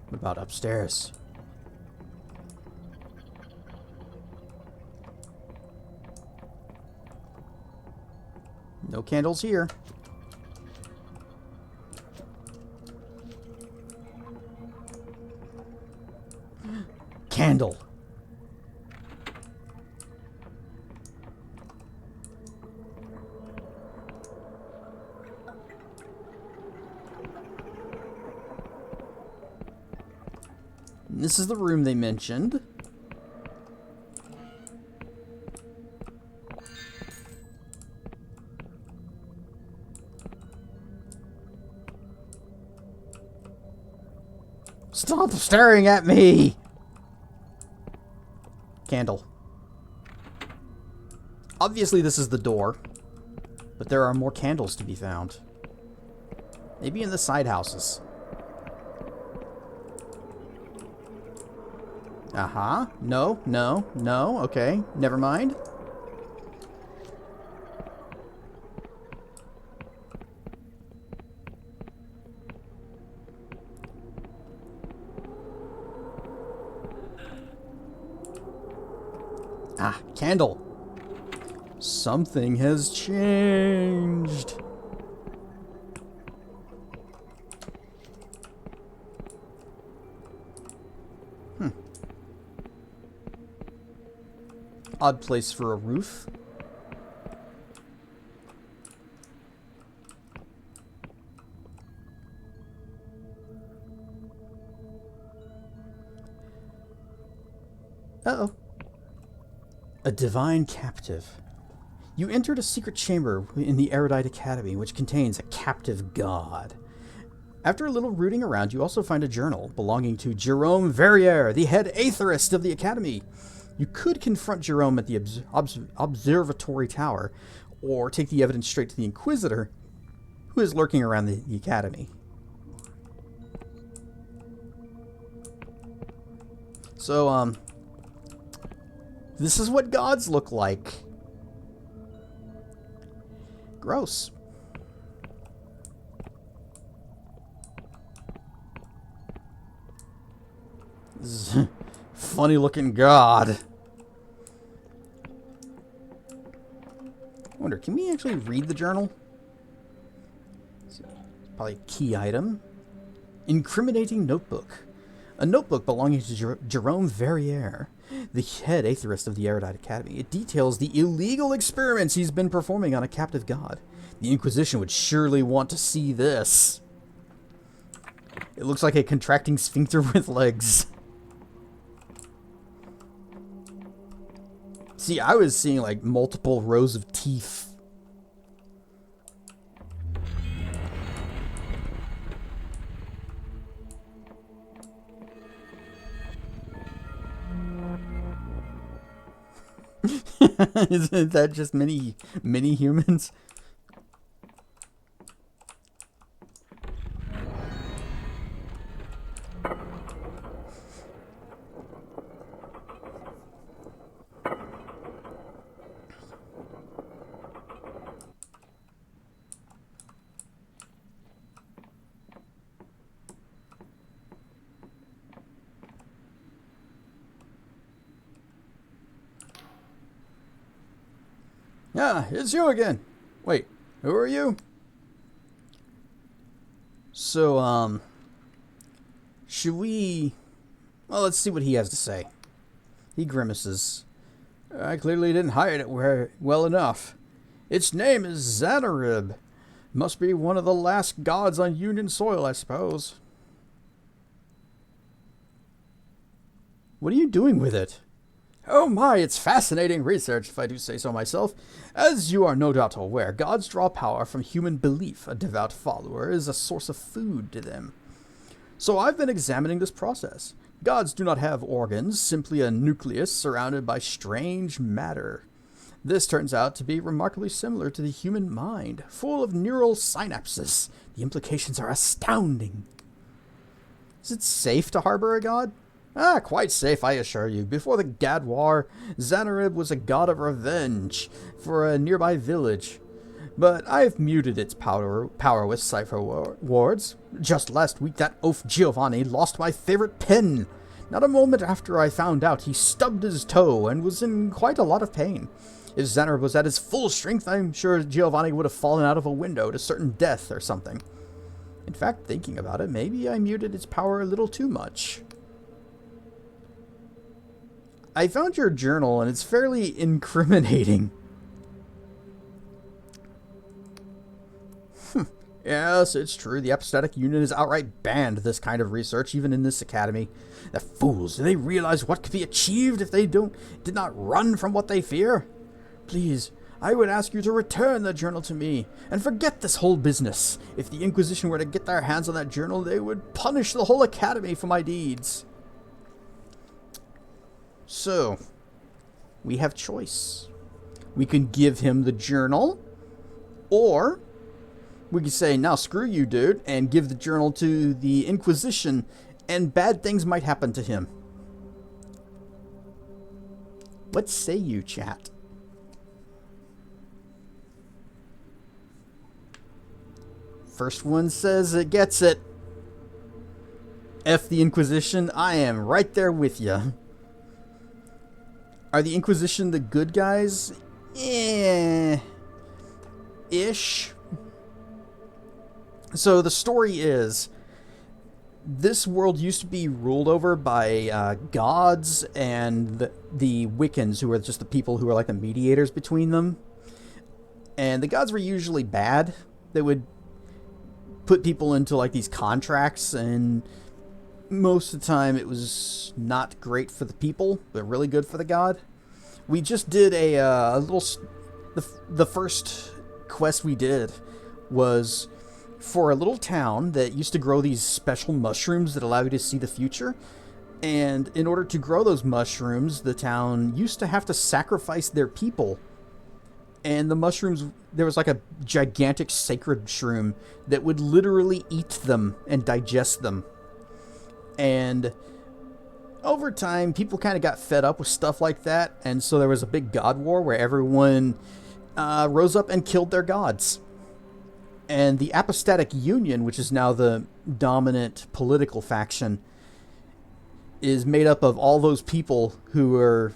What about upstairs? No candles here. Candle. This is the room they mentioned. Stop staring at me! Candle. Obviously this is the door, but there are more candles to be found. Maybe in the side houses. Uh-huh. No, no, no. Okay, never mind. Ah, candle. Something has changed. Odd place for a roof. Uh-oh. A divine captive. You entered a secret chamber in the Erudite Academy, which contains a captive god. After a little rooting around, you also find a journal belonging to Jerome Verrier, the head aetherist of the Academy. You could confront Jerome at the observatory tower, or take the evidence straight to the Inquisitor, who is lurking around the Academy. So, this is what gods look like. Gross. This is funny looking god. I wonder, can we actually read the journal? It's probably a key item. Incriminating notebook. A notebook belonging to Jerome Verrier, the head aetherist of the Erudite Academy. It details the illegal experiments he's been performing on a captive god. The Inquisition would surely want to see this. It looks like a contracting sphincter with legs. See, I was seeing like multiple rows of teeth. Isn't that just mini humans? Ah, it's you again. Wait, who are you? So, should we... Well, let's see what he has to say. He grimaces. I clearly didn't hide it well enough. Its name is Xanarib. Must be one of the last gods on Union soil, I suppose. What are you doing with it? Oh my, it's fascinating research, if I do say so myself. As you are no doubt aware, gods draw power from human belief. A devout follower is a source of food to them. So I've been examining this process. Gods do not have organs, simply a nucleus surrounded by strange matter. This turns out to be remarkably similar to the human mind, full of neural synapses. The implications are astounding. Is it safe to harbor a god? Ah, quite safe, I assure you. Before the Gad War, Xanarib was a god of revenge for a nearby village. But I've muted its power with cipher wards. Just last week, that oaf Giovanni lost my favorite pen. Not a moment after I found out, he stubbed his toe and was in quite a lot of pain. If Xanarib was at his full strength, I'm sure Giovanni would have fallen out of a window to certain death or something. In fact, thinking about it, maybe I muted its power a little too much. I found your journal, and it's fairly incriminating. Yes, it's true. The Apostatic Union has outright banned this kind of research, even in this academy. The fools, do they realize what could be achieved if they did not run from what they fear? Please, I would ask you to return the journal to me, and forget this whole business. If the Inquisition were to get their hands on that journal, they would punish the whole academy for my deeds. So, we have choice. We can give him the journal, or we could say, now screw you, dude, and give the journal to the Inquisition, and bad things might happen to him. What say you, chat? First one says it gets it. F the Inquisition, I am right there with you. Are the Inquisition the good guys? Ish. So the story is, this world used to be ruled over by gods and the Wiccans, who are just the people who are like the mediators between them. And the gods were usually bad. They would put people into like these contracts, and most of the time it was not great for the people, but really good for the god. We just did a little... The first quest we did was for a little town that used to grow these special mushrooms that allow you to see the future. And in order to grow those mushrooms, the town used to have to sacrifice their people. And the mushrooms, there was like a gigantic sacred shroom that would literally eat them and digest them. And over time, people kind of got fed up with stuff like that. And so there was a big god war where everyone rose up and killed their gods. And the Apostatic Union, which is now the dominant political faction, is made up of all those people who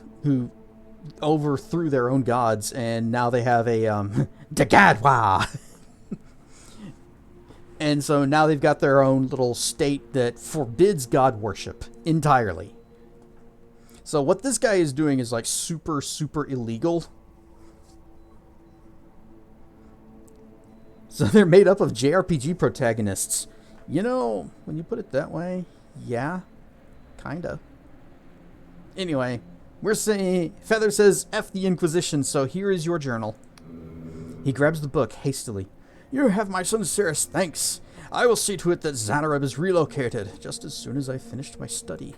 overthrew their own gods, and now they have a Dagadwa. And so now they've got their own little state that forbids god worship entirely. So what this guy is doing is like super, super illegal. So they're made up of JRPG protagonists. You know, when you put it that way, yeah, kinda. Anyway, we're saying... Feather says, F the Inquisition, so here is your journal. He grabs the book hastily. You have my sincerest thanks. I will see to it that Xanareb is relocated, just as soon as I finished my study.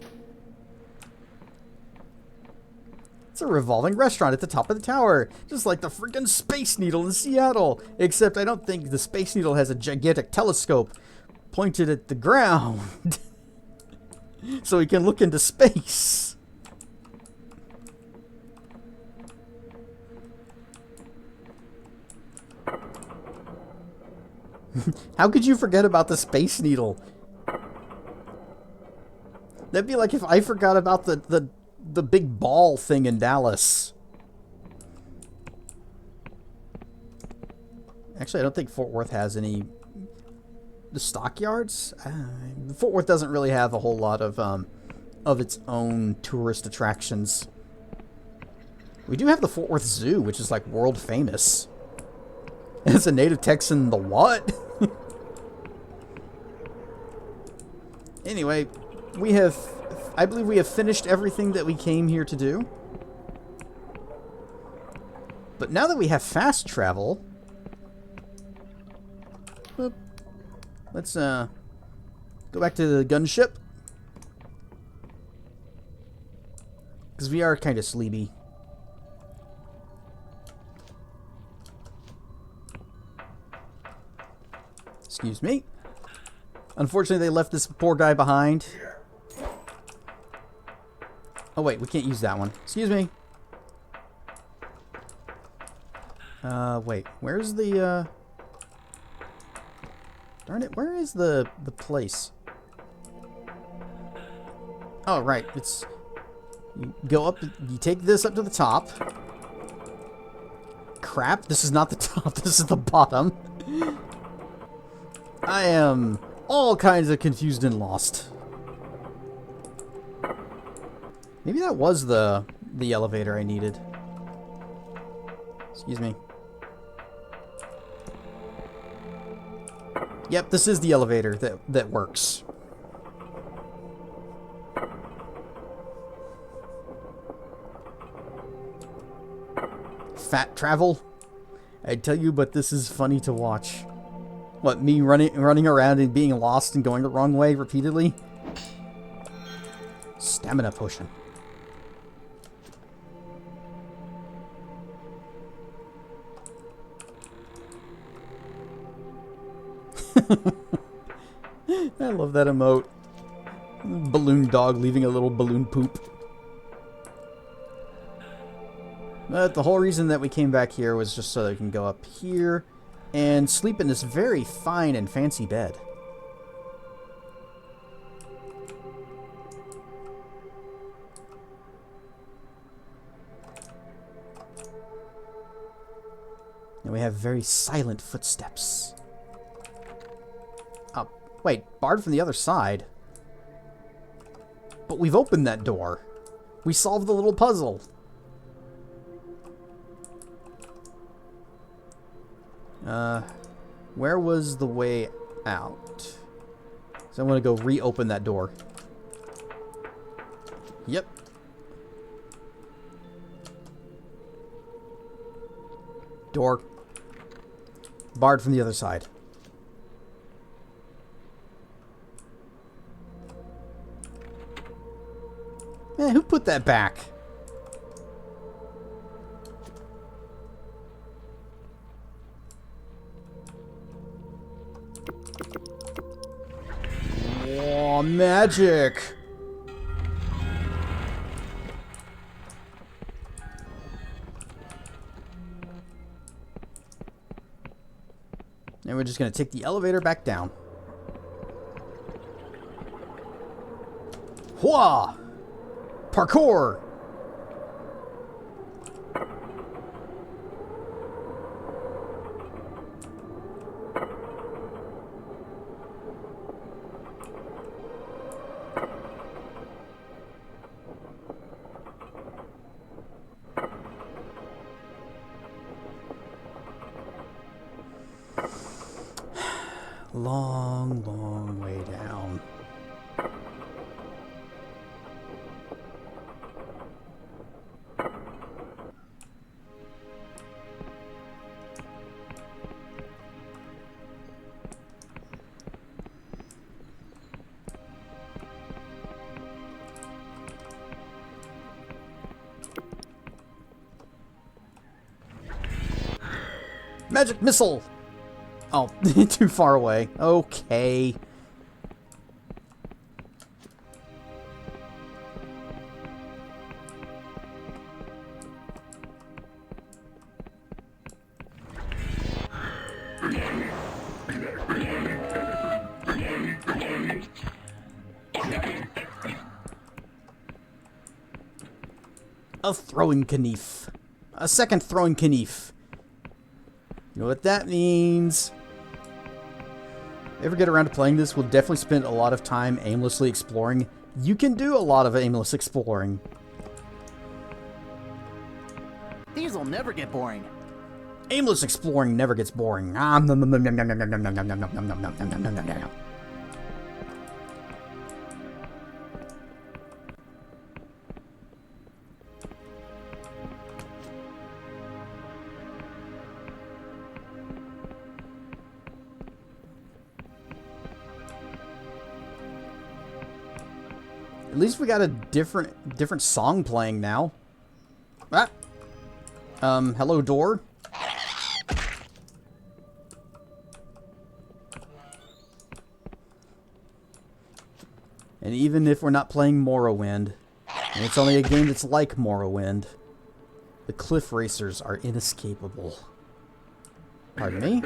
It's a revolving restaurant at the top of the tower, just like the freaking Space Needle in Seattle. Except I don't think the Space Needle has a gigantic telescope pointed at the ground. So he can look into space. How could you forget about the Space Needle? That'd be like if I forgot about the big ball thing in Dallas. Actually, I don't think Fort Worth has any... The stockyards? Fort Worth doesn't really have a whole lot of its own tourist attractions. We do have the Fort Worth Zoo, which is like world famous. As a native Texan, the what? Anyway, I believe we have finished everything that we came here to do. But now that we have fast travel, let's go back to the gunship, because we are kind of sleepy. Excuse me. Unfortunately, they left this poor guy behind. Oh, wait, we can't use that one. Excuse me. Wait. Where's the, Darn it, where is the place? Oh, right. It's... You go up... You take this up to the top. Crap, this is not the top. This is the bottom. I am all kinds of confused and lost. Maybe that was the elevator I needed. Excuse me. Yep, this is the elevator that works. Fat travel? I tell you, but this is funny to watch. What, me running around and being lost and going the wrong way repeatedly? Stamina potion. I love that emote. Balloon dog leaving a little balloon poop. But the whole reason that we came back here was just so that we can go up here and sleep in this very fine and fancy bed. And we have very silent footsteps. Oh, wait, barred from the other side. But we've opened that door. We solved the little puzzle. Where was the way out? So I'm going to go reopen that door. Yep. Door. Barred from the other side. Man, who put that back? Oh, magic! And we're just going to take the elevator back down. Hua! Parkour! Long, long way down. Magic missile! Oh, too far away. Okay. A throwing knife. A second throwing knife. You know what that means? Ever get around to playing this, we'll definitely spend a lot of time aimlessly exploring. You can do a lot of aimless exploring. These will never get boring. Aimless exploring never gets boring. At least we got a different song playing now. Ah. Hello, door. And even if we're not playing Morrowind, and it's only a game that's like Morrowind, the cliff racers are inescapable. Pardon me?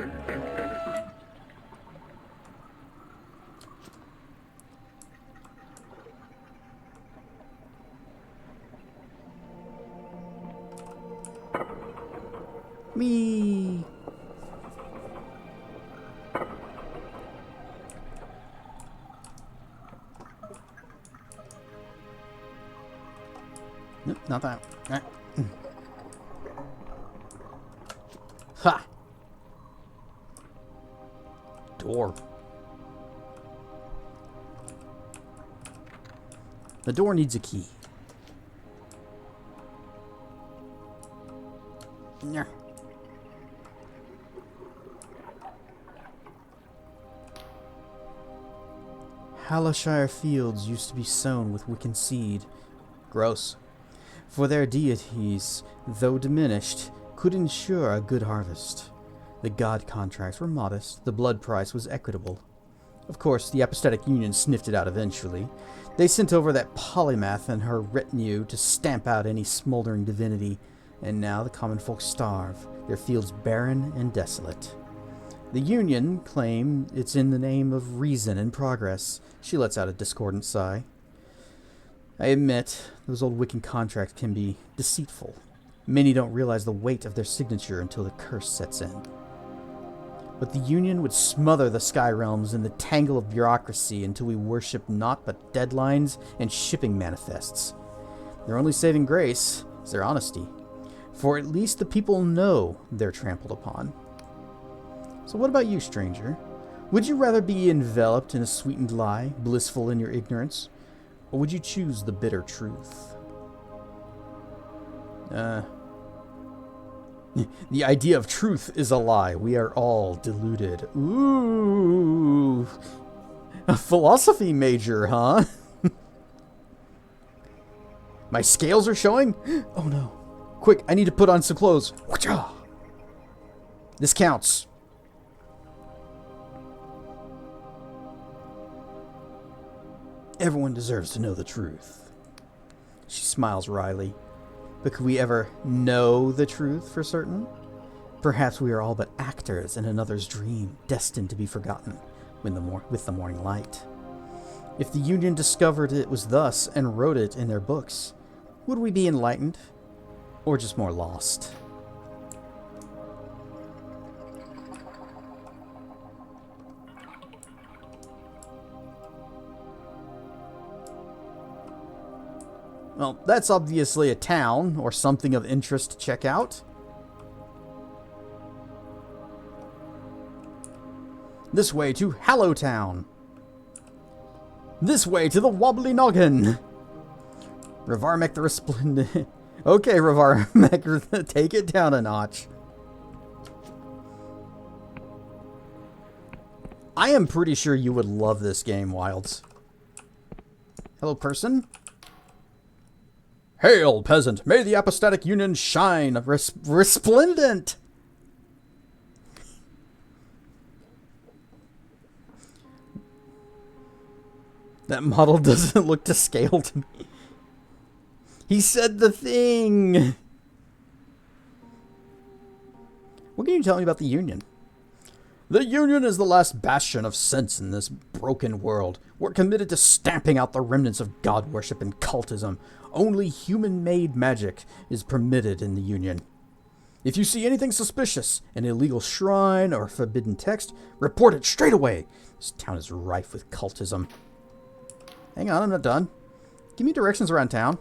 Me. Nope, not that. Ha! Door. The door needs a key. Yeah. Hallishire fields used to be sown with wicked seed. Gross. For their deities, though diminished, could ensure a good harvest. The god contracts were modest, the blood price was equitable. Of course, the Apostatic Union sniffed it out eventually. They sent over that polymath and her retinue to stamp out any smoldering divinity, and now the common folk starve, their fields barren and desolate. The Union claim it's in the name of reason and progress. She lets out a discordant sigh. I admit, those old Wiccan contracts can be deceitful. Many don't realize the weight of their signature until the curse sets in. But the Union would smother the Sky Realms in the tangle of bureaucracy until we worship naught but deadlines and shipping manifests. Their only saving grace is their honesty, for at least the people know they're trampled upon. So what about you, stranger? Would you rather be enveloped in a sweetened lie, blissful in your ignorance, or would you choose the bitter truth? The idea of truth is a lie. We are all deluded. Ooh. A philosophy major, huh? My scales are showing? Oh no. Quick, I need to put on some clothes. This counts. Everyone deserves to know the truth. She smiles wryly. But could we ever know the truth for certain? Perhaps we are all but actors in another's dream, destined to be forgotten with the morning light. If the Union discovered it was thus and wrote it in their books, would we be enlightened, or just more lost? Well, that's obviously a town, or something of interest to check out. This way to Hallowtown. This way to the Wobbly Noggin. Ravarmek the Resplendent. Okay, Ravarmek, take it down a notch. I am pretty sure you would love this game, Wilds. Hello, person. Hail, peasant! May the Apostatic Union shine resplendent! That model doesn't look to scale to me. He said the thing! What can you tell me about the Union? The Union is the last bastion of sense in this broken world. We're committed to stamping out the remnants of god worship and cultism. Only human-made magic is permitted in the Union. If you see anything suspicious, an illegal shrine or forbidden text, report it straight away. This town is rife with cultism. Hang on, I'm not done. Give me directions around town.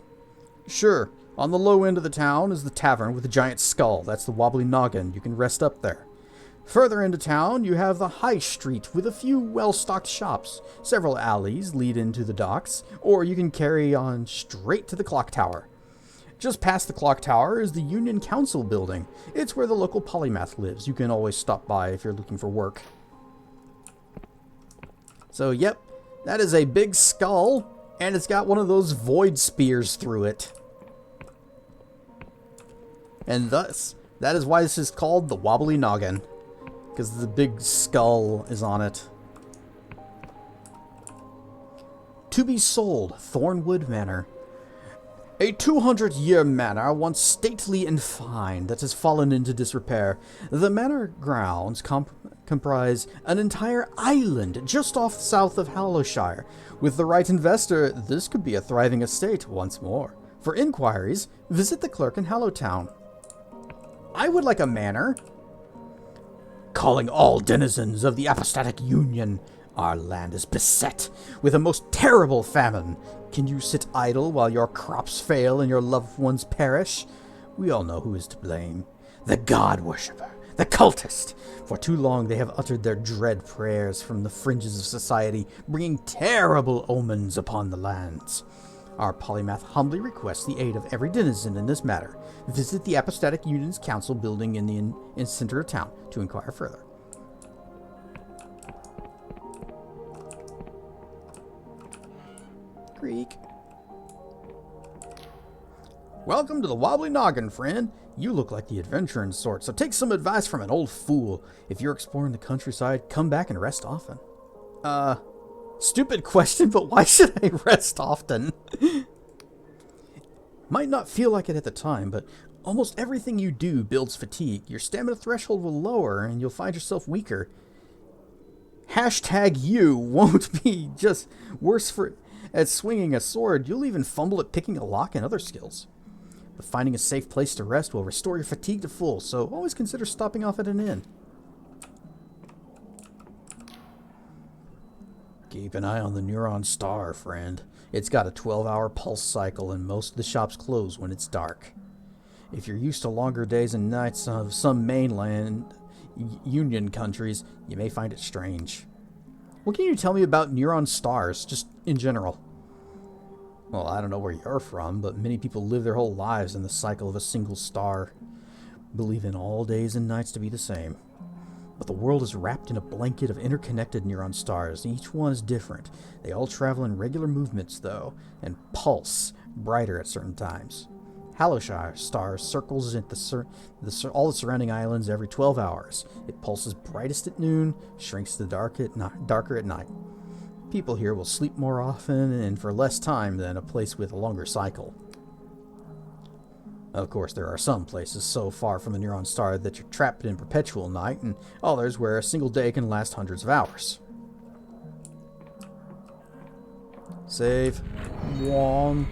Sure. On the low end of the town is the tavern with the giant skull. That's the Wobbly Noggin. You can rest up there. Further into town, you have the High Street with a few well-stocked shops. Several alleys lead into the docks, or you can carry on straight to the clock tower. Just past the clock tower is the Union Council building. It's where the local polymath lives. You can always stop by if you're looking for work. So, yep, that is a big skull, and it's got one of those void spears through it. And thus, that is why this is called the Wobbly Noggin. Because the big skull is on it. To be sold, Thornwood Manor. A 200-year manor, once stately and fine, that has fallen into disrepair. The manor grounds comprise an entire island just off south of Hallowshire. With the right investor, this could be a thriving estate once more. For inquiries, visit the clerk in Hallowtown. I would like a manor. Calling all denizens of the Apostatic Union. Our land is beset with a most terrible famine. Can you sit idle while your crops fail and your loved ones perish? We all know who is to blame. The god worshipper, the cultist. For too long they have uttered their dread prayers from the fringes of society, bringing terrible omens upon the lands. Our polymath humbly requests the aid of every denizen in this matter. Visit the Apostatic Union's council building in the center of town to inquire further. Greek. Welcome to the Wobbly Noggin, friend. You look like the adventuring sort, so take some advice from an old fool. If you're exploring the countryside, come back and rest often. Stupid question, but why should I rest often? Might not feel like it at the time, but almost everything you do builds fatigue. Your stamina threshold will lower, and you'll find yourself weaker. Hashtag you won't be just worse at swinging a sword. You'll even fumble at picking a lock and other skills. But finding a safe place to rest will restore your fatigue to full, so always consider stopping off at an inn. Keep an eye on the Neuron Star, friend. It's got a 12-hour pulse cycle, and most of the shops close when it's dark. If you're used to longer days and nights of some mainland Union countries, you may find it strange. What can you tell me about Neuron Stars, just in general? Well, I don't know where you're from, but many people live their whole lives in the cycle of a single star, believing all days and nights to be the same. But the world is wrapped in a blanket of interconnected neuron stars. Each one is different. They all travel in regular movements, though, and pulse brighter at certain times. Haloshire star circles at all the surrounding islands every 12 hours. It pulses brightest at noon, shrinks to darker at night. People here will sleep more often and for less time than a place with a longer cycle. Of course, there are some places so far from the Neuron Star that you're trapped in perpetual night, and others where a single day can last hundreds of hours. Save. One.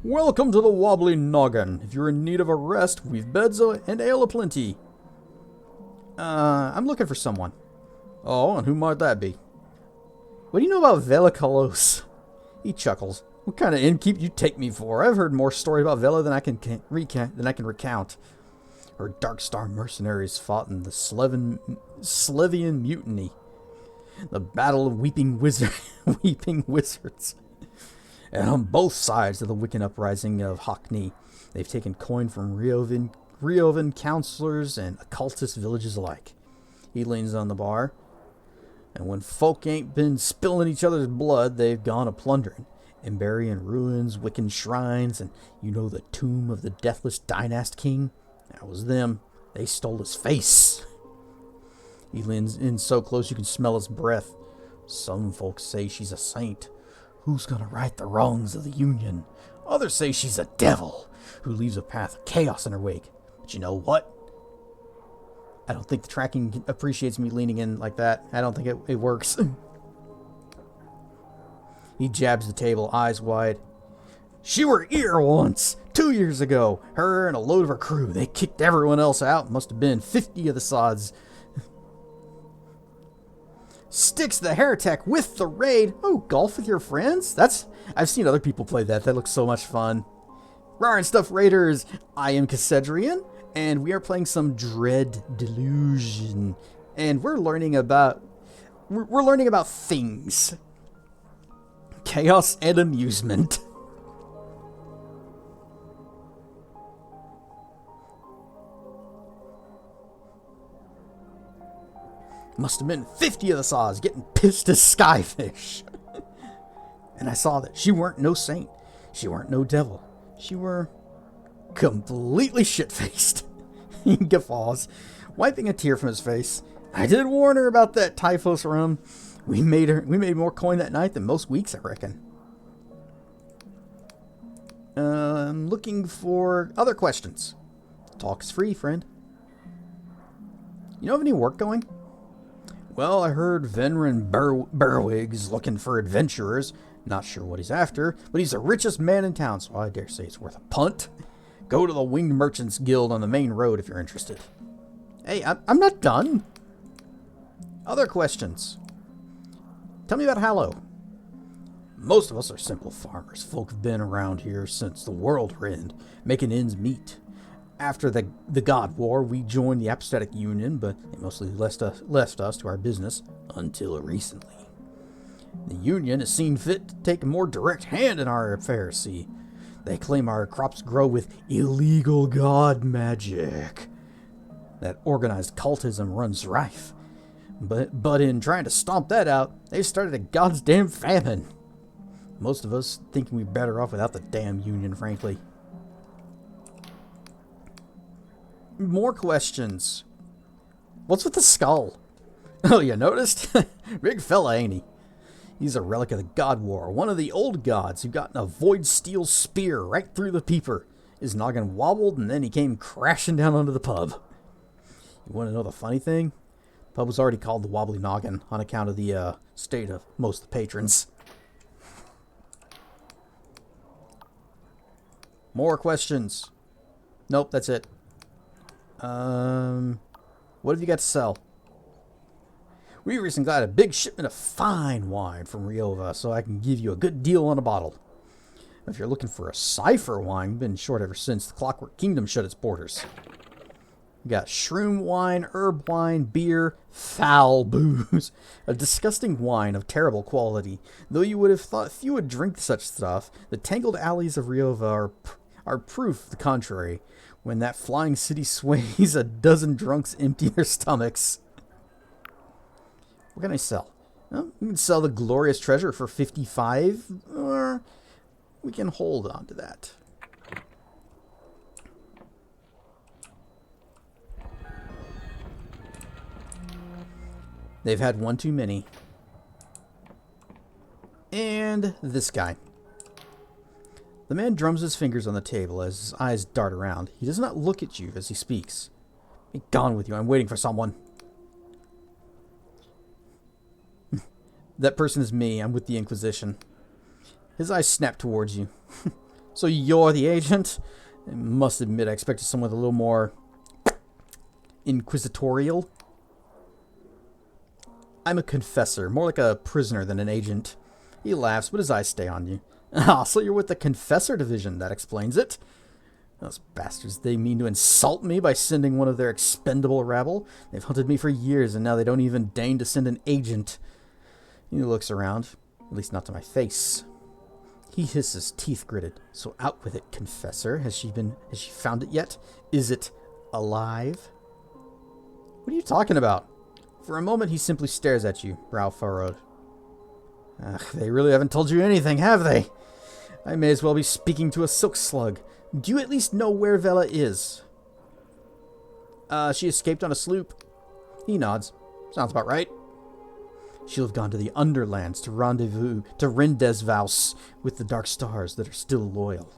Welcome to the Wobbly Noggin. If you're in need of a rest, we've beds and ale aplenty. I'm looking for someone. Oh, and who might that be? What do you know about Velikalos? He chuckles. What kind of innkeep you take me for? I've heard more stories about Vela than I can recount. Her Dark Star mercenaries fought in the Slevian Mutiny, the Battle of Weeping Wizards. And on both sides of the Wiccan uprising of Hockney, they've taken coin from Riovan counselors and occultist villages alike. He leans on the bar, and when folk ain't been spilling each other's blood, they've gone a-plundering. And burying ruins, Wiccan shrines, and you know the tomb of the deathless Dynast King? That was them. They stole his face. He leans in so close you can smell his breath. Some folks say she's a saint. Who's gonna right the wrongs of the Union? Others say she's a devil who leaves a path of chaos in her wake. But you know what? I don't think the tracking appreciates me leaning in like that. I don't think it works. He jabs the table, eyes wide. She were here once, 2 years ago. Her and a load of her crew. They kicked everyone else out. Must have been 50 of the sods. Sticks the heretic with the raid. Oh, golf with your friends? I've seen other people play that. That looks so much fun. Rar and Stuff Raiders. I am Cassedrian, and we are playing some Dread Delusion. And we're learning about things. Chaos and amusement. Must have been 50 of the saws getting pissed as skyfish. And I saw that she weren't no saint. She weren't no devil. She were completely shit-faced. He guffaws, wiping a tear from his face. I did warn her about that Typhos rum. We made more coin that night than most weeks, I reckon. I'm looking for other questions. Talk's free, friend. You know of any work going? Well, I heard Venran Berwig's looking for adventurers. Not sure what he's after, but he's the richest man in town, so I dare say it's worth a punt. Go to the Winged Merchants Guild on the main road if you're interested. Hey, I'm not done. Other questions. Tell me about Hallow. Most of us are simple farmers. Folk have been around here since the world end, making ends meet. After the God War, we joined the Apostatic Union, but they mostly left us to our business until recently. The Union has seen fit to take a more direct hand in our affairs, see. They claim our crops grow with illegal god magic. That organized cultism runs rife. But in trying to stomp that out, they've started a goddamn famine. Most of us thinking we're better off without the damn Union, frankly. More questions. What's with the skull? Oh, you noticed? Big fella, ain't he? He's a relic of the God War, one of the old gods who got a void steel spear right through the peeper. His noggin wobbled, and then he came crashing down onto the pub. You want to know the funny thing? The pub was already called the Wobbly Noggin on account of the state of most of the patrons. More questions. Nope, that's it. What have you got to sell? We recently got a big shipment of fine wine from Riova, so I can give you a good deal on a bottle. If you're looking for a cipher wine, we've been short ever since the Clockwork Kingdom shut its borders. We got shroom wine, herb wine, beer, foul booze. A disgusting wine of terrible quality. Though you would have thought few would drink such stuff, the tangled alleys of Riova are proof the contrary. When that flying city sways, a dozen drunks empty their stomachs. What can I sell? Well, we can sell the glorious treasure for 55, or we can hold on to that. They've had one too many. And this guy. The man drums his fingers on the table as his eyes dart around. He does not look at you as he speaks. Be gone with you. I'm waiting for someone. That person is me. I'm with the Inquisition. His eyes snap towards you. So you're the agent? I must admit, I expected someone with a little more inquisitorial. I'm a confessor, more like a prisoner than an agent. He laughs, but his eyes stay on you. Ah, so you're with the Confessor Division. That explains it. Those bastards, they mean to insult me by sending one of their expendable rabble. They've hunted me for years, and now they don't even deign to send an agent. He looks around, at least not to my face. He hisses, teeth gritted. So out with it, Confessor. Has she found it yet? Is it alive? What are you talking about? For a moment, he simply stares at you, brow furrowed. Ugh, they really haven't told you anything, have they? I may as well be speaking to a silk slug. Do you at least know where Vela is? She escaped on a sloop. He nods. Sounds about right. She'll have gone to the Underlands to rendezvous, to Rendezvous with the dark stars that are still loyal.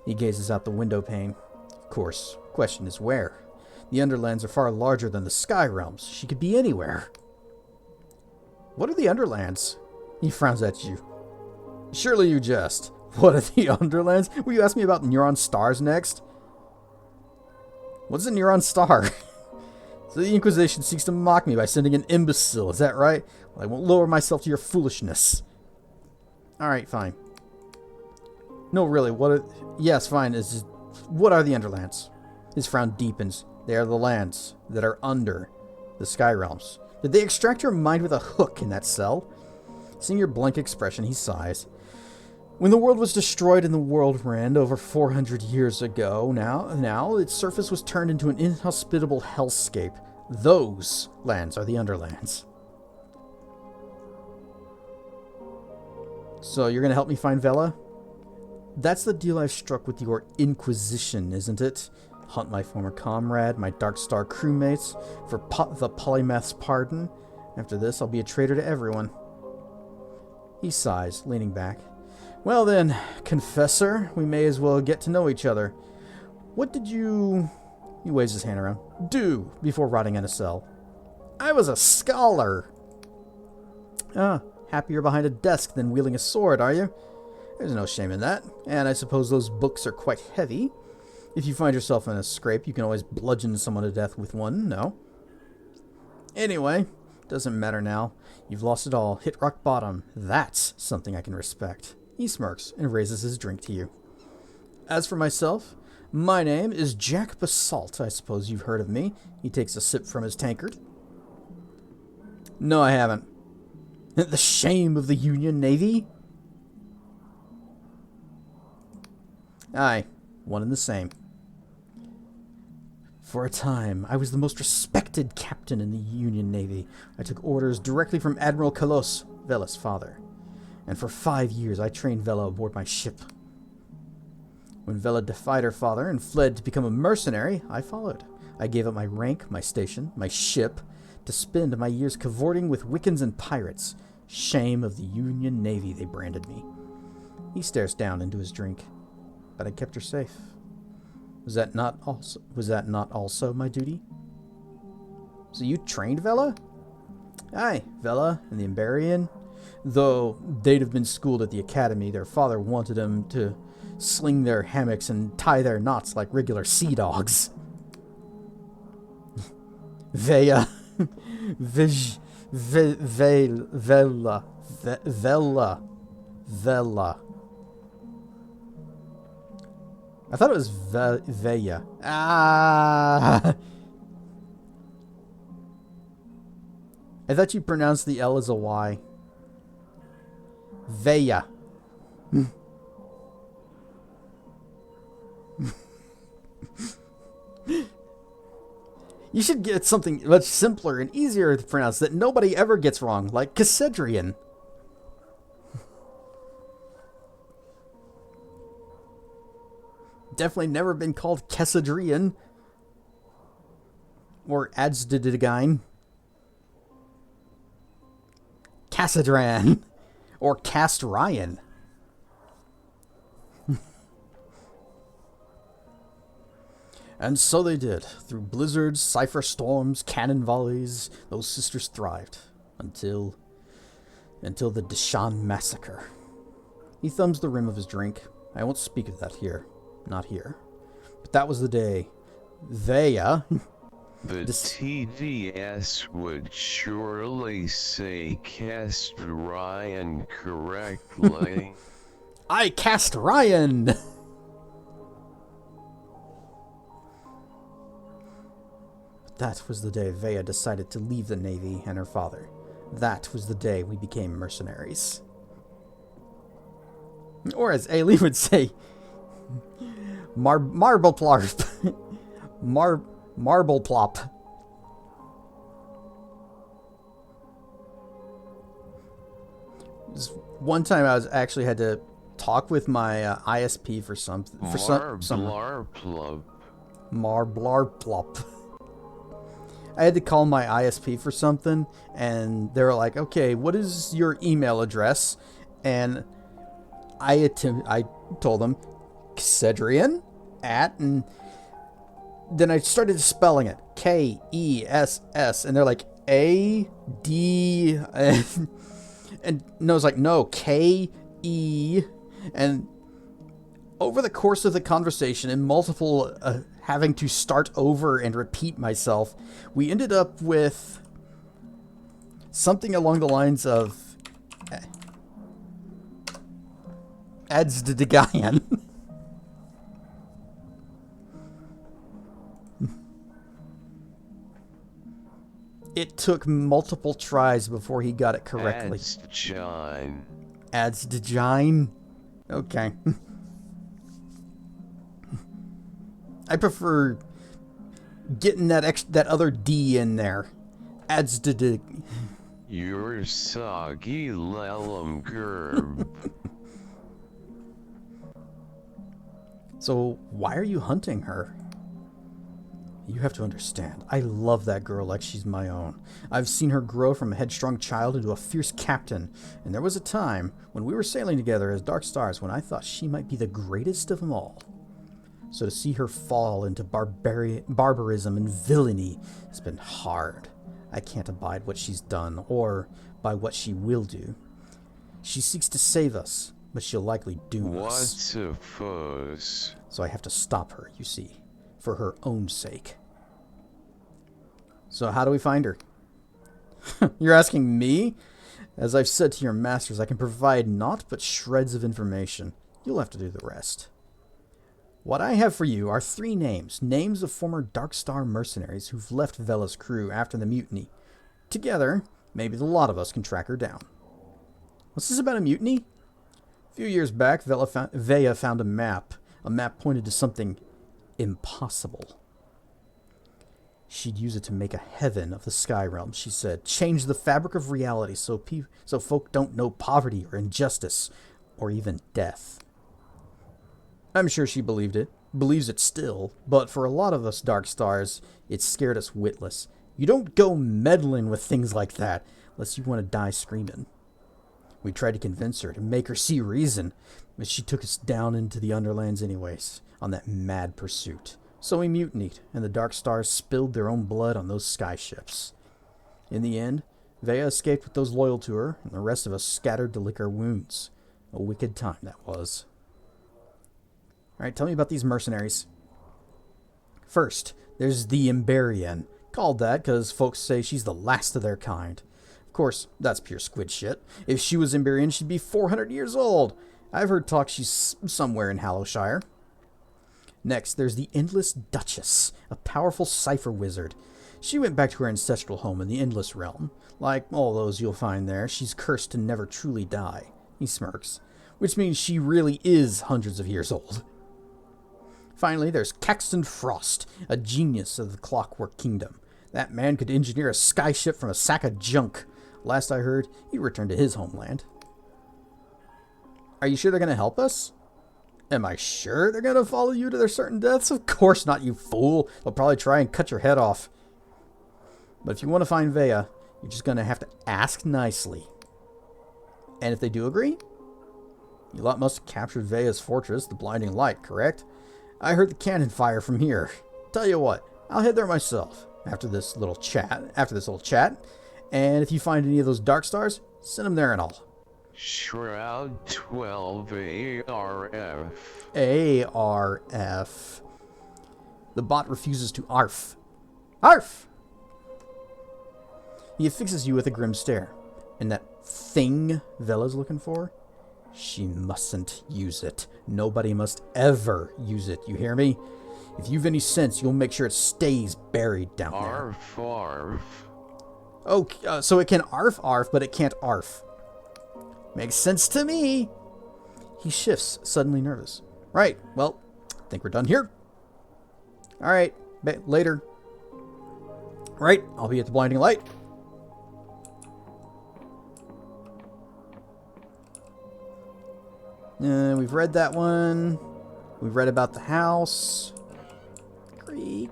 He gazes out the window pane. Of course, question is where? The Underlands are far larger than the Sky Realms. She could be anywhere. What are the Underlands? He frowns at you. Surely you jest. What are the Underlands? Will you ask me about Neuron Stars next? What's a Neuron Star? So the Inquisition seeks to mock me by sending an imbecile, is that right? Well, I won't lower myself to your foolishness. Alright, fine. No, really, yes, fine. What are the Underlands? His frown deepens. They are the lands that are under the Sky Realms. Did they extract your mind with a hook in that cell? Seeing your blank expression, he sighs. When the world was destroyed in the World Rend over 400 years ago, now its surface was turned into an inhospitable hellscape. Those lands are the Underlands. So you're going to help me find Vela? That's the deal I've struck with your Inquisition, isn't it? Hunt my former comrade, my Dark Star crewmates, for the polymath's pardon. After this, I'll be a traitor to everyone. He sighs, leaning back. Well then, Confessor, we may as well get to know each other. What did you... He waves his hand around. Do before rotting in a cell? I was a scholar. Ah, happier behind a desk than wielding a sword, are you? There's no shame in that. And I suppose those books are quite heavy. If you find yourself in a scrape, you can always bludgeon someone to death with one, no? Anyway, doesn't matter now. You've lost it all. Hit rock bottom. That's something I can respect. He smirks and raises his drink to you. As for myself, my name is Jack Basalt. I suppose you've heard of me. He takes a sip from his tankard. No, I haven't. The shame of the Union Navy? Aye, one and the same. For a time, I was the most respected captain in the Union Navy. I took orders directly from Admiral Kalos, Vela's father. And for 5 years I trained Vela aboard my ship. When Vela defied her father and fled to become a mercenary, I followed. I gave up my rank, my station, my ship, to spend my years cavorting with Wiccans and pirates. Shame of the Union Navy, they branded me. He stares down into his drink. But I kept her safe. Was that not also my duty? So you trained Vela? Aye, Vela and the Emberian. Though they'd have been schooled at the academy, their father wanted them to sling their hammocks and tie their knots like regular sea dogs. Vela. Vela. I thought it was Veya. Ah! I thought you pronounced the L as a Y. Veya. You should get something much simpler and easier to pronounce that nobody ever gets wrong, like Cassedrian. Definitely never been called Cassedrian. Or Adzdidigine. Cassedran. Or Cast Ryan. And so they did. Through blizzards, cipher storms, cannon volleys, those sisters thrived. Until the Deshan massacre. He thumbs the rim of his drink. I won't speak of that here. Not here. But that was the day. Veya... The TDS would surely say cast Ryan correctly. I cast Ryan! That was the day Veya decided to leave the Navy and her father. That was the day we became mercenaries. Or as Ailey would say, marble plarp. Marble plop. One time I was actually had to talk with my ISP for something. Marblarplop. I had to call my ISP for something, and they were like, "Okay, what is your email address?" And I told them, Cedrian at, and then I started spelling it, Kess, and they're like, A-D, and no, I was like, no, K-E, and over the course of the conversation and multiple having to start over and repeat myself, we ended up with something along the lines of Adzdidigayan. It took multiple tries before he got it correctly. Adzdigine. Okay. I prefer getting that other D in there. Adzdig. You're soggy lellum gerb. So why are you hunting her? You have to understand, I love that girl like she's my own. I've seen her grow from a headstrong child into a fierce captain, and there was a time when we were sailing together as dark stars when I thought she might be the greatest of them all. So to see her fall into barbarism and villainy has been hard. I can't abide what she's done, or by what she will do. She seeks to save us, but she'll likely doom us. What's a fuss? So I have to stop her, you see, for her own sake. So how do we find her? You're asking me? As I've said to your masters, I can provide naught but shreds of information. You'll have to do the rest. What I have for you are 3 names. Names of former Dark Star mercenaries who've left Vela's crew after the mutiny. Together, maybe the lot of us can track her down. What's this about a mutiny? A few years back, Veya found a map. A map pointed to something impossible. She'd use it to make a heaven of the sky realm, she said. Change the fabric of reality so folk don't know poverty or injustice or even death. I'm sure she believed it, believes it still, but for a lot of us Dark Stars, it scared us witless. You don't go meddling with things like that unless you want to die screaming. We tried to convince her, to make her see reason, but she took us down into the Underlands anyways, on that mad pursuit. So we mutinied, and the Dark Stars spilled their own blood on those skyships. In the end, Vea escaped with those loyal to her, and the rest of us scattered to lick our wounds. A wicked time that was. Alright, tell me about these mercenaries. First, there's the Emberian, called that because folks say she's the last of their kind. Of course, that's pure squid shit. If she was Emberian, she'd be 400 years old. I've heard talk she's somewhere in Hallowshire. Next, there's the Endless Duchess, a powerful cipher wizard. She went back to her ancestral home in the Endless Realm. Like all those you'll find there, she's cursed to never truly die. He smirks. Which means she really is hundreds of years old. Finally, there's Caxton Frost, a genius of the Clockwork Kingdom. That man could engineer a skyship from a sack of junk. Last I heard, he returned to his homeland. Are you sure they're going to help us? Am I sure they're going to follow you to their certain deaths? Of course not, you fool. They'll probably try and cut your head off. But if you want to find Vea, you're just going to have to ask nicely. And if they do agree, you lot must have captured Vea's fortress, the Blinding Light, correct? I heard the cannon fire from here. Tell you what, I'll head there myself after this little chat. And if you find any of those Dark Stars, send them there and all. Shroud 12 ARF. ARF. The bot refuses to ARF. ARF! He affixes you with a grim stare. And that thing Vela's looking for? She mustn't use it. Nobody must ever use it. You hear me? If you've any sense, you'll make sure it stays buried down there. ARF, ARF. Oh, so it can ARF, but it can't ARF. Makes sense to me. He shifts, suddenly nervous. Right, well, think we're done here. Alright, later. Right, I'll be at the Blinding Light. We've read that one. We've read about the house. Creek.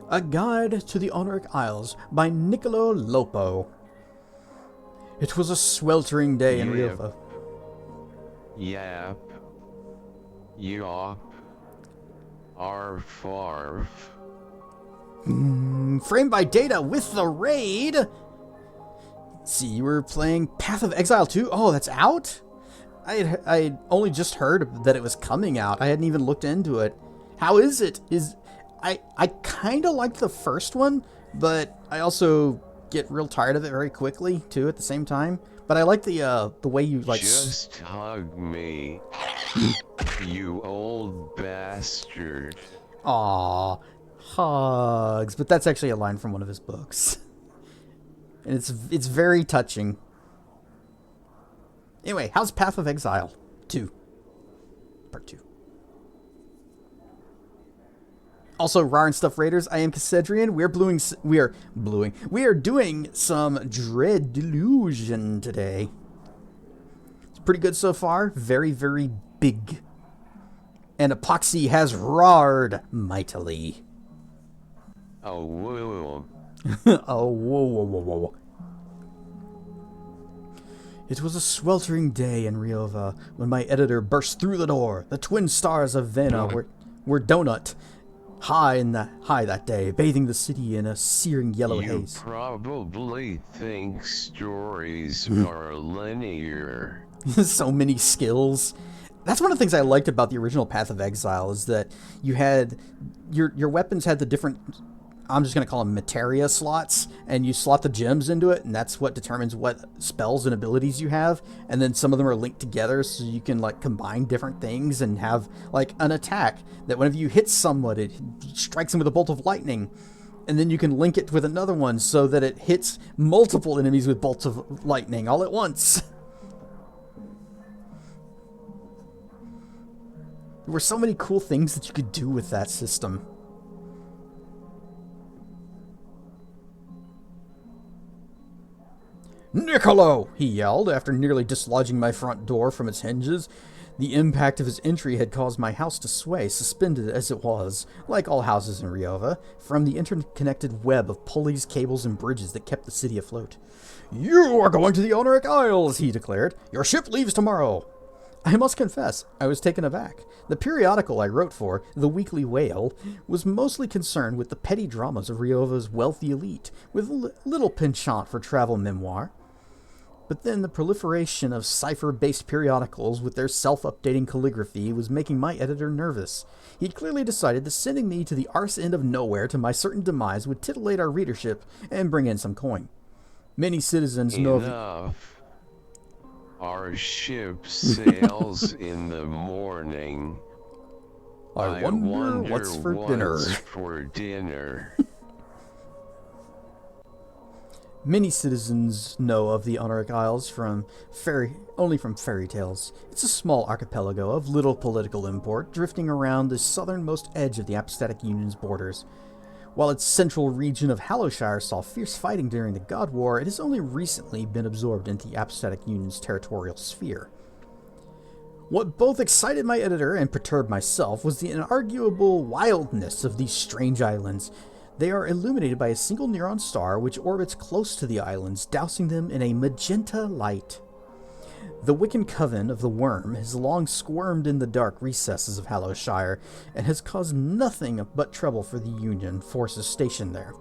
A Guide to the Honoric Isles by Niccolo Lopo. It was a sweltering day in Rio. Yap. Yop. Arf, arf. Framed by Data with the raid. Let's see, you were playing Path of Exile 2? Oh, that's out? I only just heard that it was coming out. I hadn't even looked into it. How is it? I kind of liked the first one, but I also get real tired of it very quickly, too, at the same time. But I like the way you, like... Just hug me, you old bastard. Aww, hugs. But that's actually a line from one of his books. And it's very touching. Anyway, how's Path of Exile 2? Part 2. Also, Rar and Stuff Raiders, I am Cassedrian. We are doing some Dread Delusion today. It's pretty good so far. Very, very big. And Epoxy has roared mightily. Oh, whoa. Oh, whoa. It was a sweltering day in Riova when my editor burst through the door. The twin stars of Vena were donut high that day, bathing the city in a searing yellow haze. You probably think stories are linear. So many skills. That's one of the things I liked about the original Path of Exile is that you had your weapons had the different, I'm just going to call them materia slots, and you slot the gems into it, and that's what determines what spells and abilities you have. And then some of them are linked together, so you can like combine different things and have like an attack that whenever you hit someone, it strikes them with a bolt of lightning. And then you can link it with another one so that it hits multiple enemies with bolts of lightning all at once. There were so many cool things that you could do with that system. "Niccolo!" he yelled, after nearly dislodging my front door from its hinges. The impact of his entry had caused my house to sway, suspended as it was, like all houses in Riova, from the interconnected web of pulleys, cables, and bridges that kept the city afloat. "You are going to the Oneric Isles," he declared. "Your ship leaves tomorrow." I must confess, I was taken aback. The periodical I wrote for, The Weekly Whale, was mostly concerned with the petty dramas of Riova's wealthy elite, with little penchant for travel memoir. But then the proliferation of cipher-based periodicals with their self-updating calligraphy was making my editor nervous. He'd clearly decided that sending me to the arse end of nowhere to my certain demise would titillate our readership and bring in some coin. Many citizens know of... Enough. Our ship sails in the morning. I wonder what's for dinner. Many citizens know of the Oneric Isles only from fairy tales. It's a small archipelago of little political import, drifting around the southernmost edge of the Apostatic Union's borders. While its central region of Hallowshire saw fierce fighting during the God War, it has only recently been absorbed into the Apostatic Union's territorial sphere. What both excited my editor and perturbed myself was the inarguable wildness of these strange islands. They are illuminated by a single neutron star which orbits close to the islands, dousing them in a magenta light. The Wiccan Coven of the Worm has long squirmed in the dark recesses of Hallowshire and has caused nothing but trouble for the Union forces stationed there.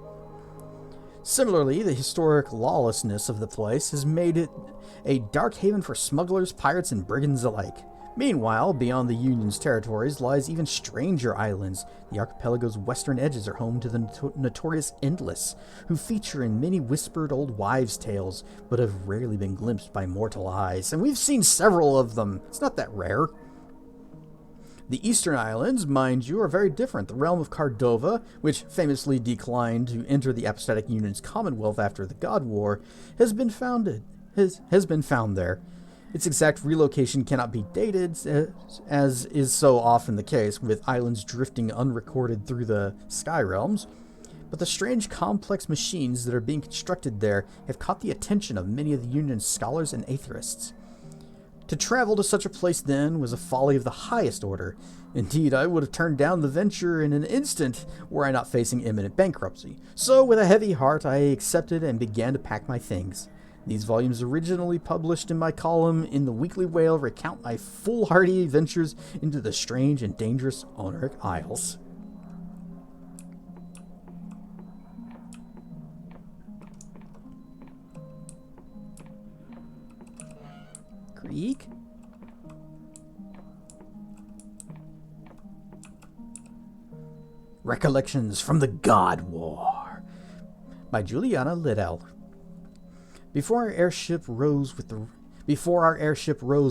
Similarly, the historic lawlessness of the place has made it a dark haven for smugglers, pirates, and brigands alike. Meanwhile, beyond the Union's territories lies even stranger islands. The archipelago's western edges are home to the notorious Endless, who feature in many whispered old wives' tales, but have rarely been glimpsed by mortal eyes. And we've seen several of them. It's not that rare. The eastern islands, mind you, are very different. The realm of Cardova, which famously declined to enter the Apostatic Union's Commonwealth after the God War, has been found there. Its exact relocation cannot be dated, as is so often the case with islands drifting unrecorded through the sky realms, but the strange complex machines that are being constructed there have caught the attention of many of the Union's scholars and aetherists. To travel to such a place then was a folly of the highest order. Indeed, I would have turned down the venture in an instant were I not facing imminent bankruptcy. So with a heavy heart I accepted and began to pack my things. These volumes, originally published in my column in The Weekly Whale, recount my foolhardy adventures into the strange and dangerous Oneric Isles. Greek? Recollections from the God War by Juliana Liddell. Before our airship rose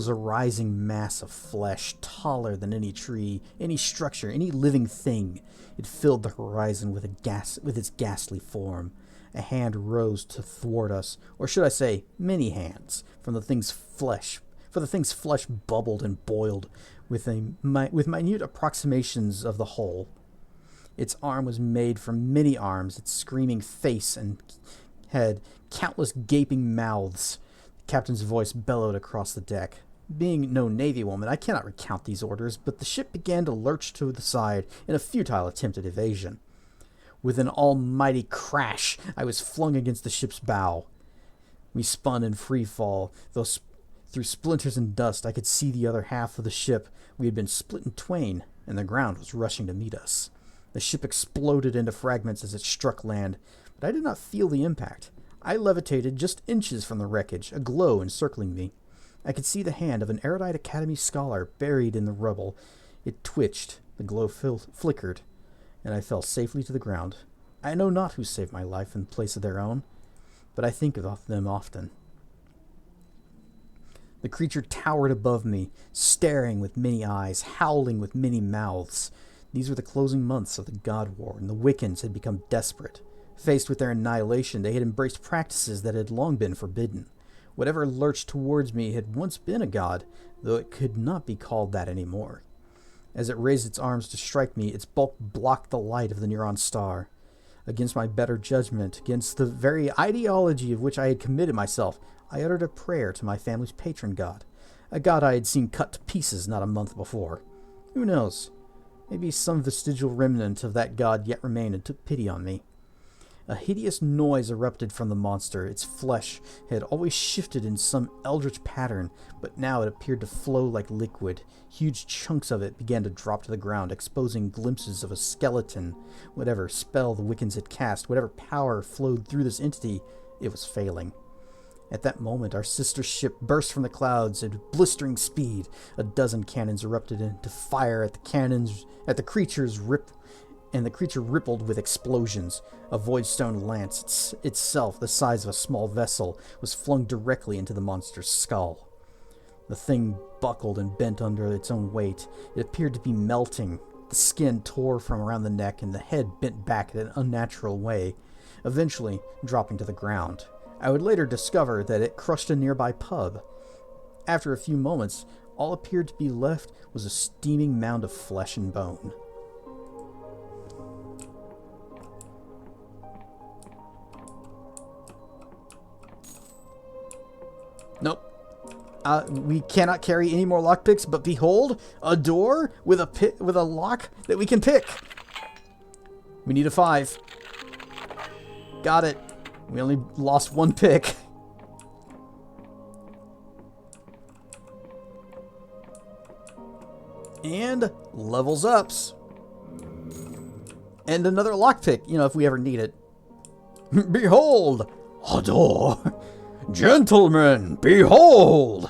a rising mass of flesh, taller than any tree, any structure, any living thing. It filled the horizon with its ghastly form. A hand rose to thwart us, or should I say, many hands, for the thing's flesh bubbled and boiled with minute approximations of the whole. Its arm was made from many arms, its screaming face and head countless gaping mouths. The captain's voice bellowed across the deck. Being no Navy woman, I cannot recount these orders, but the ship began to lurch to the side in a futile attempt at evasion. With an almighty crash, I was flung against the ship's bow. We spun in free fall, though through splinters and dust I could see the other half of the ship. We had been split in twain, and the ground was rushing to meet us. The ship exploded into fragments as it struck land, but I did not feel the impact. I levitated just inches from the wreckage, a glow encircling me. I could see the hand of an Erudite Academy scholar buried in the rubble. It twitched, the glow flickered, and I fell safely to the ground. I know not who saved my life in place of their own, but I think of them often. The creature towered above me, staring with many eyes, howling with many mouths. These were the closing months of the God War, and the Wiccans had become desperate. Faced with their annihilation, they had embraced practices that had long been forbidden. Whatever lurched towards me had once been a god, though it could not be called that anymore. As it raised its arms to strike me, its bulk blocked the light of the Neuron star. Against my better judgment, against the very ideology of which I had committed myself, I uttered a prayer to my family's patron god, a god I had seen cut to pieces not a month before. Who knows? Maybe some vestigial remnant of that god yet remained and took pity on me. A hideous noise erupted from the monster. Its flesh had always shifted in some eldritch pattern, but now it appeared to flow like liquid. Huge chunks of it began to drop to the ground, exposing glimpses of a skeleton. Whatever spell the Wiccans had cast, whatever power flowed through this entity, it was failing. At that moment, our sister ship burst from the clouds at blistering speed. A dozen cannons erupted into fire at the creature's and the creature rippled with explosions. A voidstone lance, itself the size of a small vessel, was flung directly into the monster's skull. The thing buckled and bent under its own weight. It appeared to be melting. The skin tore from around the neck, and the head bent back in an unnatural way, eventually dropping to the ground. I would later discover that it crushed a nearby pub. After a few moments, all appeared to be left was a steaming mound of flesh and bone. Nope. We cannot carry any more lockpicks, but behold, a door with a lock that we can pick. We need a 5. Got it. We only lost 1 pick. And levels ups. And another lockpick, if we ever need it. Behold, a door. Gentlemen, behold!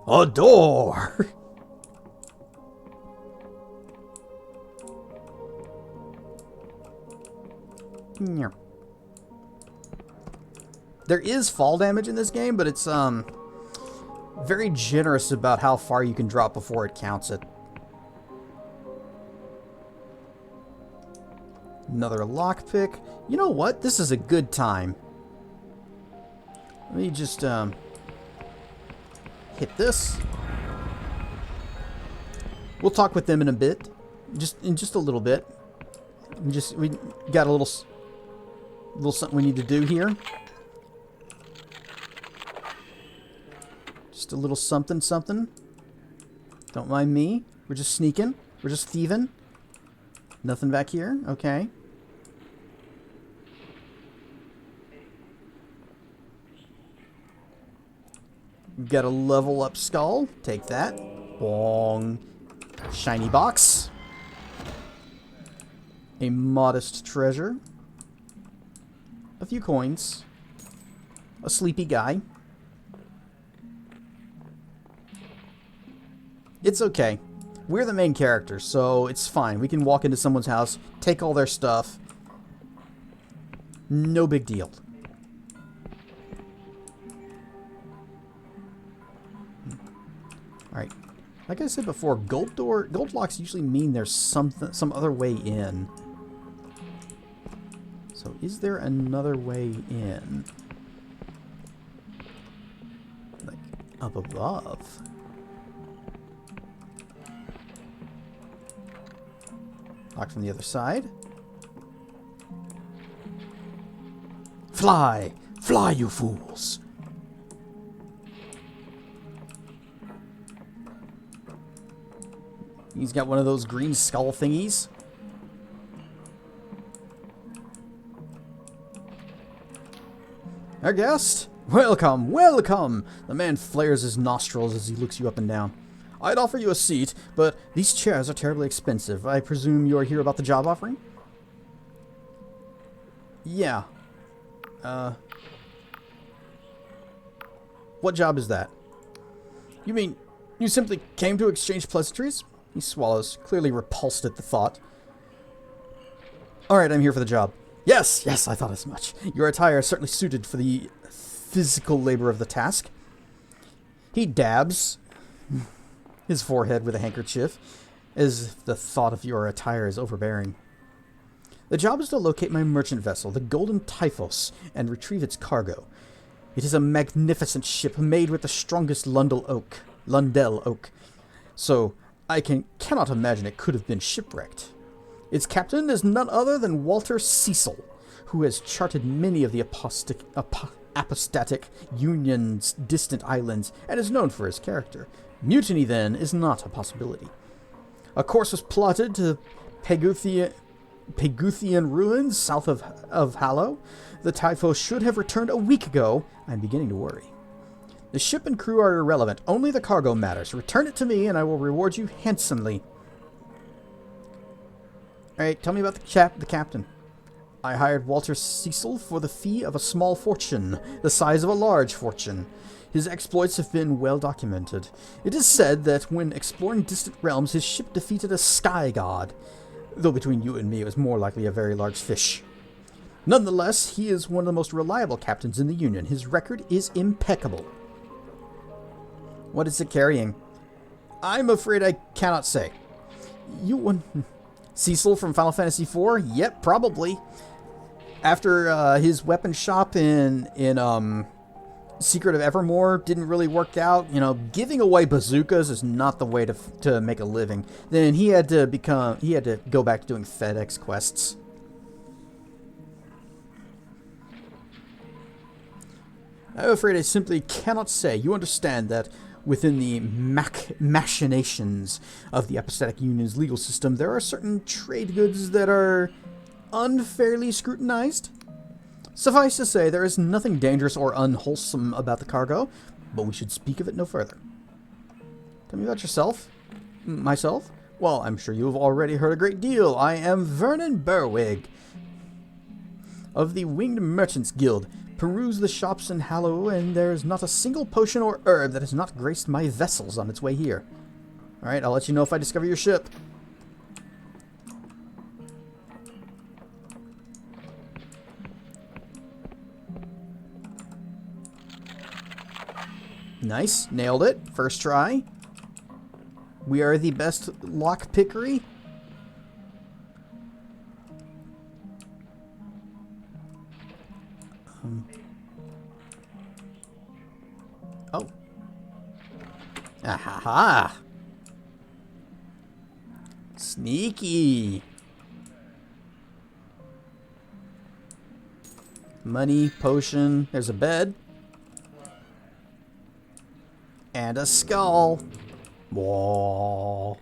A door! There is fall damage in this game, but it's very generous about how far you can drop before it counts it. Another lockpick. You know what? This is a good time. Let me just hit this. We'll talk with them in a bit, in just a little bit. We got a little something we need to do here. Just a little something. Don't mind me. We're just sneaking. We're just thieving. Nothing back here. Okay. Got a level up skull. Take that. Bong. Shiny box. A modest treasure. A few coins. A sleepy guy. It's okay. We're the main characters, so it's fine. We can walk into someone's house, take all their stuff. No big deal. Alright. Like I said before, gold locks usually mean there's some other way in. So is there another way in? Like up above? Locked from the other side. Fly! Fly, you fools! He's got one of those green skull thingies. Our guest? Welcome, welcome! The man flares his nostrils as he looks you up and down. I'd offer you a seat, but these chairs are terribly expensive. I presume you're here about the job offering? Yeah. What job is that? You mean you simply came to exchange pleasantries? He swallows, clearly repulsed at the thought. Alright, I'm here for the job. Yes, I thought as much. Your attire is certainly suited for the physical labor of the task. He dabs his forehead with a handkerchief, as if the thought of your attire is overbearing. The job is to locate my merchant vessel, the Golden Typhos, and retrieve its cargo. It is a magnificent ship made with the strongest Lundell oak. So, cannot imagine it could have been shipwrecked. Its captain is none other than Walter Cecil, who has charted many of the apostatic Union's distant islands and is known for his character. Mutiny, then, is not a possibility. A course was plotted to Peguthian ruins south of Hallow. The Typho should have returned a week ago. I'm beginning to worry. The ship and crew are irrelevant. Only the cargo matters. Return it to me, and I will reward you handsomely. Alright, tell me about the captain. I hired Walter Cecil for the fee of a small fortune, the size of a large fortune. His exploits have been well documented. It is said that when exploring distant realms, his ship defeated a sky god, though between you and me it was more likely a very large fish. Nonetheless, he is one of the most reliable captains in the Union. His record is impeccable. What is it carrying? I'm afraid I cannot say. Cecil from Final Fantasy IV? Yep, probably. After his weapon shop in Secret of Evermore didn't really work out, giving away bazookas is not the way to make a living. Then he had to go back to doing FedEx quests. I'm afraid I simply cannot say. You understand that within the machinations of the Apostatic Union's legal system, there are certain trade goods that are unfairly scrutinized. Suffice to say, there is nothing dangerous or unwholesome about the cargo, but we should speak of it no further. Tell me about yourself. Myself? Well, I'm sure you have already heard a great deal. I am Vernon Berwig of the Winged Merchants Guild. Peruse the shops in Hallow, and there is not a single potion or herb that has not graced my vessels on its way here. Alright, I'll let you know if I discover your ship. Nice, nailed it. First try. We are the best lockpickery. Oh. Ahaha. Sneaky. Money, potion. There's a bed. And a skull. Whoa.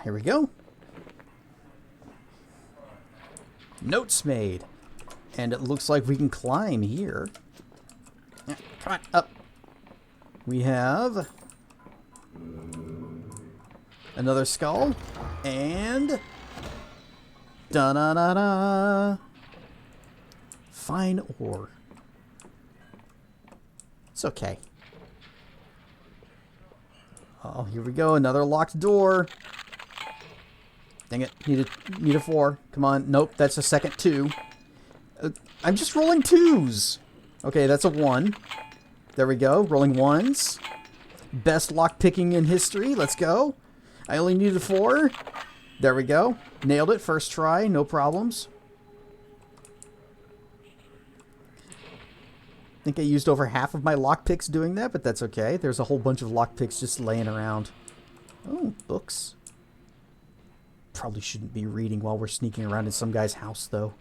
Here we go. Notes made. And it looks like we can climb here. Yeah, come on, up. We have another skull. And da-da-da-da. Fine ore. It's okay. Oh, here we go. Another locked door. Dang it. Need a 4. Come on. Nope, that's a second 2. I'm just rolling 2s. Okay, that's a 1. There we go. Rolling 1s. Best lockpicking in history. Let's go. I only needed a 4. There we go. Nailed it. First try. No problems. I think I used over half of my lockpicks doing that, but that's okay. There's a whole bunch of lockpicks just laying around. Oh, books. Probably shouldn't be reading while we're sneaking around in some guy's house, though.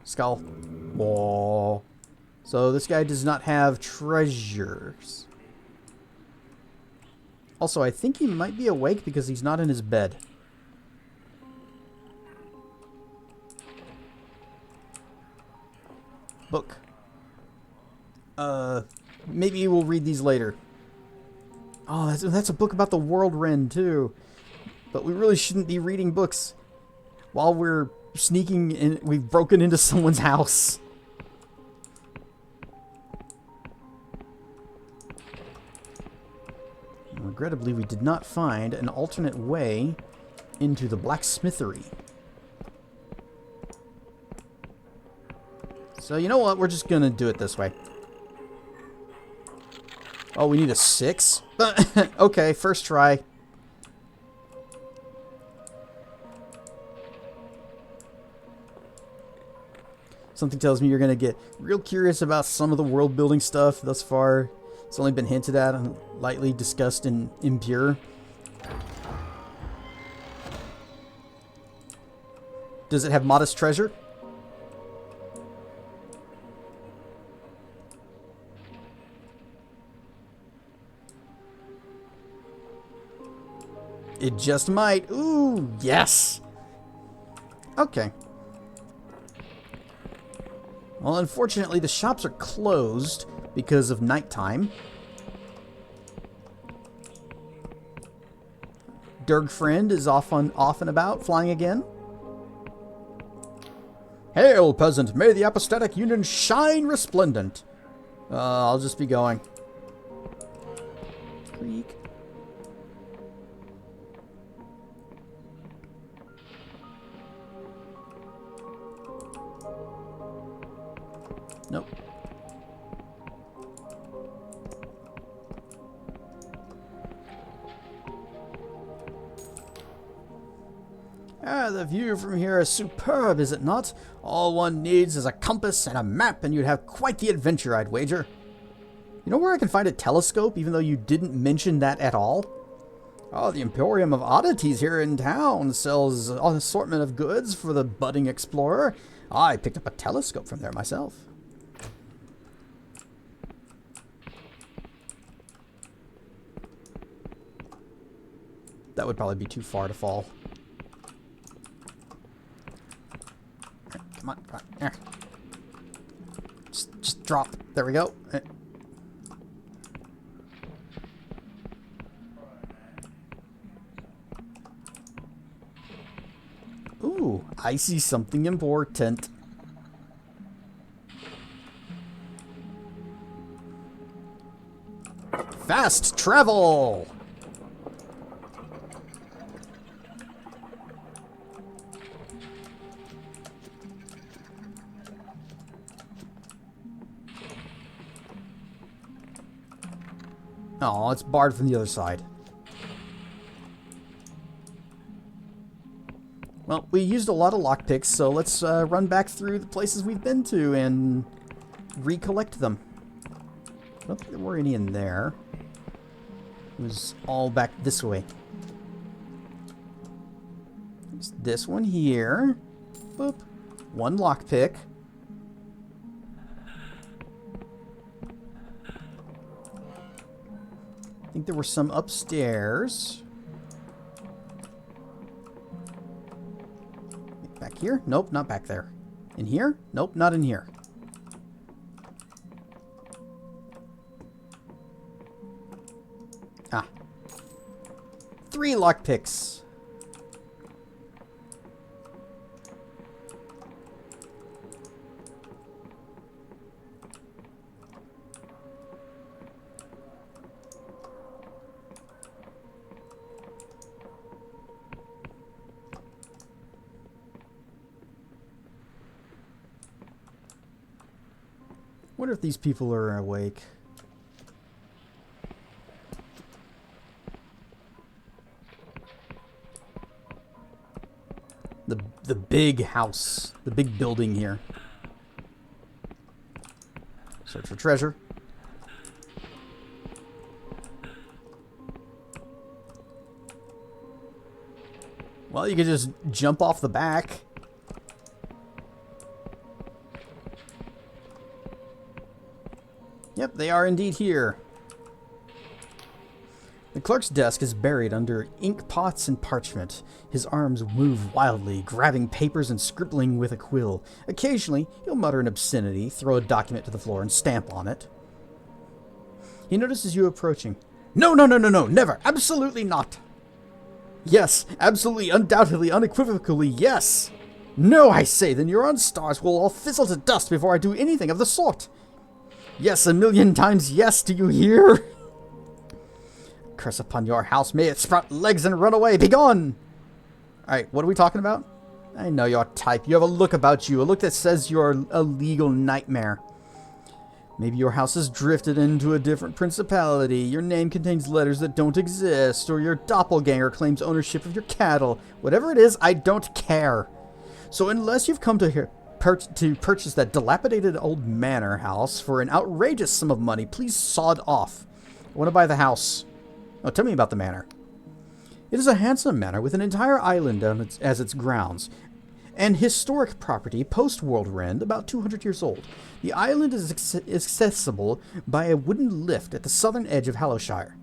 Skull. Whoa. So this guy does not have treasures. Also, I think he might be awake because he's not in his bed. Book. Maybe we'll read these later. Oh, that's a book about the World Wren, too. But we really shouldn't be reading books while we're sneaking in. We've broken into someone's house. Regrettably, we did not find an alternate way into the blacksmithery. So you know what? We're just gonna do it this way. Oh, we need a 6? Okay, first try. Something tells me you're gonna get real curious about some of the world building stuff thus far. It's only been hinted at and lightly discussed in Impure. Does it have modest treasure? It just might. Ooh, yes. Okay. Well, unfortunately, the shops are closed because of nighttime. Dirg friend is off and about, flying again. Hail, peasant! May the apostatic union shine resplendent. I'll just be going. Creek. Nope. Ah, the view from here is superb, is it not? All one needs is a compass and a map, and you'd have quite the adventure, I'd wager. You know where I can find a telescope, even though you didn't mention that at all? Oh, the Emporium of Oddities here in town sells an assortment of goods for the budding explorer. I picked up a telescope from there myself. That would probably be too far to fall. Come on, come on. There. Just drop. There we go. Ooh, I see something important. Fast travel! Oh, it's barred from the other side. Well, we used a lot of lockpicks, so let's run back through the places we've been to and recollect them. I don't think there were any in there. It was all back this way. There's this one here. Boop. One lockpick. I think there were some upstairs. Back here? Nope, not back there. In here? Nope, not in here. Ah. 3 lockpicks. Wonder if these people are awake. The big house, the big building here. Search for treasure. Well, you could just jump off the back. Yep, they are indeed here. The clerk's desk is buried under ink pots and parchment. His arms move wildly, grabbing papers and scribbling with a quill. Occasionally, he'll mutter an obscenity, throw a document to the floor, and stamp on it. He notices you approaching. No, no, no, no, no, never, absolutely not. Yes, absolutely, undoubtedly, unequivocally, yes. No, I say, the neuron stars will all fizzle to dust before I do anything of the sort. Yes, 1,000,000 times yes, do you hear? Curse upon your house, may it sprout legs and run away, begone! Alright, what are we talking about? I know your type. You have a look about you, a look that says you're a legal nightmare. Maybe your house has drifted into a different principality, your name contains letters that don't exist, or your doppelganger claims ownership of your cattle. Whatever it is, I don't care. So unless you've come to purchase that dilapidated old manor house for an outrageous sum of money, please sod off. I want to buy the house. Oh, tell me about the manor. It is a handsome manor with an entire island as its grounds. An historic property, post-World End, about 200 years old. The island is accessible by a wooden lift at the southern edge of Hallowshire.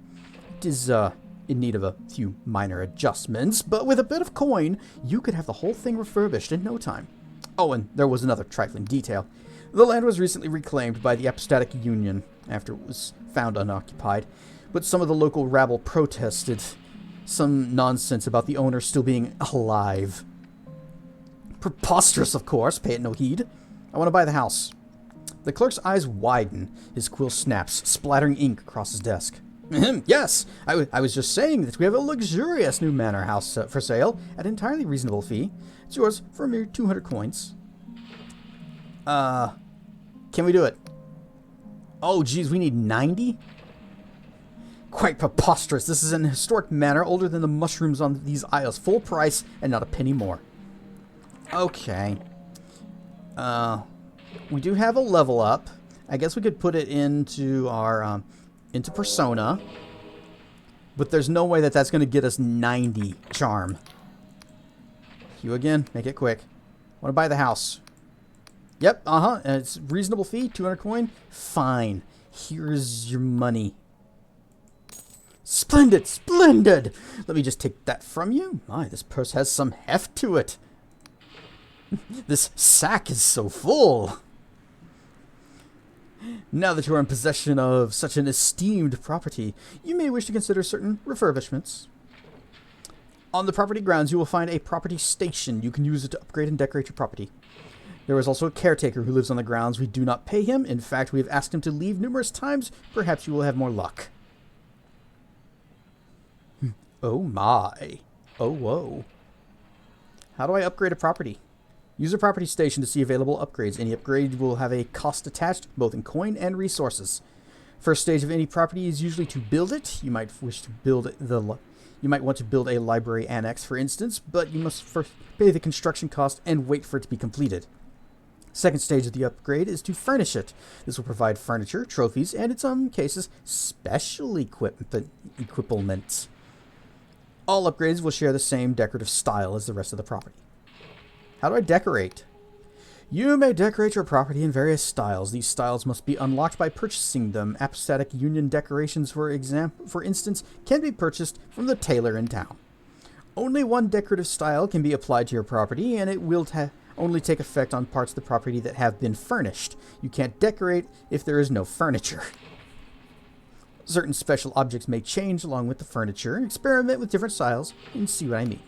It is in need of a few minor adjustments, but with a bit of coin, you could have the whole thing refurbished in no time. Oh, and there was another trifling detail. The land was recently reclaimed by the Apostolic Union after it was found unoccupied, but some of the local rabble protested some nonsense about the owner still being alive. Preposterous, of course. Pay it no heed. I want to buy the house. The clerk's eyes widen. His quill snaps, splattering ink across his desk. Yes, I was just saying that we have a luxurious new manor house for sale at an entirely reasonable fee. It's yours for a mere 200 coins. Can we do it? Oh, geez, we need 90? Quite preposterous. This is an historic manor older than the mushrooms on these isles. Full price and not a penny more. Okay. We do have a level up. I guess we could put it into our, into Persona. But there's no way that that's going to get us 90 charm. You again. Make it quick. Want to buy the house. Yep, and it's reasonable fee, 200 coin. Fine. Here's your money. Splendid, splendid! Let me just take that from you. My, this purse has some heft to it. This sack is so full. Now that you are in possession of such an esteemed property, you may wish to consider certain refurbishments. On the property grounds, you will find a property station. You can use it to upgrade and decorate your property. There is also a caretaker who lives on the grounds. We do not pay him. In fact, we have asked him to leave numerous times. Perhaps you will have more luck. Oh my. Oh whoa. How do I upgrade a property? Use a property station to see available upgrades. Any upgrade will have a cost attached, both in coin and resources. First stage of any property is usually to build it. You might wish to build you might want to build a library annex, for instance, but you must first pay the construction cost and wait for it to be completed. Second stage of the upgrade is to furnish it. This will provide furniture, trophies, and in some cases, special equipment. All upgrades will share the same decorative style as the rest of the property. How do I decorate? You may decorate your property in various styles. These styles must be unlocked by purchasing them. Apostolic Union decorations, for instance, can be purchased from the tailor in town. Only one decorative style can be applied to your property, and it will only take effect on parts of the property that have been furnished. You can't decorate if there is no furniture. Certain special objects may change along with the furniture. Experiment with different styles and see what I mean.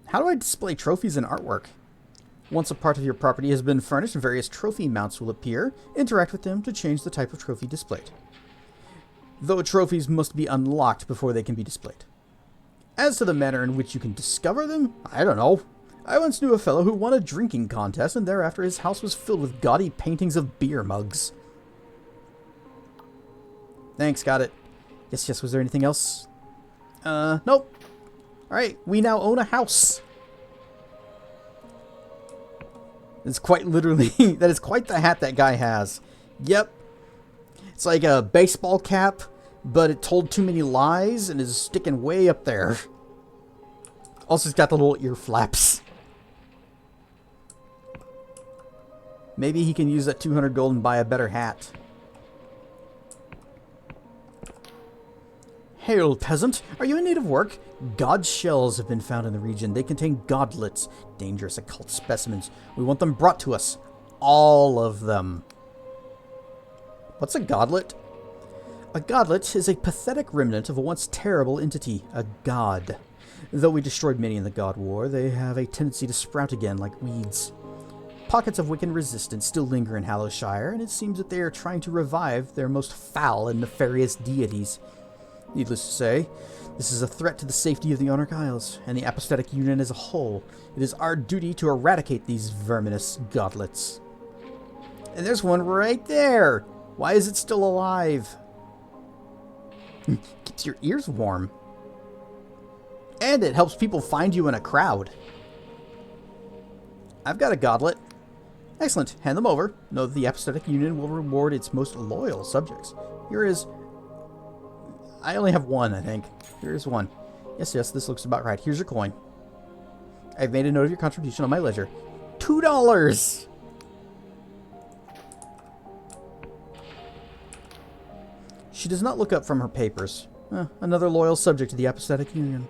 How do I display trophies and artwork? Once a part of your property has been furnished, various trophy mounts will appear. Interact with them to change the type of trophy displayed. Though trophies must be unlocked before they can be displayed. As to the manner in which you can discover them, I don't know. I once knew a fellow who won a drinking contest, and thereafter his house was filled with gaudy paintings of beer mugs. Thanks, got it. Yes, was there anything else? Nope. Alright, we now own a house. It's quite literally, that is quite the hat that guy has. Yep. It's like a baseball cap, but it told too many lies and is sticking way up there. Also, it's got the little ear flaps. Maybe he can use that 200 gold and buy a better hat. Hail, peasant! Are you in need of work? God shells have been found in the region. They contain godlets, dangerous occult specimens. We want them brought to us. All of them. What's a godlet? A godlet is a pathetic remnant of a once terrible entity, a god. Though we destroyed many in the God War, they have a tendency to sprout again like weeds. Pockets of Wiccan resistance still linger in Hallowshire, and it seems that they are trying to revive their most foul and nefarious deities. Needless to say, this is a threat to the safety of the Honor Isles and the Apostatic Union as a whole. It is our duty to eradicate these verminous godlets. And there's one right there! Why is it still alive? Keeps your ears warm. And it helps people find you in a crowd. I've got a godlet. Excellent. Hand them over. Know that the Apostatic Union will reward its most loyal subjects. Here is... I only have one, I think. Here is one. Yes, this looks about right. Here's your coin. I've made a note of your contribution on my ledger. $2! She does not look up from her papers. Another loyal subject to the Apostatic Union.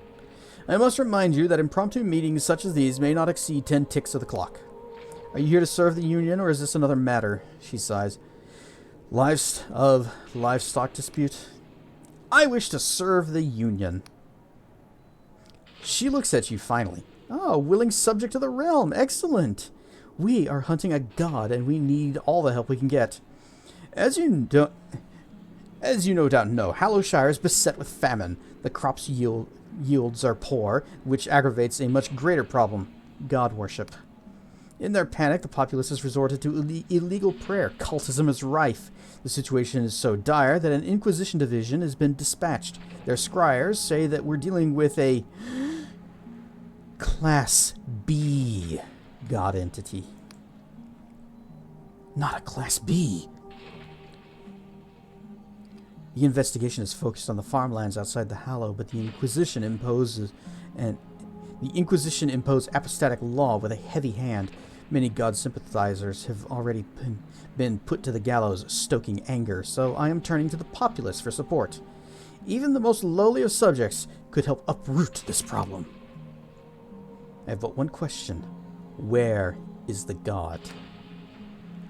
I must remind you that impromptu meetings such as these may not exceed 10 ticks of the clock. Are you here to serve the Union, or is this another matter? She sighs. Livestock dispute? I wish to serve the Union. She looks at you finally. Oh, willing subject of the realm. Excellent. We are hunting a god, and we need all the help we can get. As you no doubt know, Hallowshire is beset with famine. The crops yields are poor, which aggravates a much greater problem, god worship. In their panic, the populace has resorted to illegal prayer. Cultism is rife. The situation is so dire that an Inquisition division has been dispatched. Their scryers say that we're dealing with a Class B god entity. Not a Class B. The investigation is focused on the farmlands outside the Hallow, but the Inquisition imposed apostatic law with a heavy hand. Many god sympathizers have already been put to the gallows, stoking anger, so I am turning to the populace for support. Even the most lowly of subjects could help uproot this problem. I have but one question. Where is the god?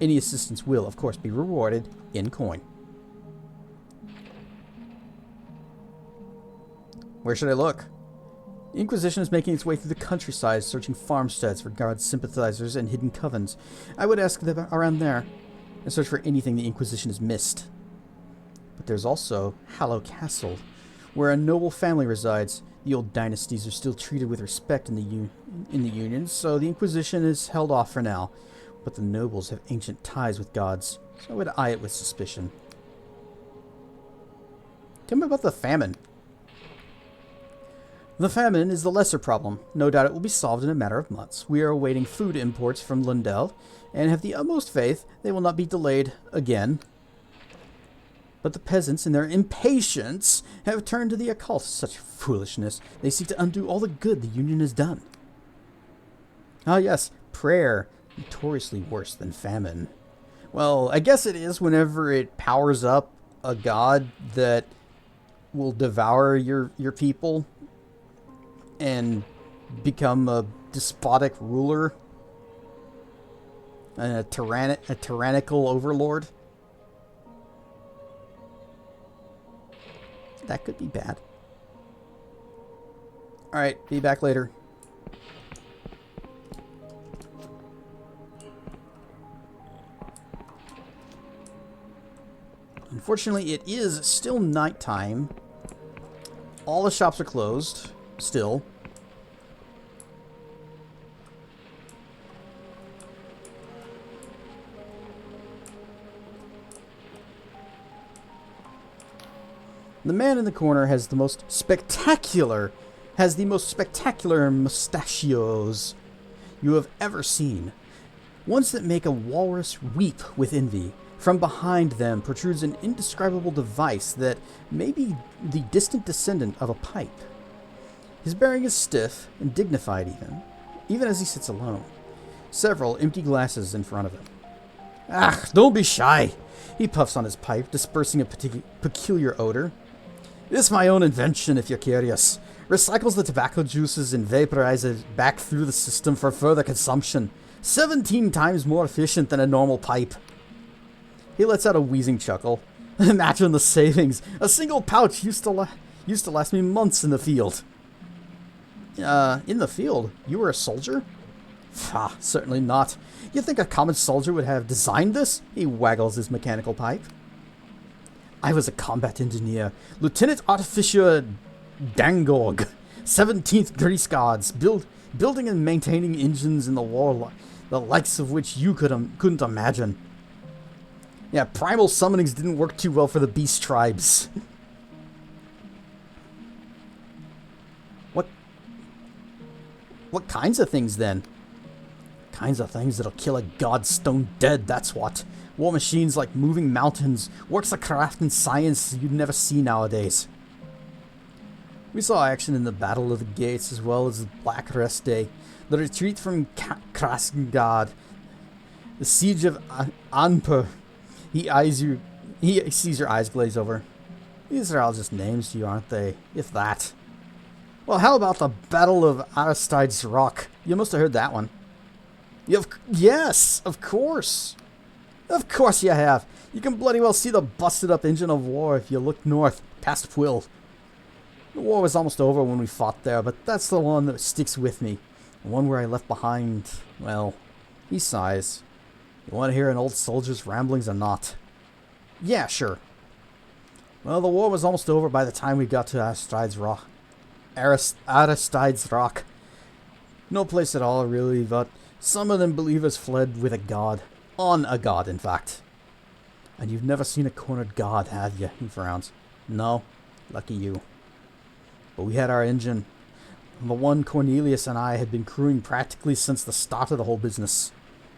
Any assistance will, of course, be rewarded in coin. Where should I look? The Inquisition is making its way through the countryside, searching farmsteads for god sympathizers and hidden covens. I would ask them around there and search for anything the Inquisition has missed. But there's also Hallow Castle, where a noble family resides. The old dynasties are still treated with respect in the Union, so the Inquisition is held off for now. But the nobles have ancient ties with gods, so I would eye it with suspicion. Tell me about the famine. The famine is the lesser problem. No doubt it will be solved in a matter of months. We are awaiting food imports from Lundell, and have the utmost faith they will not be delayed again. But the peasants, in their impatience, have turned to the occult. Such foolishness. They seek to undo all the good the Union has done. Ah yes, prayer. Notoriously worse than famine. Well, I guess it is whenever it powers up a god that will devour your people and become a despotic ruler and a tyrannical overlord. That could be bad. Alright, be back later. Unfortunately, it is still nighttime. All the shops are closed. Still. The man in the corner has the most spectacular mustachios you have ever seen. Ones that make a walrus weep with envy. From behind them protrudes an indescribable device that may be the distant descendant of a pipe. His bearing is stiff and dignified even as he sits alone. Several empty glasses in front of him. Ah, don't be shy. He puffs on his pipe, dispersing a peculiar odor. It's my own invention, if you're curious. Recycles the tobacco juices and vaporizes it back through the system for further consumption. 17 times more efficient than a normal pipe. He lets out a wheezing chuckle. Imagine the savings. A single pouch used to last me months in the field. In the field? You were a soldier? Ah, certainly not. You think a common soldier would have designed this? He waggles his mechanical pipe. I was a combat engineer. Lieutenant Artificer Dangorg. 17th Grease Guards. Building and maintaining engines in the war, the likes of which you couldn't imagine. Yeah, primal summonings didn't work too well for the beast tribes. What kinds of things then? Kinds of things that'll kill a god stone dead, that's what. War machines like moving mountains, works of craft and science you'd never see nowadays. We saw action in the Battle of the Gates as well as the Black Rest Day, the retreat from Krasnogard, the siege of Anpur. He sees your eyes glaze over. These are all just names to you, aren't they? If that. Well, how about the Battle of Aristide's Rock? You must have heard that one. Yes, of course. Of course you have. You can bloody well see the busted up engine of war if you look north, past Pwill. The war was almost over when we fought there, but that's the one that sticks with me. The one where I left behind, well, he sighs. You want to hear an old soldier's ramblings or not? Yeah, sure. Well, the war was almost over by the time we got to Aristide's Rock. Aristide's Rock. No place at all, really, but some of them believers fled with a god. On a god, in fact. And you've never seen a cornered god, have you? He frowns. No. Lucky you. But we had our engine. The one Cornelius and I had been crewing practically since the start of the whole business.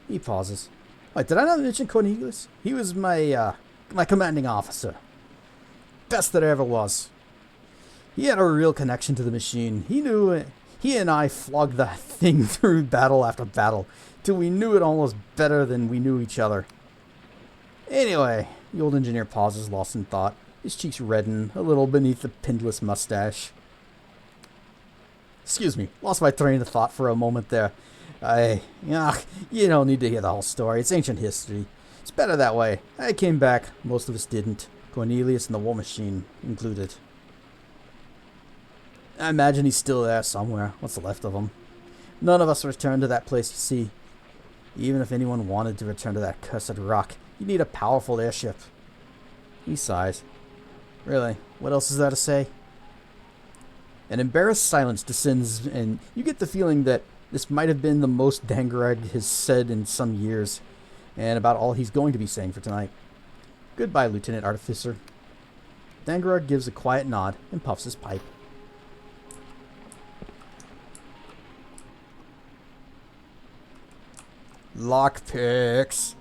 He pauses. Wait, did I not mention Cornelius? He was my commanding officer. Best that ever was. He had a real connection to the machine. He knew it. He and I flogged that thing through battle after battle, till we knew it almost better than we knew each other. Anyway, the old engineer pauses, lost in thought. His cheeks redden a little beneath the pinless mustache. Excuse me, lost my train of thought for a moment there. You don't need to hear the whole story. It's ancient history. It's better that way. I came back. Most of us didn't. Cornelius and the war machine included. I imagine he's still there somewhere. What's left of him? None of us returned to that place, you see. Even if anyone wanted to return to that cursed rock, you'd need a powerful airship. He sighs. Really, what else is there to say? An embarrassed silence descends, and you get the feeling that this might have been the most Dangarag has said in some years, and about all he's going to be saying for tonight. Goodbye, Lieutenant Artificer. Dangarag gives a quiet nod and puffs his pipe. Lockpicks.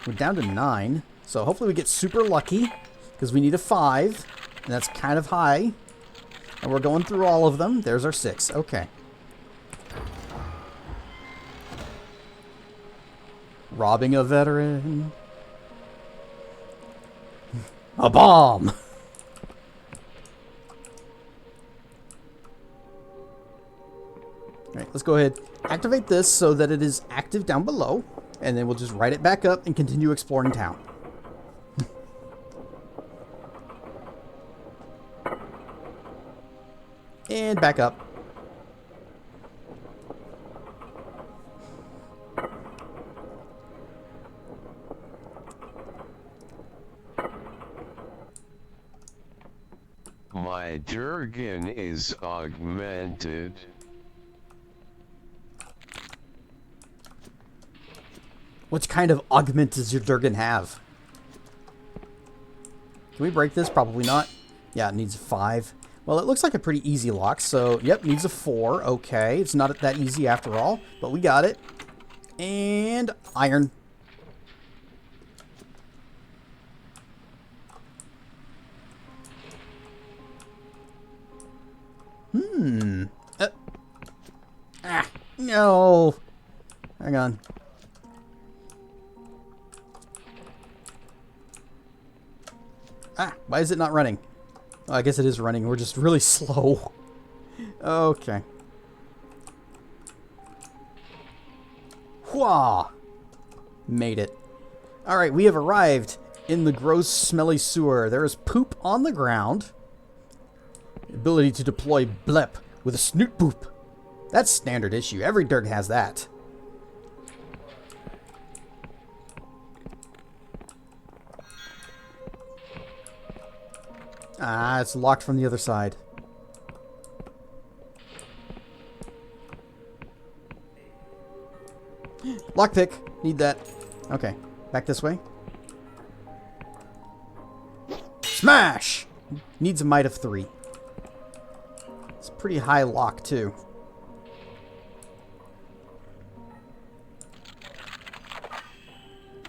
We're down to 9, so hopefully we get super lucky, because we need a 5, and that's kind of high. And we're going through all of them. There's our 6. Okay. Robbing a veteran. A bomb! Alright, let's go ahead. Activate this so that it is active down below. And then we'll just write it back up and continue exploring town. And back up. My Durgan is augmented. What kind of augment does your Durgan have? Can we break this? Probably not. Yeah, it needs a 5. Well, it looks like a pretty easy lock, so yep, needs a 4. Okay, it's not that easy after all, but we got it. And iron. No. Hang on. Why is it not running? Oh, I guess it is running. We're just really slow. Okay. Whoa! Made it. Alright, we have arrived in the gross, smelly sewer. There is poop on the ground. Ability to deploy blep with a snoot poop. That's standard issue. Every Durg has that. Ah, it's locked from the other side. Lockpick. Need that. Okay. Back this way. Smash! Needs a might of 3. It's a pretty high lock, too.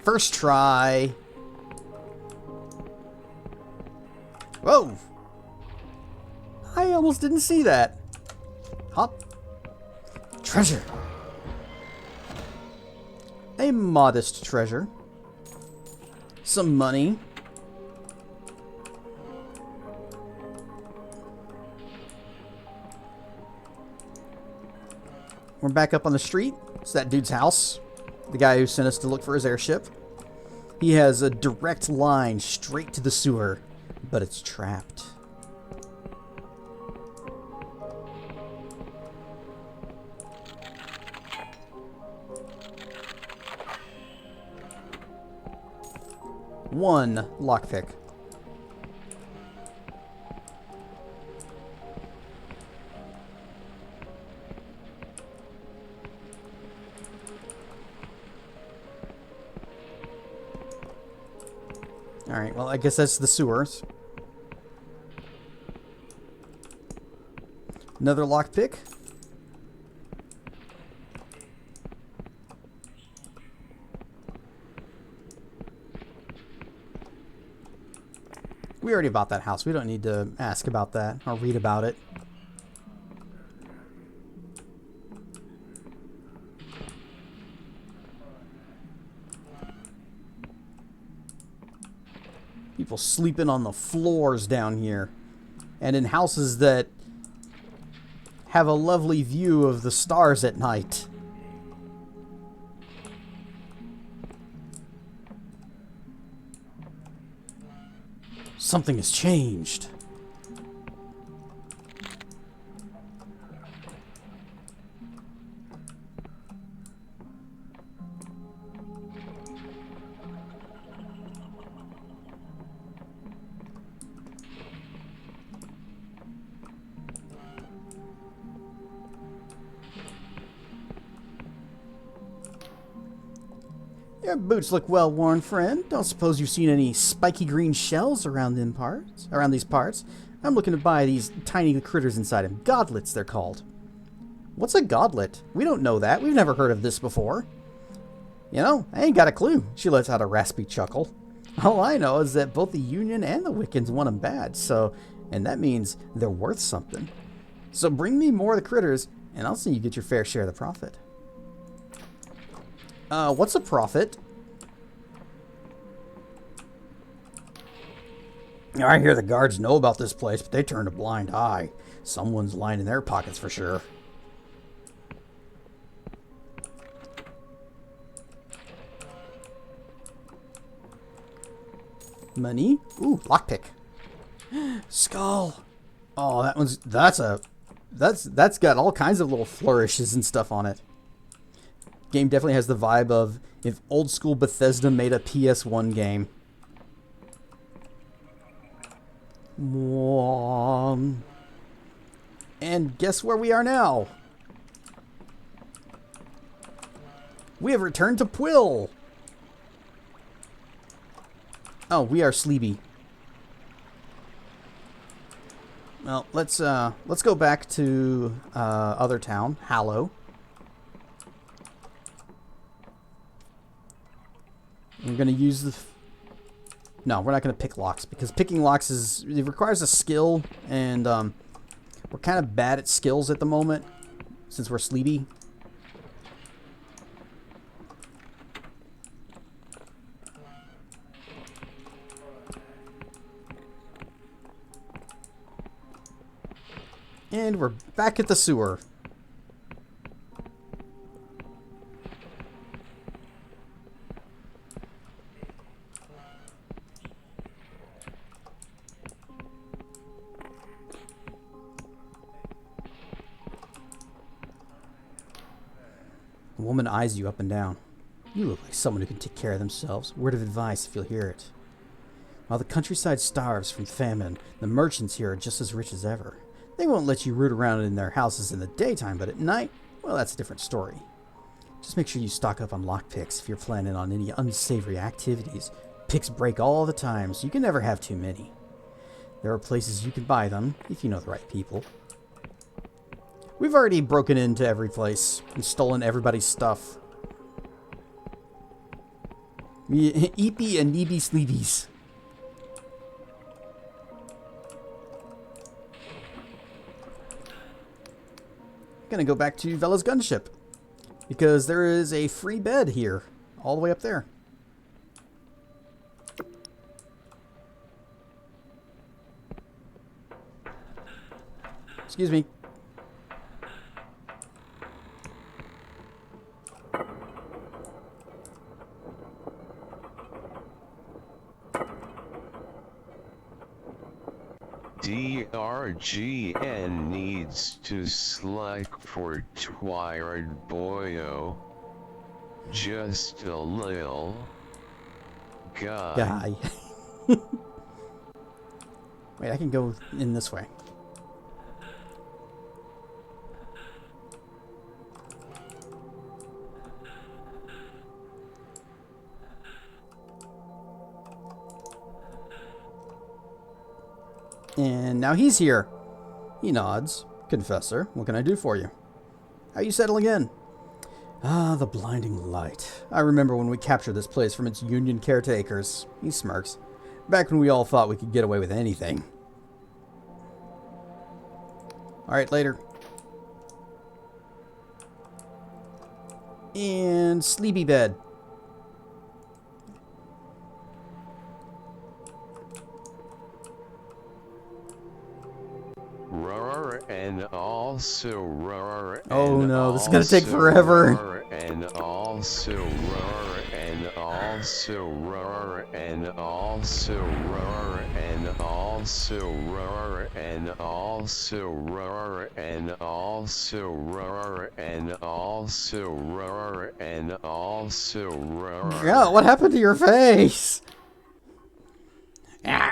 First try. Whoa! I almost didn't see that. Hop. Treasure. A modest treasure. Some money. We're back up on the street. It's that dude's house. The guy who sent us to look for his airship. He has a direct line straight to the sewer, but it's trapped. One lockpick. Alright, well, I guess that's the sewers. Another lockpick. We already bought that house. We don't need to ask about that or read about it. People sleeping on the floors down here. And in houses that have a lovely view of the stars at night. Something has changed. Your boots look well worn, friend. Don't suppose you've seen any spiky green shells around these parts. I'm looking to buy these tiny critters inside them. Godlets, they're called. What's a godlet? We don't know that. We've never heard of this before. You know, I ain't got a clue. She lets out a raspy chuckle. All I know is that both the Union and the Wiccans want them bad, and that means they're worth something. So bring me more of the critters, and I'll see you get your fair share of the profit. What's a profit? I hear the guards know about this place, but they turned a blind eye. Someone's lining their pockets for sure. Money? Ooh, lockpick. Skull. Oh, that's got all kinds of little flourishes and stuff on it. Game definitely has the vibe of if old school Bethesda made a PS1 game. And guess where we are now? We have returned to Quill. Oh, we are Sleepy. Well, let's go back to other town, Hallow. We're going to use the... No, we're not going to pick locks, because picking locks it requires a skill, and we're kind of bad at skills at the moment, since we're sleepy. And we're back at the sewer. The woman eyes you up and down. You look like someone who can take care of themselves. Word of advice if you'll hear it. While the countryside starves from famine, the merchants here are just as rich as ever. They won't let you root around in their houses in the daytime, but at night, well, that's a different story. Just make sure you stock up on lockpicks if you're planning on any unsavory activities. Picks break all the time, so you can never have too many. There are places you can buy them, if you know the right people. We've already broken into every place and stolen everybody's stuff. Eepy and Neeby Sleebies. Gonna go back to Vela's gunship, because there is a free bed here, all the way up there. Excuse me. DRGN needs to slack for Twired Boyo. Just a little. Guy. Wait, I can go in this way. And now he's here. He nods. Confessor, what can I do for you? How you settling in? Ah, the blinding light. I remember when we captured this place from its union caretakers. He smirks. Back when we all thought we could get away with anything. Alright, later. And sleepy bed. And also roar. Oh no, this is gonna take forever. And also roar. And also roar. And also roar. And also roar. And also roar. And also roar. And also roar. And also roar. God, what happened to your face?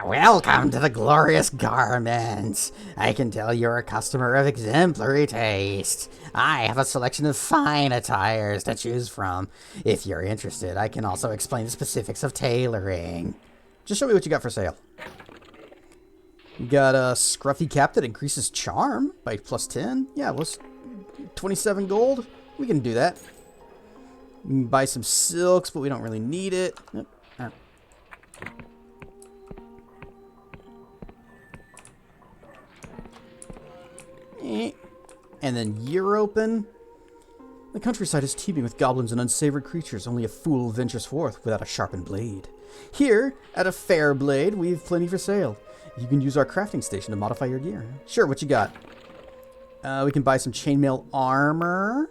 Welcome to the glorious garments. I can tell you're a customer of exemplary taste. I have a selection of fine attires to choose from. If you're interested, I can also explain the specifics of tailoring. Just show me what you got for sale. You got a scruffy cap that increases charm by +10. Yeah, what's 27 gold? We can do that. We can buy some silks, but we don't really need it. Yep. All right. And then year open. The countryside is teeming with goblins and unsavory creatures. Only a fool ventures forth without a sharpened blade. Here, at a fair blade, we've plenty for sale. You can use our crafting station to modify your gear. Sure, what you got? We can buy some chainmail armor.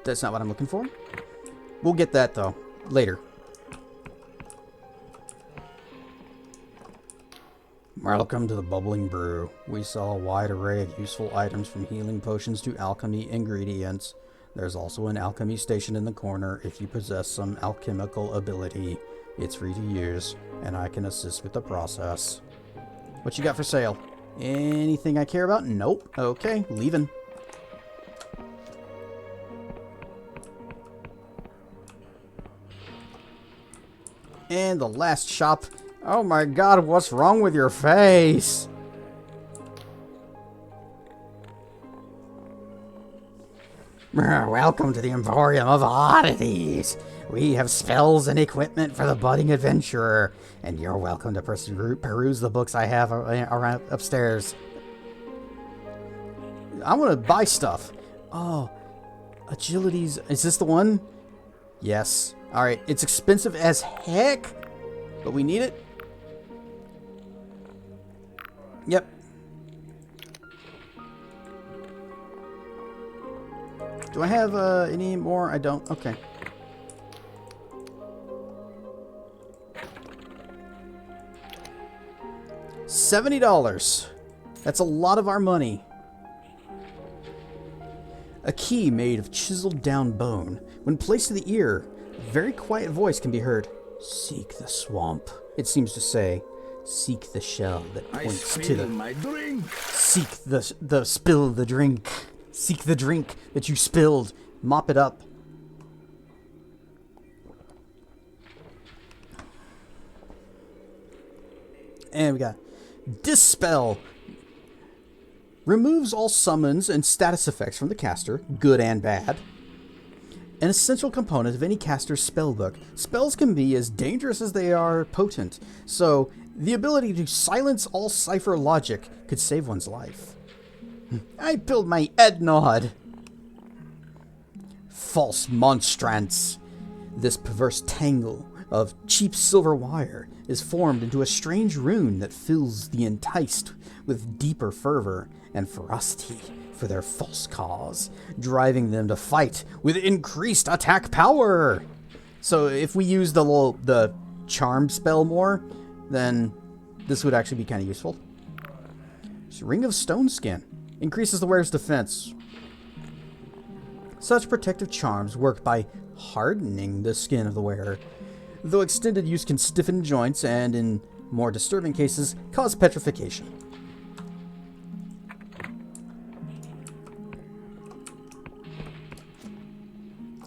That's not what I'm looking for. We'll get that, though, later. Welcome to the Bubbling Brew. We sell a wide array of useful items from healing potions to alchemy ingredients. There's also an alchemy station in the corner if you possess some alchemical ability. It's free to use, and I can assist with the process. What you got for sale? Anything I care about? Nope. Okay, leaving. And the last shop. Oh my god, what's wrong with your face? Welcome to the Emporium of Oddities. We have spells and equipment for the budding adventurer, and you're welcome to peruse the books I have around upstairs. I want to buy stuff. Oh, agilities. Is this the one? Yes. Alright, it's expensive as heck, but we need it. Yep. Do I have any more? I don't. Okay. $70. That's a lot of our money. A key made of chiseled down bone. When placed to the ear, a very quiet voice can be heard. Seek the swamp. It seems to say, seek the shell that points to the... my drink. Seek the spill the drink. Seek the drink that you spilled. Mop it up. And we got Dispel. Removes all summons and status effects from the caster, good and bad. An essential component of any caster's spellbook. Spells can be as dangerous as they are potent, so the ability to silence all cipher logic could save one's life. I build my Ednod. False monstrance. This perverse tangle of cheap silver wire is formed into a strange rune that fills the enticed with deeper fervor and ferocity for their false cause, driving them to fight with increased attack power. So if we use the charm spell more, then this would actually be kind of useful. Ring of Stone Skin increases the wearer's defense. Such protective charms work by hardening the skin of the wearer, though extended use can stiffen joints and, in more disturbing cases, cause petrification.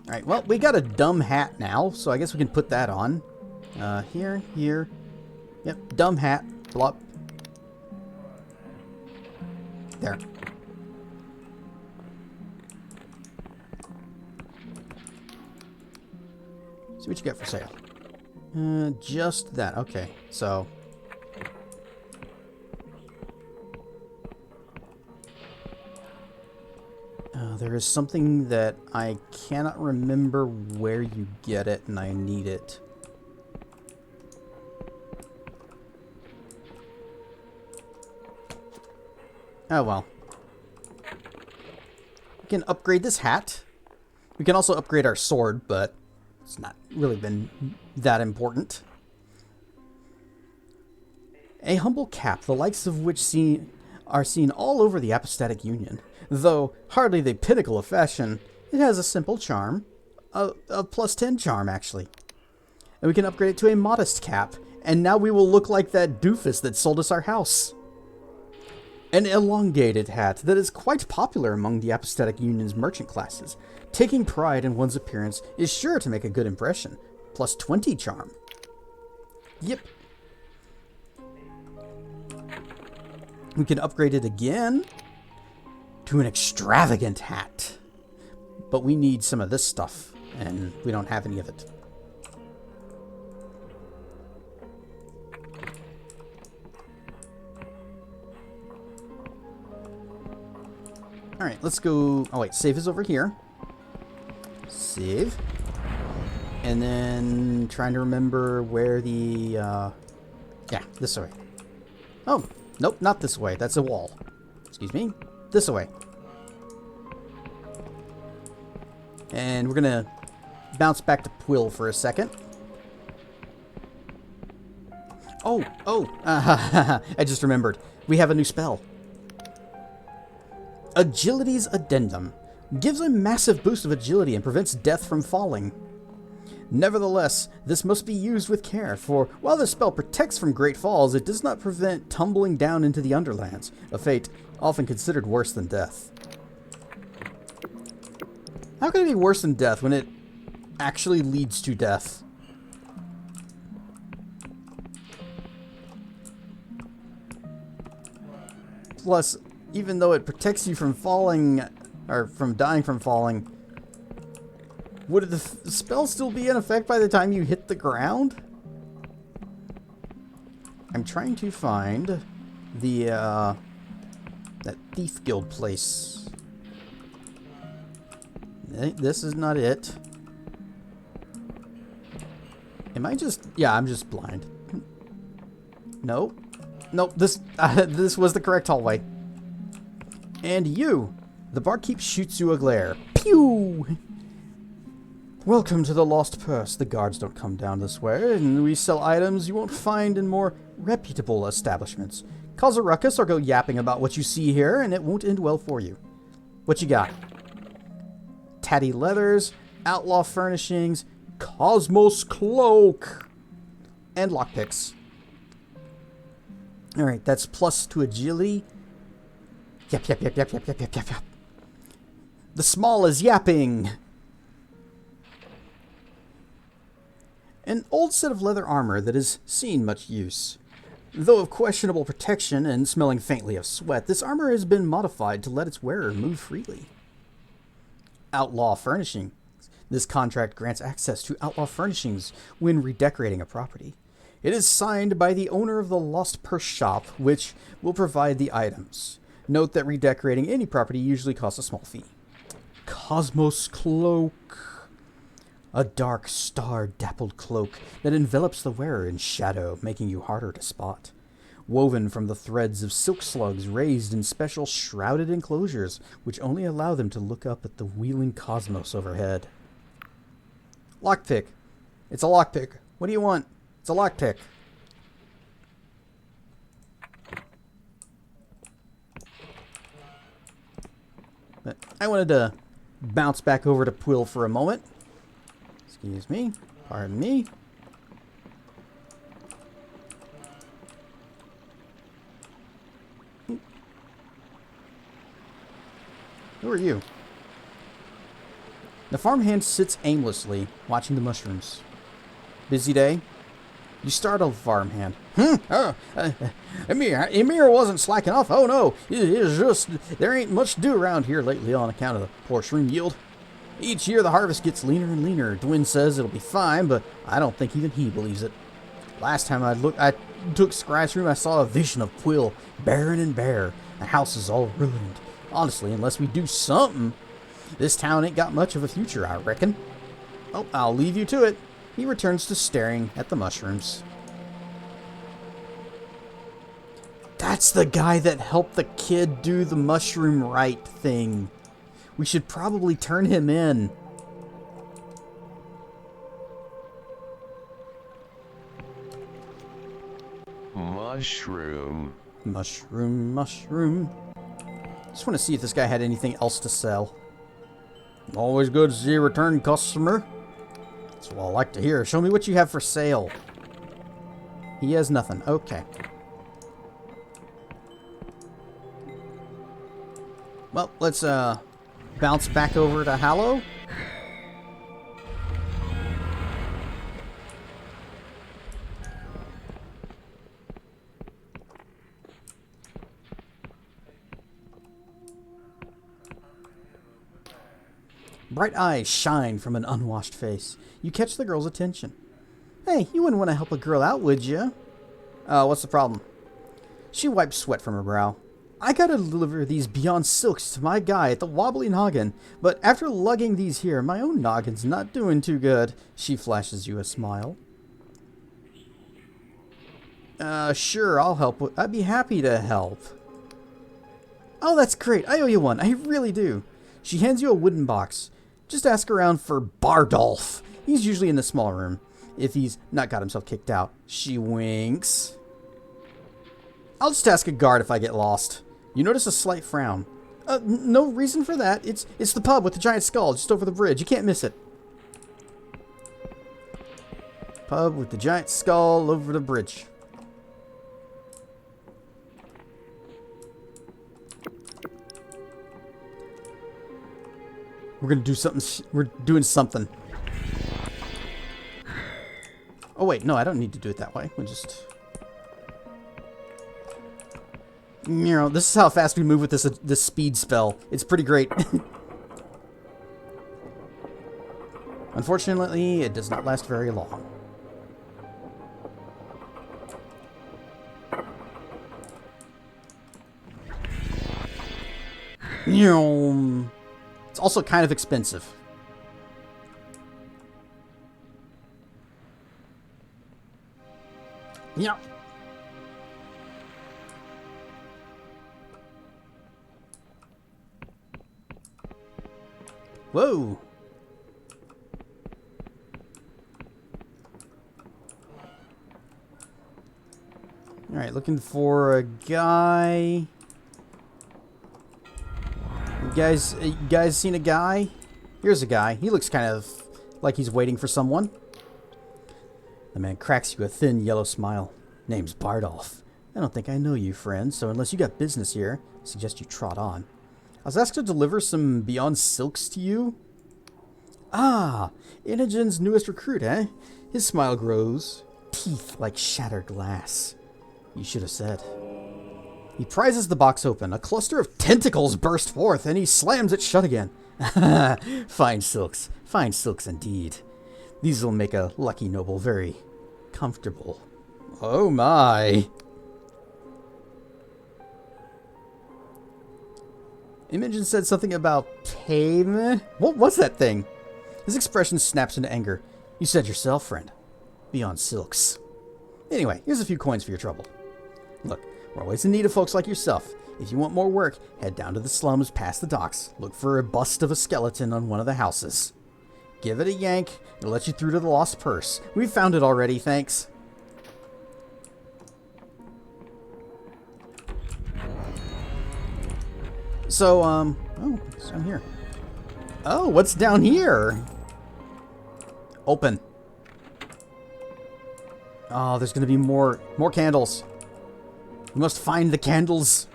Alright, well, we got a dumb hat now, so I guess we can put that on. Here. Yep, dumb hat. Blop. There. See what you got for sale. Just that. Okay, so... there is something that I cannot remember where you get it, and I need it. Oh well. We can upgrade this hat. We can also upgrade our sword, but it's not really been that important. A humble cap, the likes of which are seen all over the Apostatic Union. Though hardly the pinnacle of fashion, it has a simple charm. A +10 charm, actually. And we can upgrade it to a modest cap, and now we will look like that doofus that sold us our house. An elongated hat that is quite popular among the Apostatic Union's merchant classes. Taking pride in one's appearance is sure to make a good impression. +20 charm. Yep. We can upgrade it again to an extravagant hat. But we need some of this stuff, and we don't have any of it. Alright, let's go... Oh wait, save is over here. Save. And then trying to remember where the... Yeah, this way. Oh, nope, not this way. That's a wall. Excuse me. This way. And we're gonna bounce back to Quill for a second. Oh! I just remembered. We have a new spell. Agility's Addendum. Gives a massive boost of agility and prevents death from falling. Nevertheless, this must be used with care, for while the spell protects from great falls, it does not prevent tumbling down into the Underlands, a fate often considered worse than death. How can it be worse than death when it actually leads to death? Plus, even though it protects you from falling, or from dying from falling, would the spell still be in effect by the time you hit the ground? I'm trying to find the, that Thief Guild place. This is not it. Am I just... Yeah, I'm just blind. Nope. Nope, this was the correct hallway. And you! The barkeep shoots you a glare. Pew! Welcome to the Lost Purse. The guards don't come down this way, and we sell items you won't find in more reputable establishments. Cause a ruckus or go yapping about what you see here, and it won't end well for you. What you got? Tatty leathers, outlaw furnishings, Cosmos cloak. and lockpicks. Alright, that's plus to agility. Yep. The small is yapping. An old set of leather armor that has seen much use. Though of questionable protection and smelling faintly of sweat, this armor has been modified to let its wearer move freely. Outlaw furnishing. This contract grants access to outlaw furnishings when redecorating a property. It is signed by the owner of the Lost Purse shop, which will provide the items. Note that redecorating any property usually costs a small fee. Cosmos Cloak. A dark, star-dappled cloak that envelops the wearer in shadow, making you harder to spot. Woven from the threads of silk slugs raised in special shrouded enclosures, which only allow them to look up at the wheeling cosmos overhead. Lockpick. It's a lockpick. What do you want? It's a lockpick. But I wanted to bounce back over to Quill for a moment. Excuse me. Pardon me. Who are you? The farmhand sits aimlessly, watching the mushrooms. Busy day? You startled farmhand. Emir wasn't slacking off. Oh no, it's just there ain't much to do around here lately on account of the poor shroom yield. Each year the harvest gets leaner and leaner. Dwin says it'll be fine, but I don't think even he believes it. Last time I took Scry's room, I saw a vision of Quill, barren and bare. The house is all ruined. Honestly, unless we do something, this town ain't got much of a future, I reckon. Oh, I'll leave you to it. He returns to staring at the mushrooms. That's the guy that helped the kid do the mushroom right thing. We should probably turn him in. Mushroom. Mushroom. Just want to see if this guy had anything else to sell. Always good to see a return customer. That's what I like to hear. Show me what you have for sale. He has nothing. Okay. Well, let's bounce back over to Hallow. Bright eyes shine from an unwashed face. You catch the girl's attention. Hey, you wouldn't want to help a girl out, would you? What's the problem? She wipes sweat from her brow. I gotta deliver these Beyond Silks to my guy at the Wobbly Noggin, but after lugging these here, my own noggin's not doing too good. She flashes you a smile. Sure, I'll help. I'd be happy to help. Oh, that's great. I owe you one. I really do. She hands you a wooden box. Just ask around for Bardolph. He's usually in the small room, if he's not got himself kicked out. She winks. I'll just ask a guard if I get lost. You notice a slight frown. No reason for that. It's the pub with the giant skull just over the bridge. You can't miss it. Pub with the giant skull over the bridge. We're gonna do something. We're doing something. Oh wait, no, I don't need to do it that way. We'll just... You know, this is how fast we move with this speed spell. It's pretty great. Unfortunately, it does not last very long. It's also kind of expensive. Yeah. Whoa. All right, looking for a guy. You guys seen a guy? Here's a guy. He looks kind of like he's waiting for someone. The man cracks you a thin yellow smile. Name's Bardolph. I don't think I know you, friend, so unless you got business here, I suggest you trot on. I was asked to deliver some Beyond Silks to you. Ah, Inogen's newest recruit, eh? His smile grows, teeth like shattered glass. You should have said. He prizes the box open. A cluster of tentacles burst forth, and he slams it shut again. Fine silks indeed. These will make a lucky noble very comfortable. Oh my. Imogen said something about payment. What was that thing? His expression snaps into anger. You said yourself, friend. Beyond silks. Anyway, here's a few coins for your trouble. Look, we're always in need of folks like yourself. If you want more work, head down to the slums past the docks. Look for a bust of a skeleton on one of the houses. Give it a yank. It'll let you through to the lost purse. We've found it already, thanks. So, oh, what's down here? Oh, what's down here? Open. Oh, there's gonna be more candles. We must find the candles.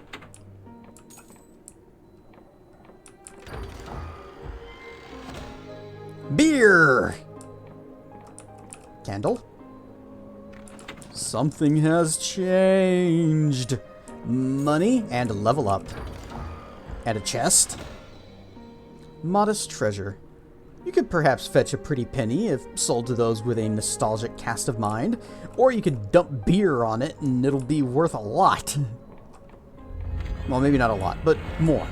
Beer! Candle? Something has changed. Money and level up. And a chest. Modest treasure. You could perhaps fetch a pretty penny if sold to those with a nostalgic cast of mind, or you could dump beer on it and it'll be worth a lot. Well, maybe not a lot, but more.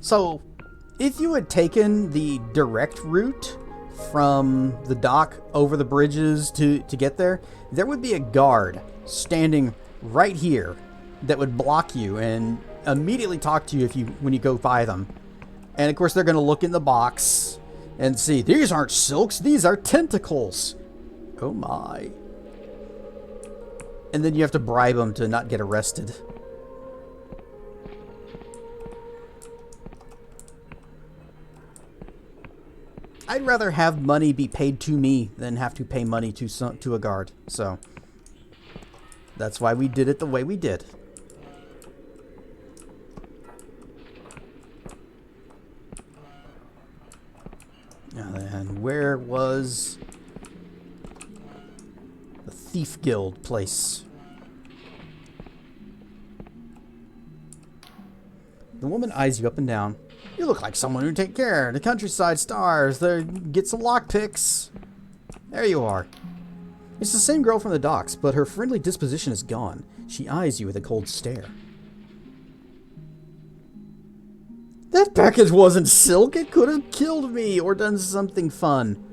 So, if you had taken the direct route from the dock over the bridges to get there, there would be a guard standing right here that would block you and immediately talk to you when you go by them. And of course they're going to look in the box and see, these aren't silks, these are tentacles. Oh my. And then you have to bribe them to not get arrested. I'd rather have money be paid to me than have to pay money to a guard. So that's why we did it the way we did. And where was the Thief Guild place? The woman eyes you up and down. You look like someone who'd take care. The countryside stars. Get some lockpicks. There you are. It's the same girl from the docks, but her friendly disposition is gone. She eyes you with a cold stare. That package wasn't silk. It could have killed me or done something fun.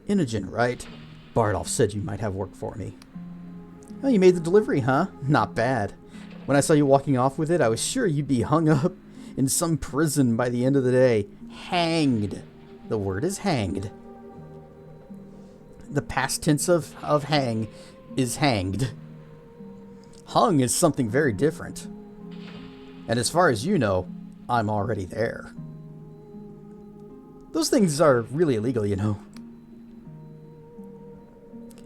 Inogen, right? Bardolph said you might have work for me. Oh, you made the delivery, huh? Not bad. When I saw you walking off with it, I was sure you'd be hung up in some prison by the end of the day. Hanged. The word is hanged. The past tense of hang is hanged. Hung is something very different. And as far as you know, I'm already there. Those things are really illegal, you know.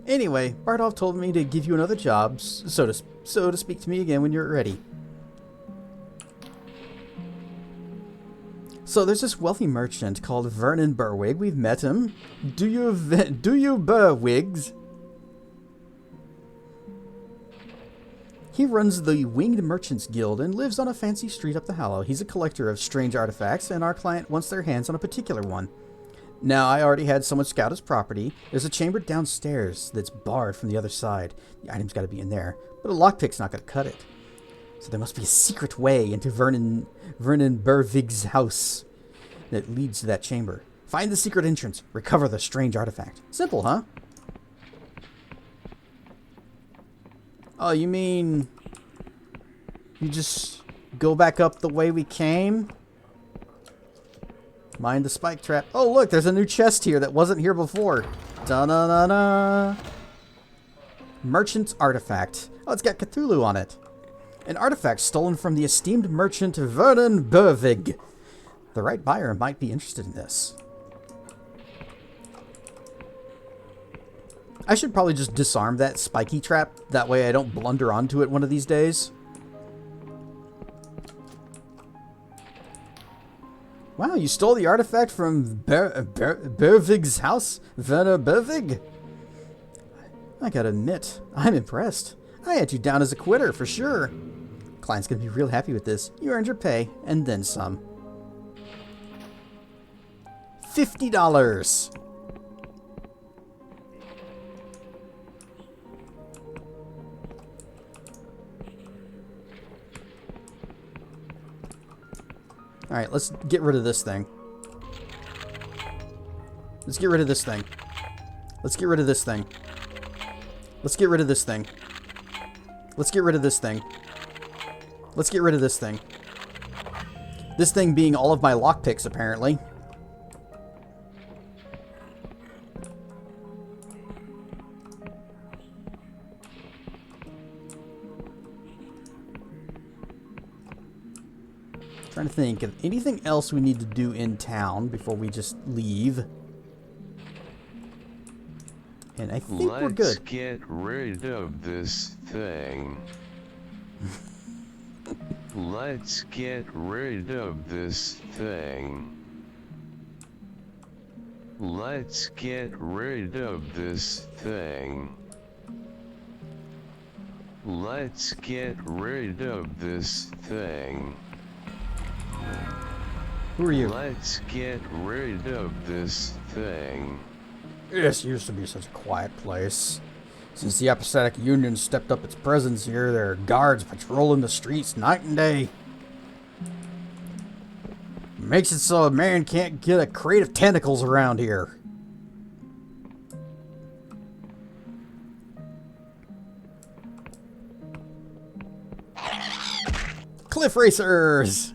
Anyway, Bardolph told me to give you another job, so to speak to me again when you're ready. So there's this wealthy merchant called Vernon Berwig. We've met him. Do you Berwigs? He runs the Winged Merchants Guild and lives on a fancy street up the Hollow. He's a collector of strange artifacts, and our client wants their hands on a particular one. Now, I already had someone scout his property. There's a chamber downstairs that's barred from the other side. The item's got to be in there, but a lockpick's not going to cut it. So there must be a secret way into Vernon Berwig's house that leads to that chamber. Find the secret entrance. Recover the strange artifact. Simple, huh? Oh, you mean you just go back up the way we came? Mind the spike trap. Oh, look, there's a new chest here that wasn't here before. Da-da-da-da. Merchant's artifact. Oh, it's got Cthulhu on it. An artifact stolen from the esteemed merchant Vernon Berwig. The right buyer might be interested in this. I should probably just disarm that spiky trap. That way I don't blunder onto it one of these days. Wow, you stole the artifact from Bervig's house? Werner Bervig? I gotta admit, I'm impressed. I had you down as a quitter, for sure. Client's gonna be real happy with this. You earned your pay, and then some. $50! Alright, let's get rid of this thing. Let's get rid of this thing. Let's get rid of this thing. Let's get rid of this thing. Let's get rid of this thing. Let's get rid of this thing. This thing being all of my lockpicks, apparently. Trying to think of anything else we need to do in town before we just leave. And I think we're good. Let's get rid of this thing. Let's get rid of this thing. Let's get rid of this thing. Let's get rid of this thing. Who are you? Let's get rid of this thing. This used to be such a quiet place. Since the Apathetic Union stepped up its presence here, there are guards patrolling the streets night and day. Makes it so a man can't get a crate of tentacles around here. Cliff Racers!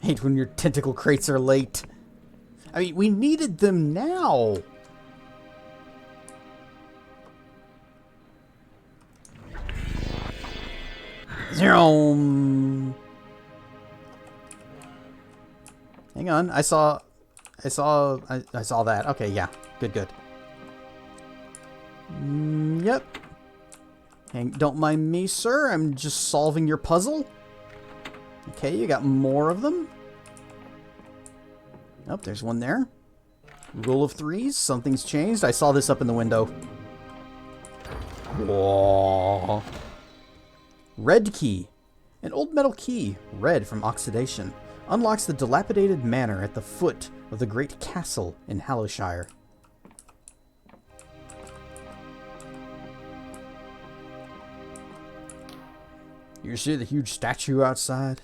Hate when your tentacle crates are late. I mean, we needed them now. Zoom. Hang on, I saw that. Okay, yeah, good. Yep. Don't mind me, sir. I'm just solving your puzzle. Okay, you got more of them. Oh, there's one there. Rule of threes. Something's changed. I saw this up in the window. Whoa. Red key. An old metal key, red from oxidation, unlocks the dilapidated manor at the foot of the great castle in Hallowshire. You see the huge statue outside?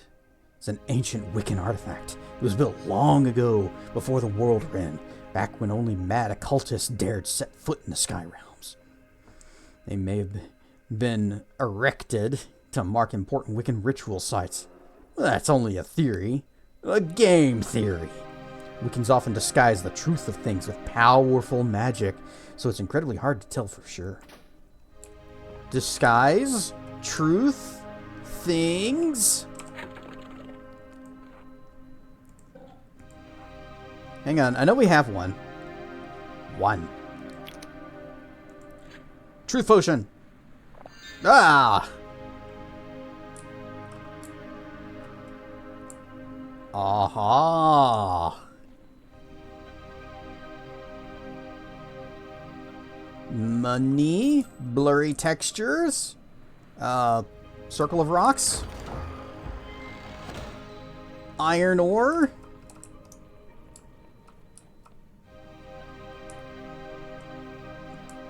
It's an ancient Wiccan artifact. It was built long ago, before the world ran, back when only mad occultists dared set foot in the sky realms. They may have been erected to mark important Wiccan ritual sites. Well, that's only a theory. A game theory. Wiccans often disguise the truth of things with powerful magic, so it's incredibly hard to tell for sure. Disguise? Truth? Things? Hang on, I know we have one. Truth potion! Ah! Aha! Money, blurry textures, circle of rocks, iron ore.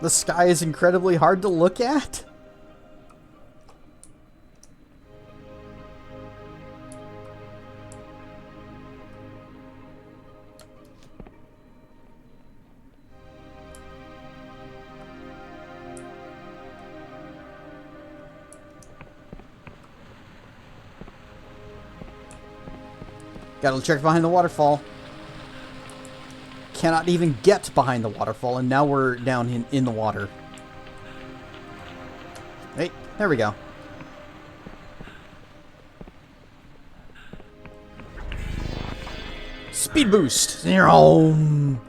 The sky is incredibly hard to look at. Gotta check behind the waterfall. cannot even get behind the waterfall, and now we're down in the water. Hey, there we go. Speed boost! Vroom.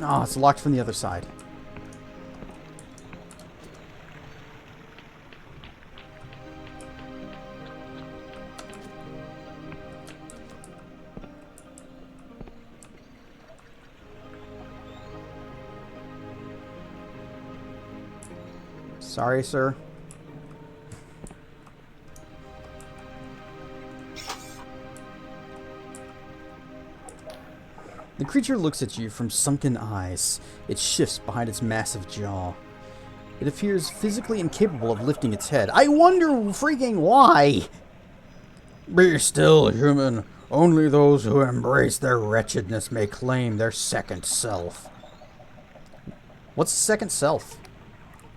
Oh, it's locked from the other side. Sorry, sir. The creature looks at you from sunken eyes. It shifts behind its massive jaw. It appears physically incapable of lifting its head. I wonder freaking why! Be still, human. Only those who embrace their wretchedness may claim their second self. What's the second self?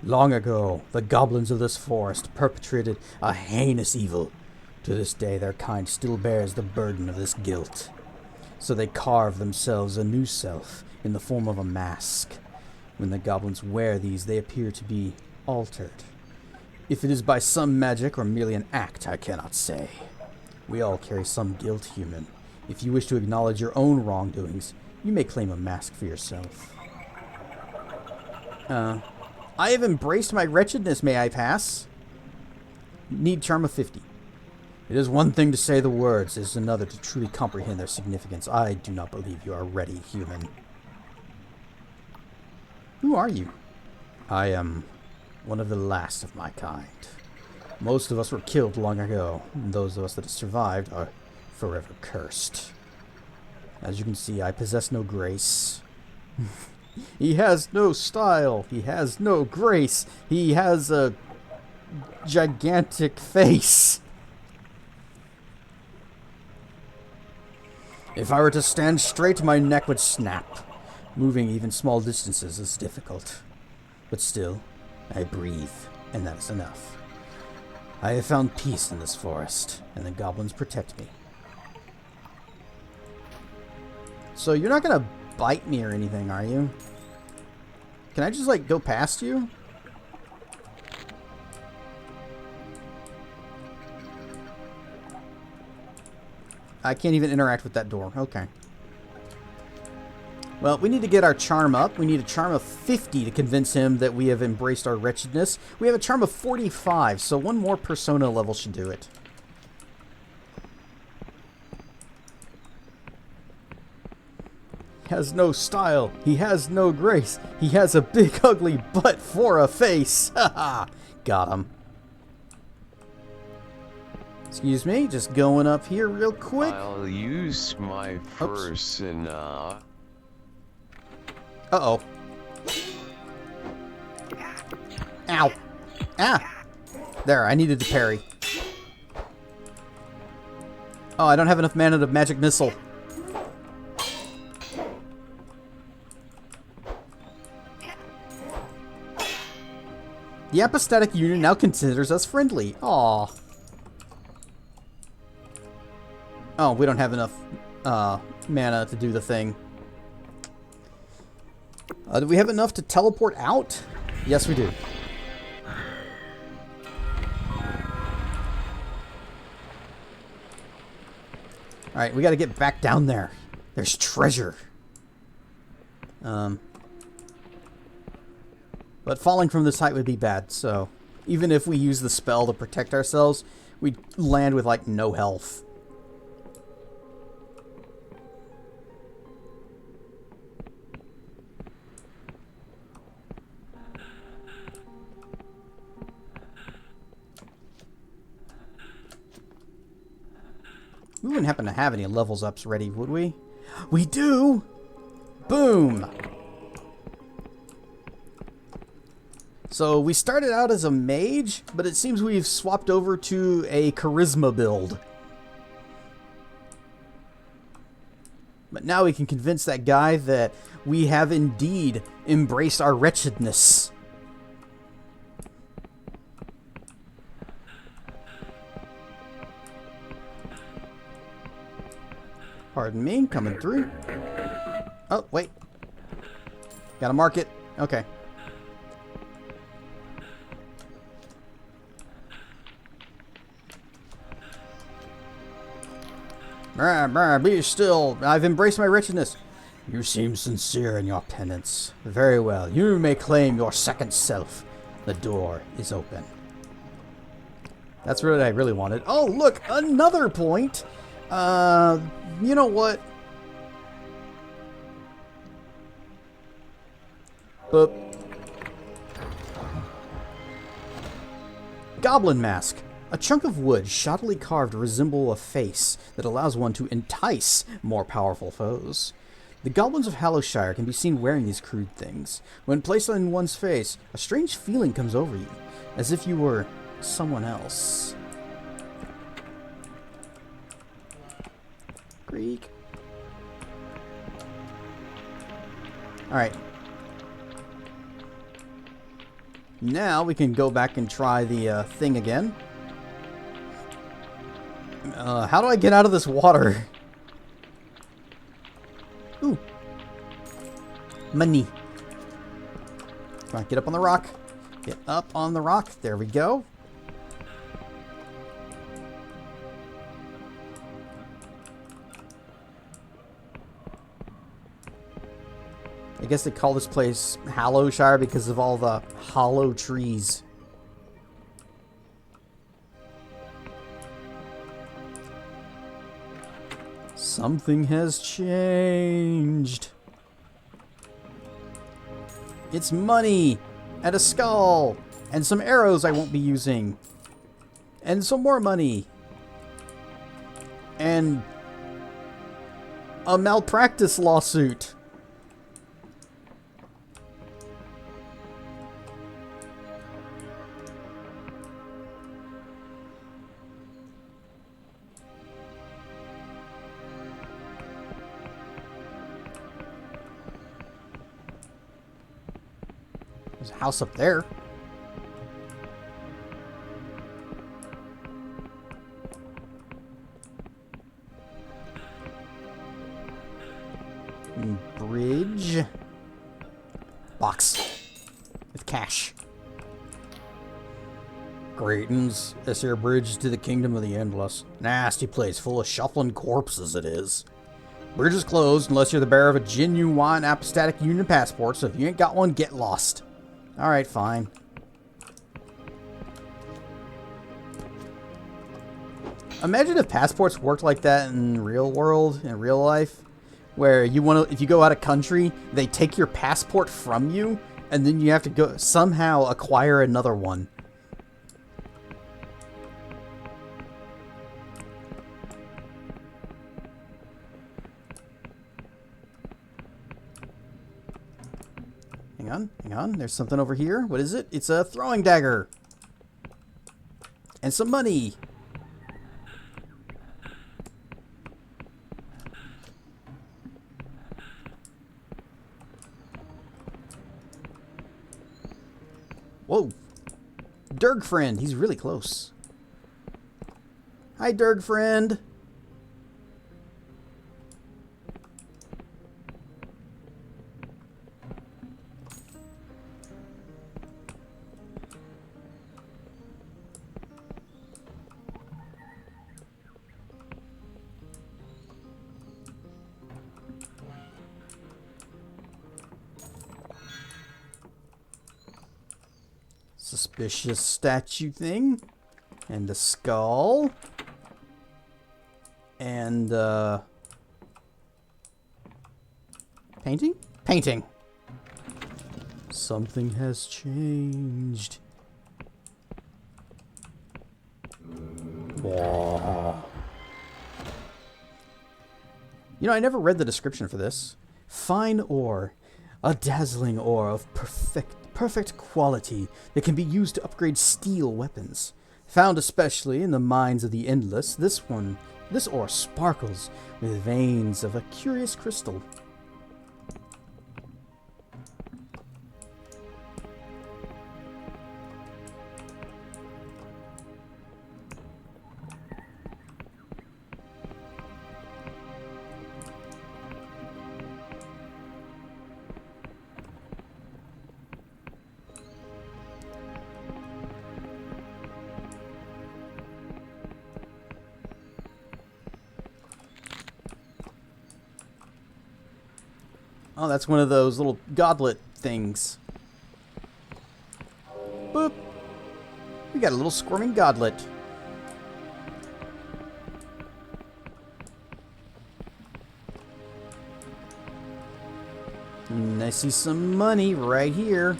Long ago, the goblins of this forest perpetrated a heinous evil. To this day, their kind still bears the burden of this guilt. So they carve themselves a new self in the form of a mask. When the goblins wear these, they appear to be altered. If it is by some magic or merely an act, I cannot say. We all carry some guilt, human. If you wish to acknowledge your own wrongdoings, you may claim a mask for yourself. I have embraced my wretchedness, may I pass? Need charm of 50. It is one thing to say the words, it is another to truly comprehend their significance. I do not believe you are ready, human. Who are you? I am one of the last of my kind. Most of us were killed long ago, and those of us that have survived are forever cursed. As you can see, I possess no grace. He has no style. He has no grace. He has a gigantic face. If I were to stand straight, my neck would snap. Moving even small distances is difficult. But still, I breathe, and that is enough. I have found peace in this forest, and the goblins protect me. So you're not gonna bite me or anything, are you? Can I just, like, go past you? I can't even interact with that door. Okay. Well, we need to get our charm up. We need a charm of 50 to convince him that we have embraced our wretchedness. We have a charm of 45, so one more persona level should do it. He has no style. He has no grace. He has a big ugly butt for a face. Haha. Got him. Excuse me, just going up here real quick. I'll use my person. Uh-oh. Ow. Ah. There, I needed to parry. Oh, I don't have enough mana to magic missile. The apostatic union now considers us friendly. Aw. Oh, we don't have enough mana to do the thing. Do we have enough to teleport out? Yes, we do. Alright, we gotta get back down there. There's treasure. But falling from this height would be bad, so even if we use the spell to protect ourselves, we'd land with, like, no health. We wouldn't happen to have any levels ups ready, would we? We do! Boom! So we started out as a mage, but it seems we've swapped over to a charisma build. But now we can convince that guy that we have indeed embraced our wretchedness. Pardon me, coming through. Oh, wait. Gotta mark it. Okay. Be still. I've embraced my wretchedness. You seem sincere in your penance. Very well. You may claim your second self. The door is open. That's what I really wanted. Oh, look! Another point! You know what? Boop. Goblin mask. A chunk of wood shoddily carved to resemble a face that allows one to entice more powerful foes. The goblins of Hallowshire can be seen wearing these crude things. When placed on one's face, a strange feeling comes over you, as if you were someone else. Greek. Alright. Now we can go back and try the thing again. How do I get out of this water? Ooh. Money. Come on, get up on the rock. Get up on the rock. There we go. I guess they call this place Hallowshire because of all the hollow trees. Something has changed. It's money and a skull and some arrows I won't be using and some more money and a malpractice lawsuit. There's a house up there. Bridge. Box. With cash. Greetings. This here bridge to the kingdom of the endless. Nasty place full of shuffling corpses it is. Bridge is closed unless you're the bearer of a genuine apostatic union passport, so if you ain't got one, get lost. Alright, fine. Imagine if passports worked like that in real world, in real life, where you want to, if you go out of country, they take your passport from you, and then you have to go somehow acquire another one. Hang on. There's something over here. What is it? It's a throwing dagger. And some money. Whoa. Derg friend. He's really close. Hi, Derg friend. Suspicious statue thing. And a skull. And, painting? Painting. Something has changed. Whoa. You know, I never read the description for this. Fine ore. A dazzling ore of perfect quality that can be used to upgrade steel weapons. Found especially in the mines of the Endless, this one This ore sparkles with veins of a curious crystal. Oh, that's one of those little goblet things. Boop. We got a little squirming goblet. And I see some money right here.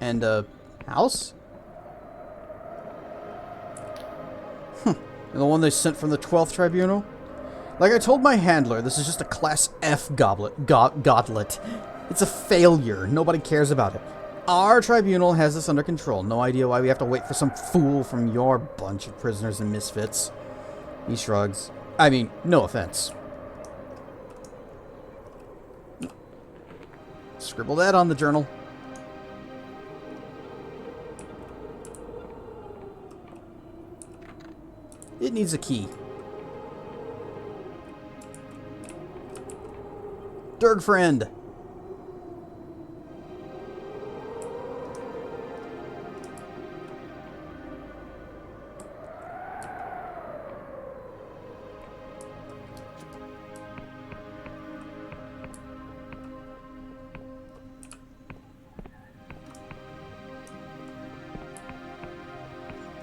And a house? The one they sent from the 12th Tribunal? Like I told my handler, this is just a Class F godlet. It's a failure. Nobody cares about it. Our tribunal has this under control. No idea why we have to wait for some fool from your bunch of prisoners and misfits. He shrugs. I mean, no offense. Scribble that on the journal. It needs a key. Dirg friend.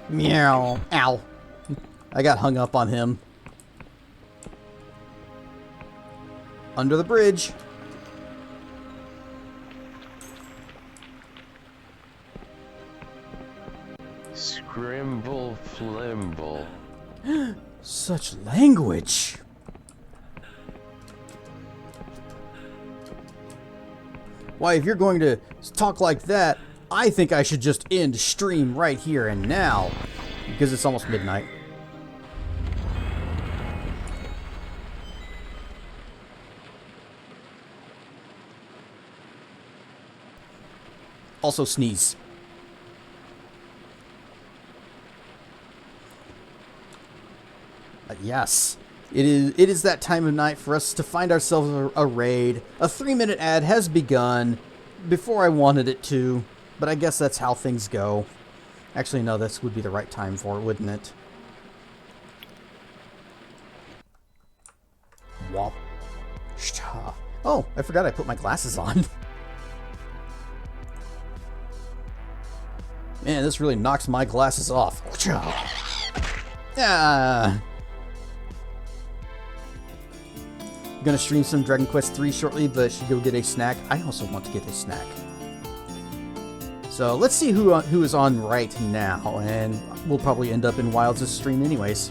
Meow. Ow. I got hung up on him. Under the bridge. Scrimble flimble. Such language. Why, if you're going to talk like that, I think I should just end stream right here and now. Because it's almost midnight. Also sneeze. Yes. It is that time of night for us to find ourselves a raid. A 3-minute ad has begun before I wanted it to, but I guess that's how things go. Actually, no, this would be the right time for it, wouldn't it? Wop. Oh, I forgot I put my glasses on. Man, this really knocks my glasses off. Ah. Gonna stream some Dragon Quest 3 shortly, but should go get a snack. I also want to get a snack. So let's see who is on right now, and we'll probably end up in Wilds' stream anyways.